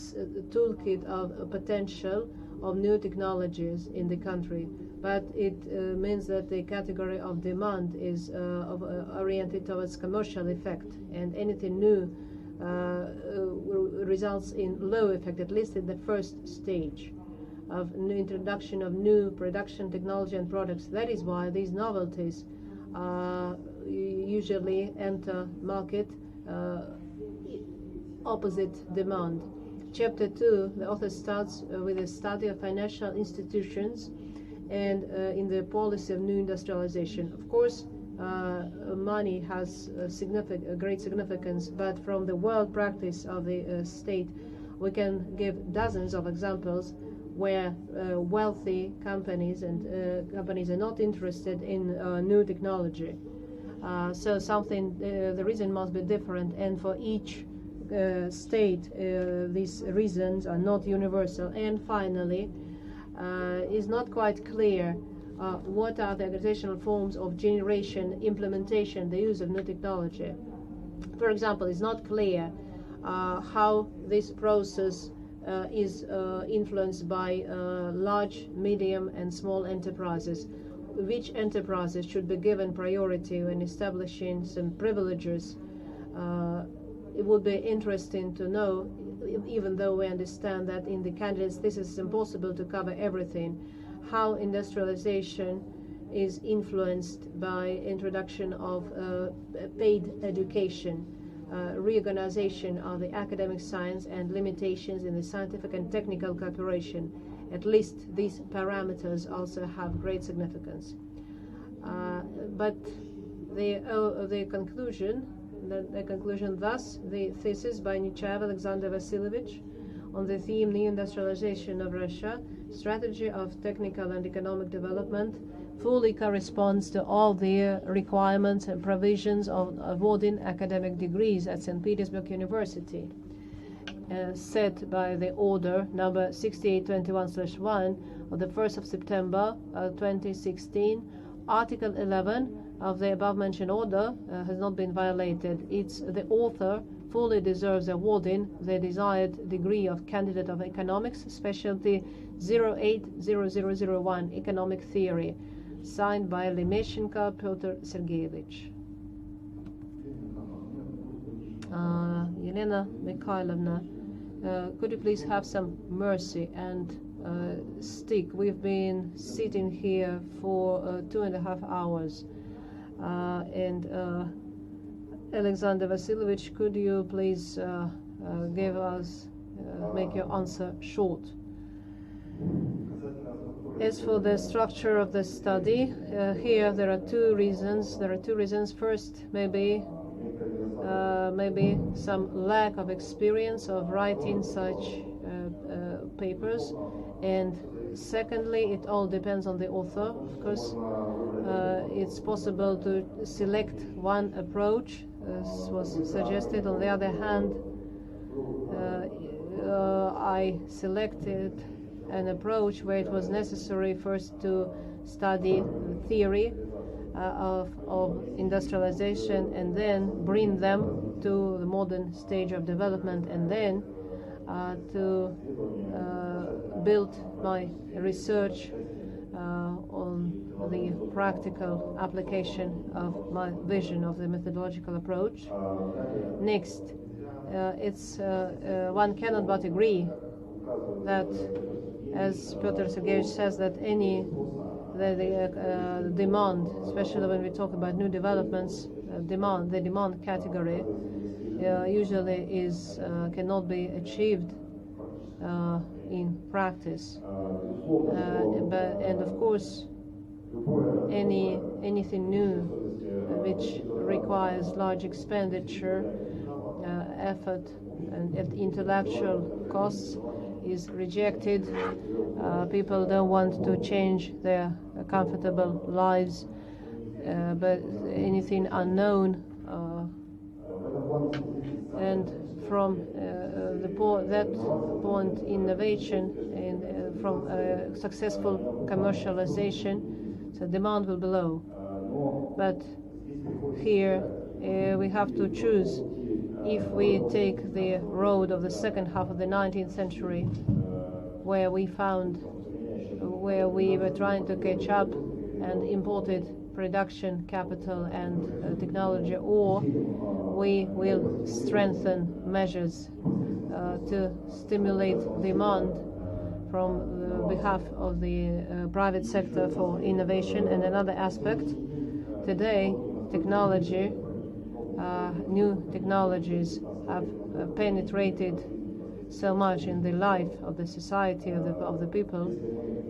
A: toolkit of potential of new technologies in the country, but it means that the category of demand is oriented towards commercial effect, and anything new results in low effect, at least in the first stage of new introduction of new production technology and products. That is why these novelties usually enter market opposite demand. Chapter 2, the author starts with a study of financial institutions and in the policy of new industrialization. Of course, money has great significance, but from the world practice of the state, we can give dozens of examples where wealthy companies and companies are not interested in new technology. So the reason must be different, and for each state, these reasons are not universal. And finally, is not quite clear what are the organizational forms of generation, implementation, the use of new technology. For example, it's not clear how this process is influenced by large, medium, and small enterprises. Which enterprises should be given priority when establishing some privileges? It would be interesting to know, even though we understand that in the candidate's thesis it's impossible to cover everything, how industrialization is influenced by introduction of paid education, reorganization of the academic science, and limitations in the scientific and technical cooperation. At least these parameters also have great significance. But the conclusion, thus, the thesis by Nechaev, Alexander Vasilievich, on the theme Neoindustrialization of Russia, strategy of technical and economic development, fully corresponds to all the requirements and provisions of awarding academic degrees at St. Petersburg University, set by the order number 6821/1 of the 1st of September 2016. Article 11 of the above-mentioned order has not been violated. The author fully deserves awarding the desired degree of candidate of economics, specialty 080001, economic theory, signed by Lemeshenko Pyotr Sergeyevich. Elena Mikhailovna, could you please have some mercy and stick? We've been sitting here for 2.5 hours. And Alexander Vasilievich, could you please make your answer short? As for the structure of the study, here there are two reasons. First, maybe some lack of experience of writing such papers, and secondly, it all depends on the author. Of course, it's possible to select one approach, as was suggested. On the other hand, I selected an approach where it was necessary first to study theory of industrialization and then bring them to the modern stage of development, and then to build my research on the practical application of my vision of the methodological approach. Next, one cannot but agree that, as Piotr Sergeyevich says, that the demand, especially when we talk about new developments, the demand category usually cannot be achieved in practice. And of course, anything new which requires large expenditure, effort, and intellectual costs is rejected. People don't want to change their comfortable lives, but anything unknown, and from that point, innovation and from successful commercialization, so demand will be low. But here we have to choose. If we take the road of the second half of the 19th century, where we were trying to catch up and imported production capital and technology, or we will strengthen measures to stimulate demand from the behalf of the private sector for innovation. And another aspect, today technology, new technologies have penetrated so much in the life of the society, of the people,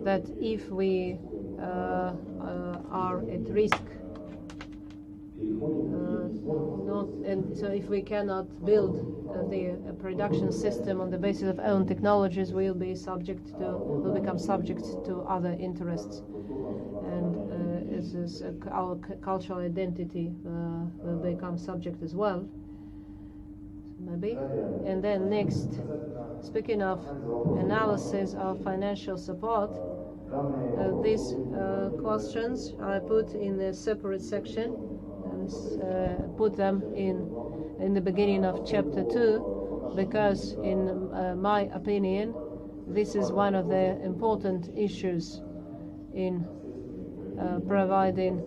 A: that if we are at risk, so if we cannot build the production system on the basis of own technologies, we'll become subject to other interests, and our cultural identity will become subject as well, maybe. And then next, speaking of analysis of financial support, these questions I put in a separate section and put them in the beginning of chapter 2, because in my opinion this is one of the important issues in providing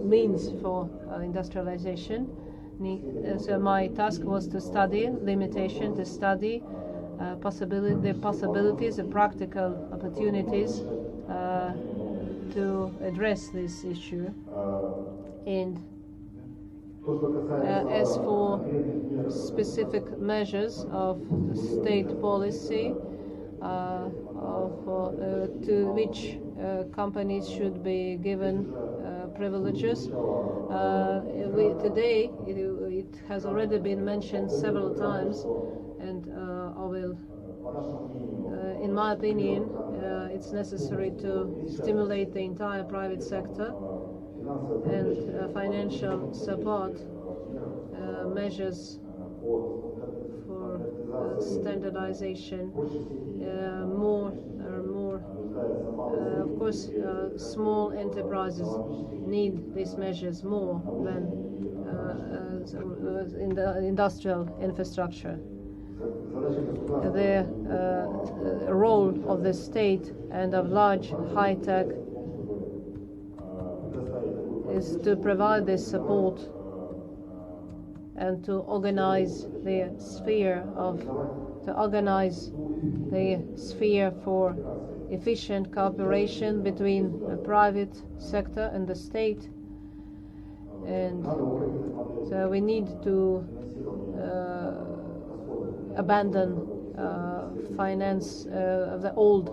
A: means for industrialization. So my task was to study limitation, to study the possibilities, the practical opportunities to address this issue. And as for specific measures of state policy, to which companies should be given privileges. Today it has already been mentioned several times, and I will, in my opinion, it's necessary to stimulate the entire private sector, and financial support measures for standardization, of course, small enterprises need these measures more than in the industrial infrastructure. The role of the state and of large high-tech is to provide this support and to organize the sphere for efficient cooperation between the private sector and the state. And so we need to abandon the old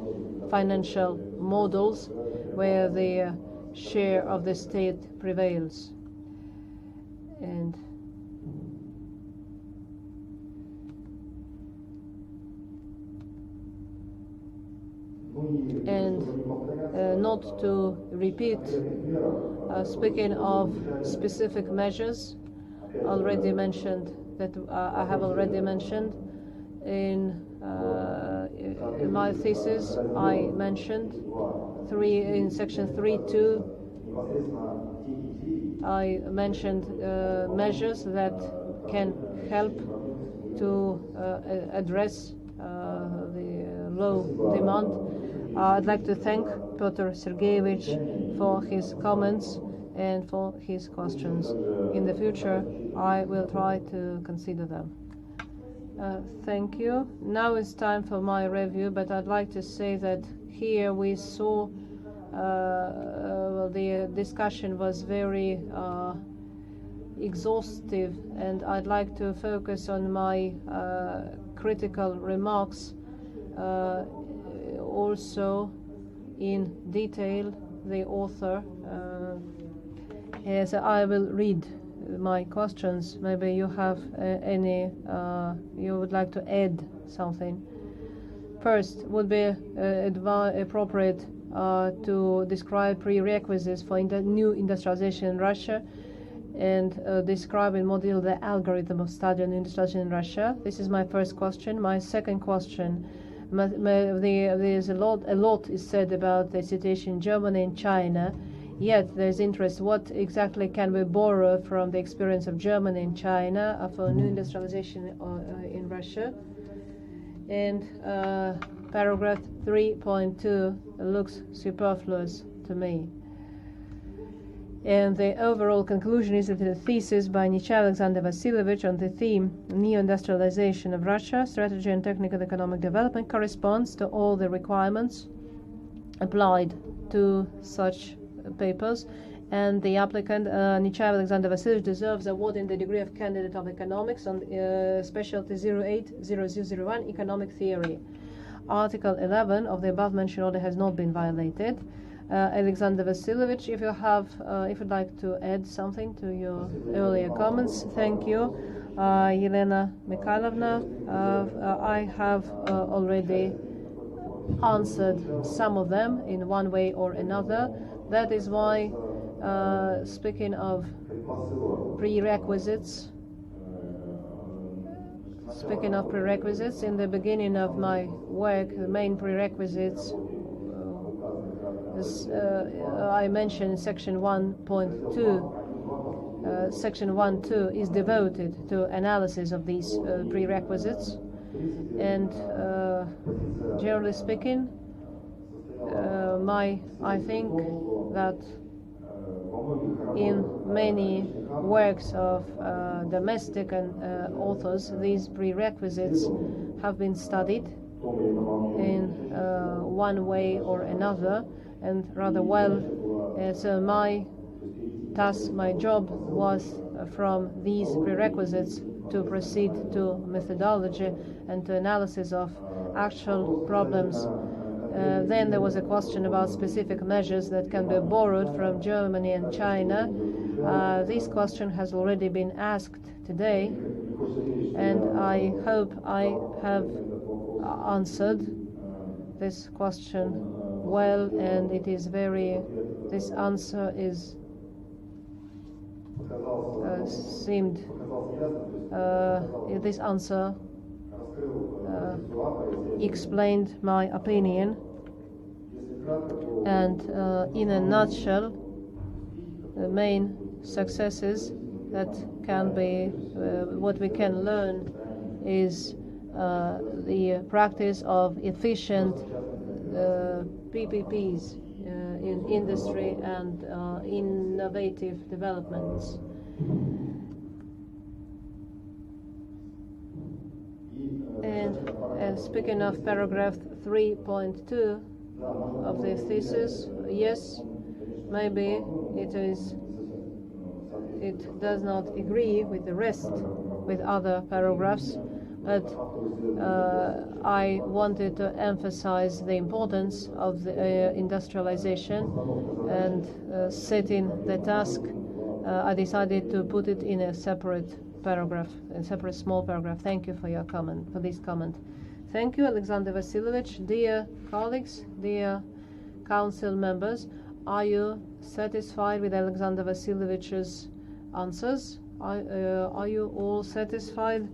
A: financial models where the share of the state prevails. And not to repeat, speaking of specific measures already mentioned, that I have already mentioned in my thesis, I mentioned in section 3.2, I mentioned measures that can help to address the low demand. I'd like to thank Piotr Sergeyevich for his comments and for his questions. In the future, I will try to consider them. Thank you. Now it's time for my review, but I'd like to say that here we saw the discussion was very exhaustive, and I'd like to focus on my critical remarks. Also, in detail, the author. Yes, I will read my questions. Maybe you have any, you would like to add something. First, would be appropriate to describe prerequisites for new industrialization in Russia and describe in more detail the algorithm of studying industrialization in Russia. This is my first question. My second question, there's a lot is said about the situation in Germany and China. Yet there's interest. What exactly can we borrow from the experience of Germany and China for new industrialization in Russia? And paragraph 3.2 looks superfluous to me. And the overall conclusion is that the thesis by Nechaev and Vasilievich on the theme Neoindustrialization of Russia, Strategy and Technical Economic Development corresponds to all the requirements applied to such papers, and the applicant Nechaev Alexander Vasilievich deserves award in the degree of candidate of economics on Specialty 080001 Economic Theory. Article 11 of the above-mentioned order has not been violated. Alexander Vasilievich, if you'd like to add something to your earlier comments, thank you. Yelena Mikhailovna, I have already answered some of them in one way or another. That is why, speaking of prerequisites, in the beginning of my work, the main prerequisites, I mentioned section 1.2. Section 1.2 is devoted to analysis of these prerequisites, and generally speaking, I think that in many works of domestic and authors, these prerequisites have been studied in one way or another, and rather well. So my job was from these prerequisites to proceed to methodology and to analysis of actual problems. Then there was a question about specific measures that can be borrowed from Germany and China. This question has already been asked today, and I hope I have answered this question well, and it is this answer is this answer explained my opinion, and in a nutshell, the main successes that can be what we can learn is the practice of efficient PPPs in industry and innovative developments. And speaking of paragraph 3.2 of the thesis, yes, maybe it does not agree with the rest, with other paragraphs, but I wanted to emphasize the importance of the industrialization, and setting the task, I decided to put it in a separate paragraph, a separate small paragraph. Thank you for your comment, for this comment. Thank you, Alexander Vasilievich. Dear colleagues, dear council members, are you satisfied with Alexander Vasilievich's answers? Are you all satisfied?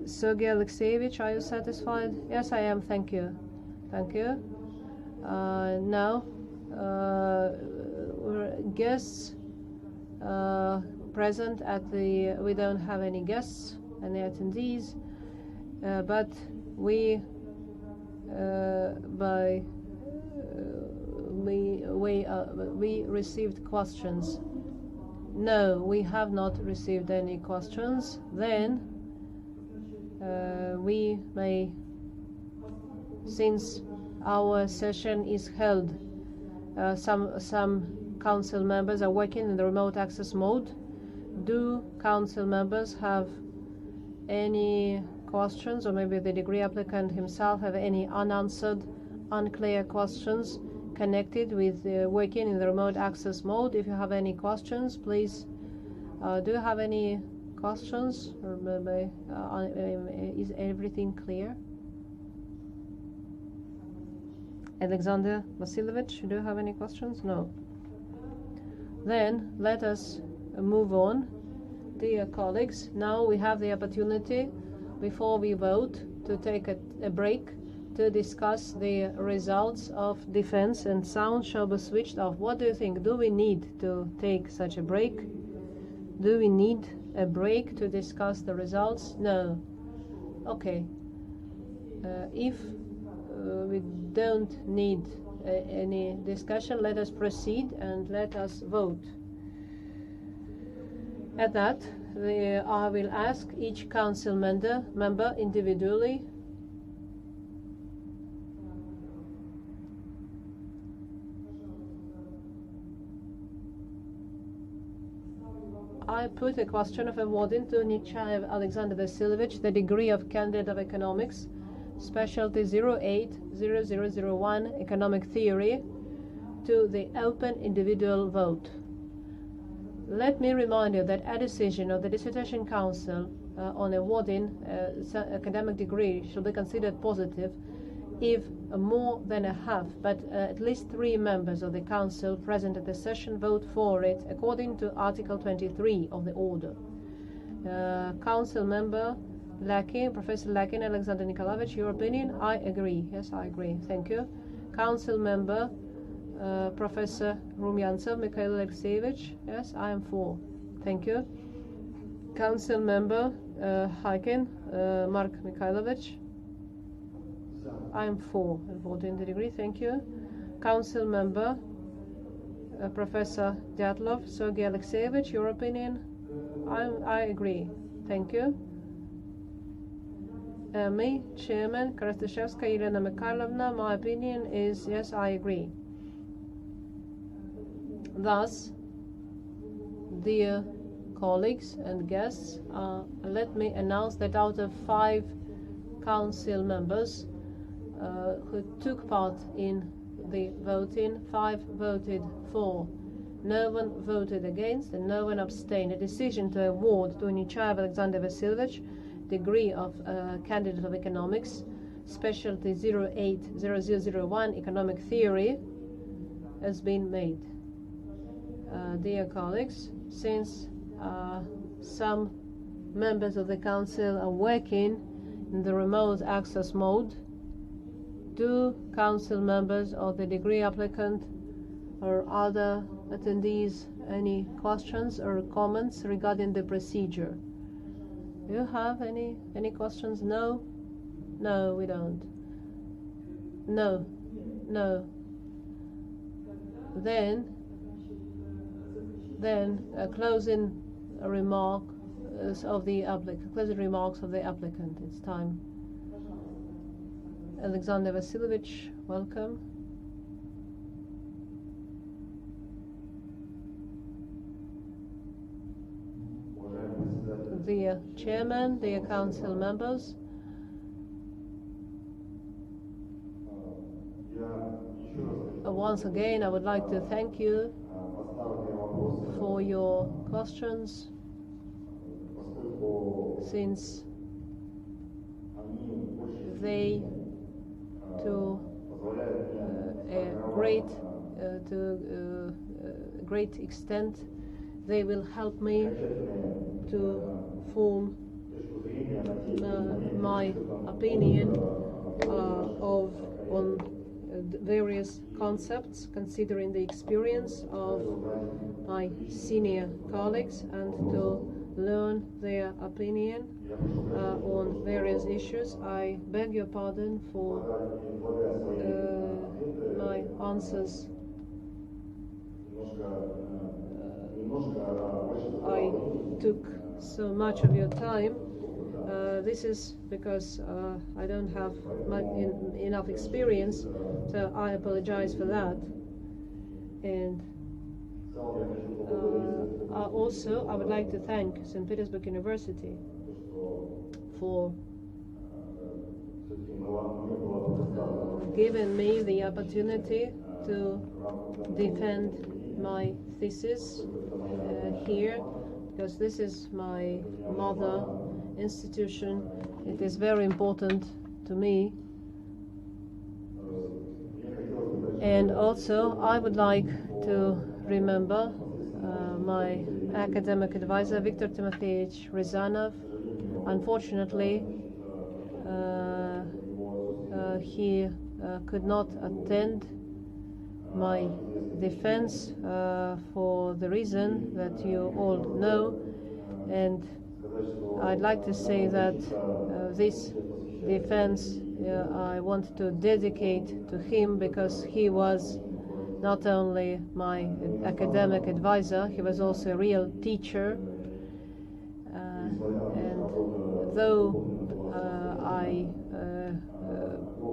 A: Sergey Alexeyevich, are you satisfied? Yes, I am. Thank you. Thank you. Now, guests present at the. We don't have any guests, any attendees, but we by we received questions. No, we have not received any questions. Then we may, since our session is held, some council members are working in the remote access mode. Do council members have any questions, or maybe the degree applicant himself have any unanswered, unclear questions connected with working in the remote access mode? If you have any questions, please. Do you have any questions, or maybe is everything clear? Alexander Vasilievich, do you have any questions? No. Then let us move on. Dear colleagues, now we have the opportunity, before we vote, to take a break to discuss the results of defense, and sound shall be switched off. What do you think? Do we need to take such a break? Do we need a break to discuss the results? No. Okay. If we don't need any discussion, let us proceed and let us vote. At that, I will ask each council member individually I put a question of awarding to Nechaev Alexander Vasilievich the degree of Candidate of Economics, Specialty 080001 Economic Theory, to the open individual vote. Let me remind you that a decision of the Dissertation Council on awarding academic degree shall be considered positive if more than a half, but at least 3 members of the Council present at the session vote for it, according to Article 23 of the Order. Council member Lakin, Professor Lakin, Alexander Nikolaevich, your opinion? I agree. Yes, I agree. Thank you. Council member Professor Rumyantsov Mikhail Alexeyevich. Yes, I am for. Thank you. Council member Hakin Mark Mikhailovich. I am for voting the degree. Thank you. Council member Professor Dyatlov Sergey Alexeyevich, your opinion? I agree. Thank you. Me, Chairman Krastashevskaya Elena Mikhailovna, my opinion is yes, I agree. Thus, dear colleagues and guests, let me announce that out of 5 council members who took part in the voting, 5 voted for, no one voted against, and no one abstained. A decision to award to Nechaev Alexander Vasilievich degree of Candidate of Economics, Specialty 080001 Economic Theory, has been made. Dear colleagues, since some members of the Council are working in the remote access mode, do Council members or the degree applicant or other attendees any questions or comments regarding the procedure? Do you have any questions? No? No, we don't. No. No. Then closing remarks of the applicant. It's time. Alexander Vasilievich, welcome. Dear Chairman, dear Council members, once again I would like to thank you for your questions, since they to a great extent they will help me to form my opinion on various concepts, considering the experience of my senior colleagues, and to learn their opinion on various issues. I beg your pardon for my answers I took so much of your time. This is because I don't have enough experience, so I apologize for that. And also, I would like to thank St. Petersburg University for giving me the opportunity to defend my thesis here, because this is my mother institution. It is very important to me. And also, I would like to remember my academic advisor, Viktor Timofeyevich Ryazanov. Unfortunately, he could not attend my defense for the reason that you all know, and I'd like to say that this defense I want to dedicate to him, because he was not only my academic advisor, he was also a real teacher. And though I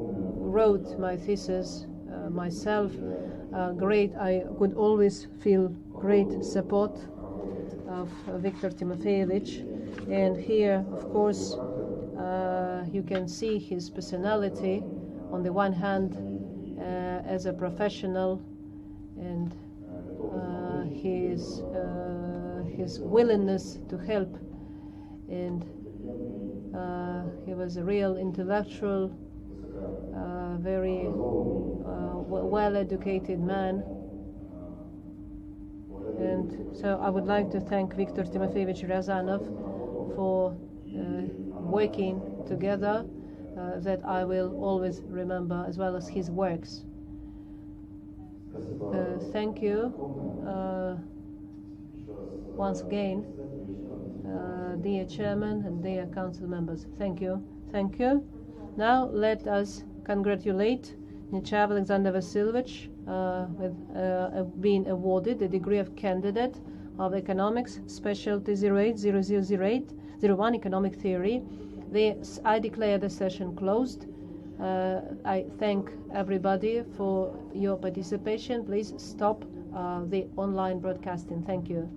A: wrote my thesis myself, I could always feel great support of Viktor Timofeyevich. And here, of course, you can see his personality on the one hand as a professional, and his willingness to help, and he was a real intellectual, very well-educated man. And so I would like to thank Viktor Timofeyevich Ryazanov for working together, that I will always remember, as well as his works. Thank you once again, dear Chairman and dear Council members. Thank you. Thank you. Now let us congratulate Nechaev Alexander Vasilievich with being awarded the degree of candidate of Economics, Specialty 08000801 Economic Theory. I declare the session closed. I thank everybody for your participation. Please stop the online broadcasting. Thank you.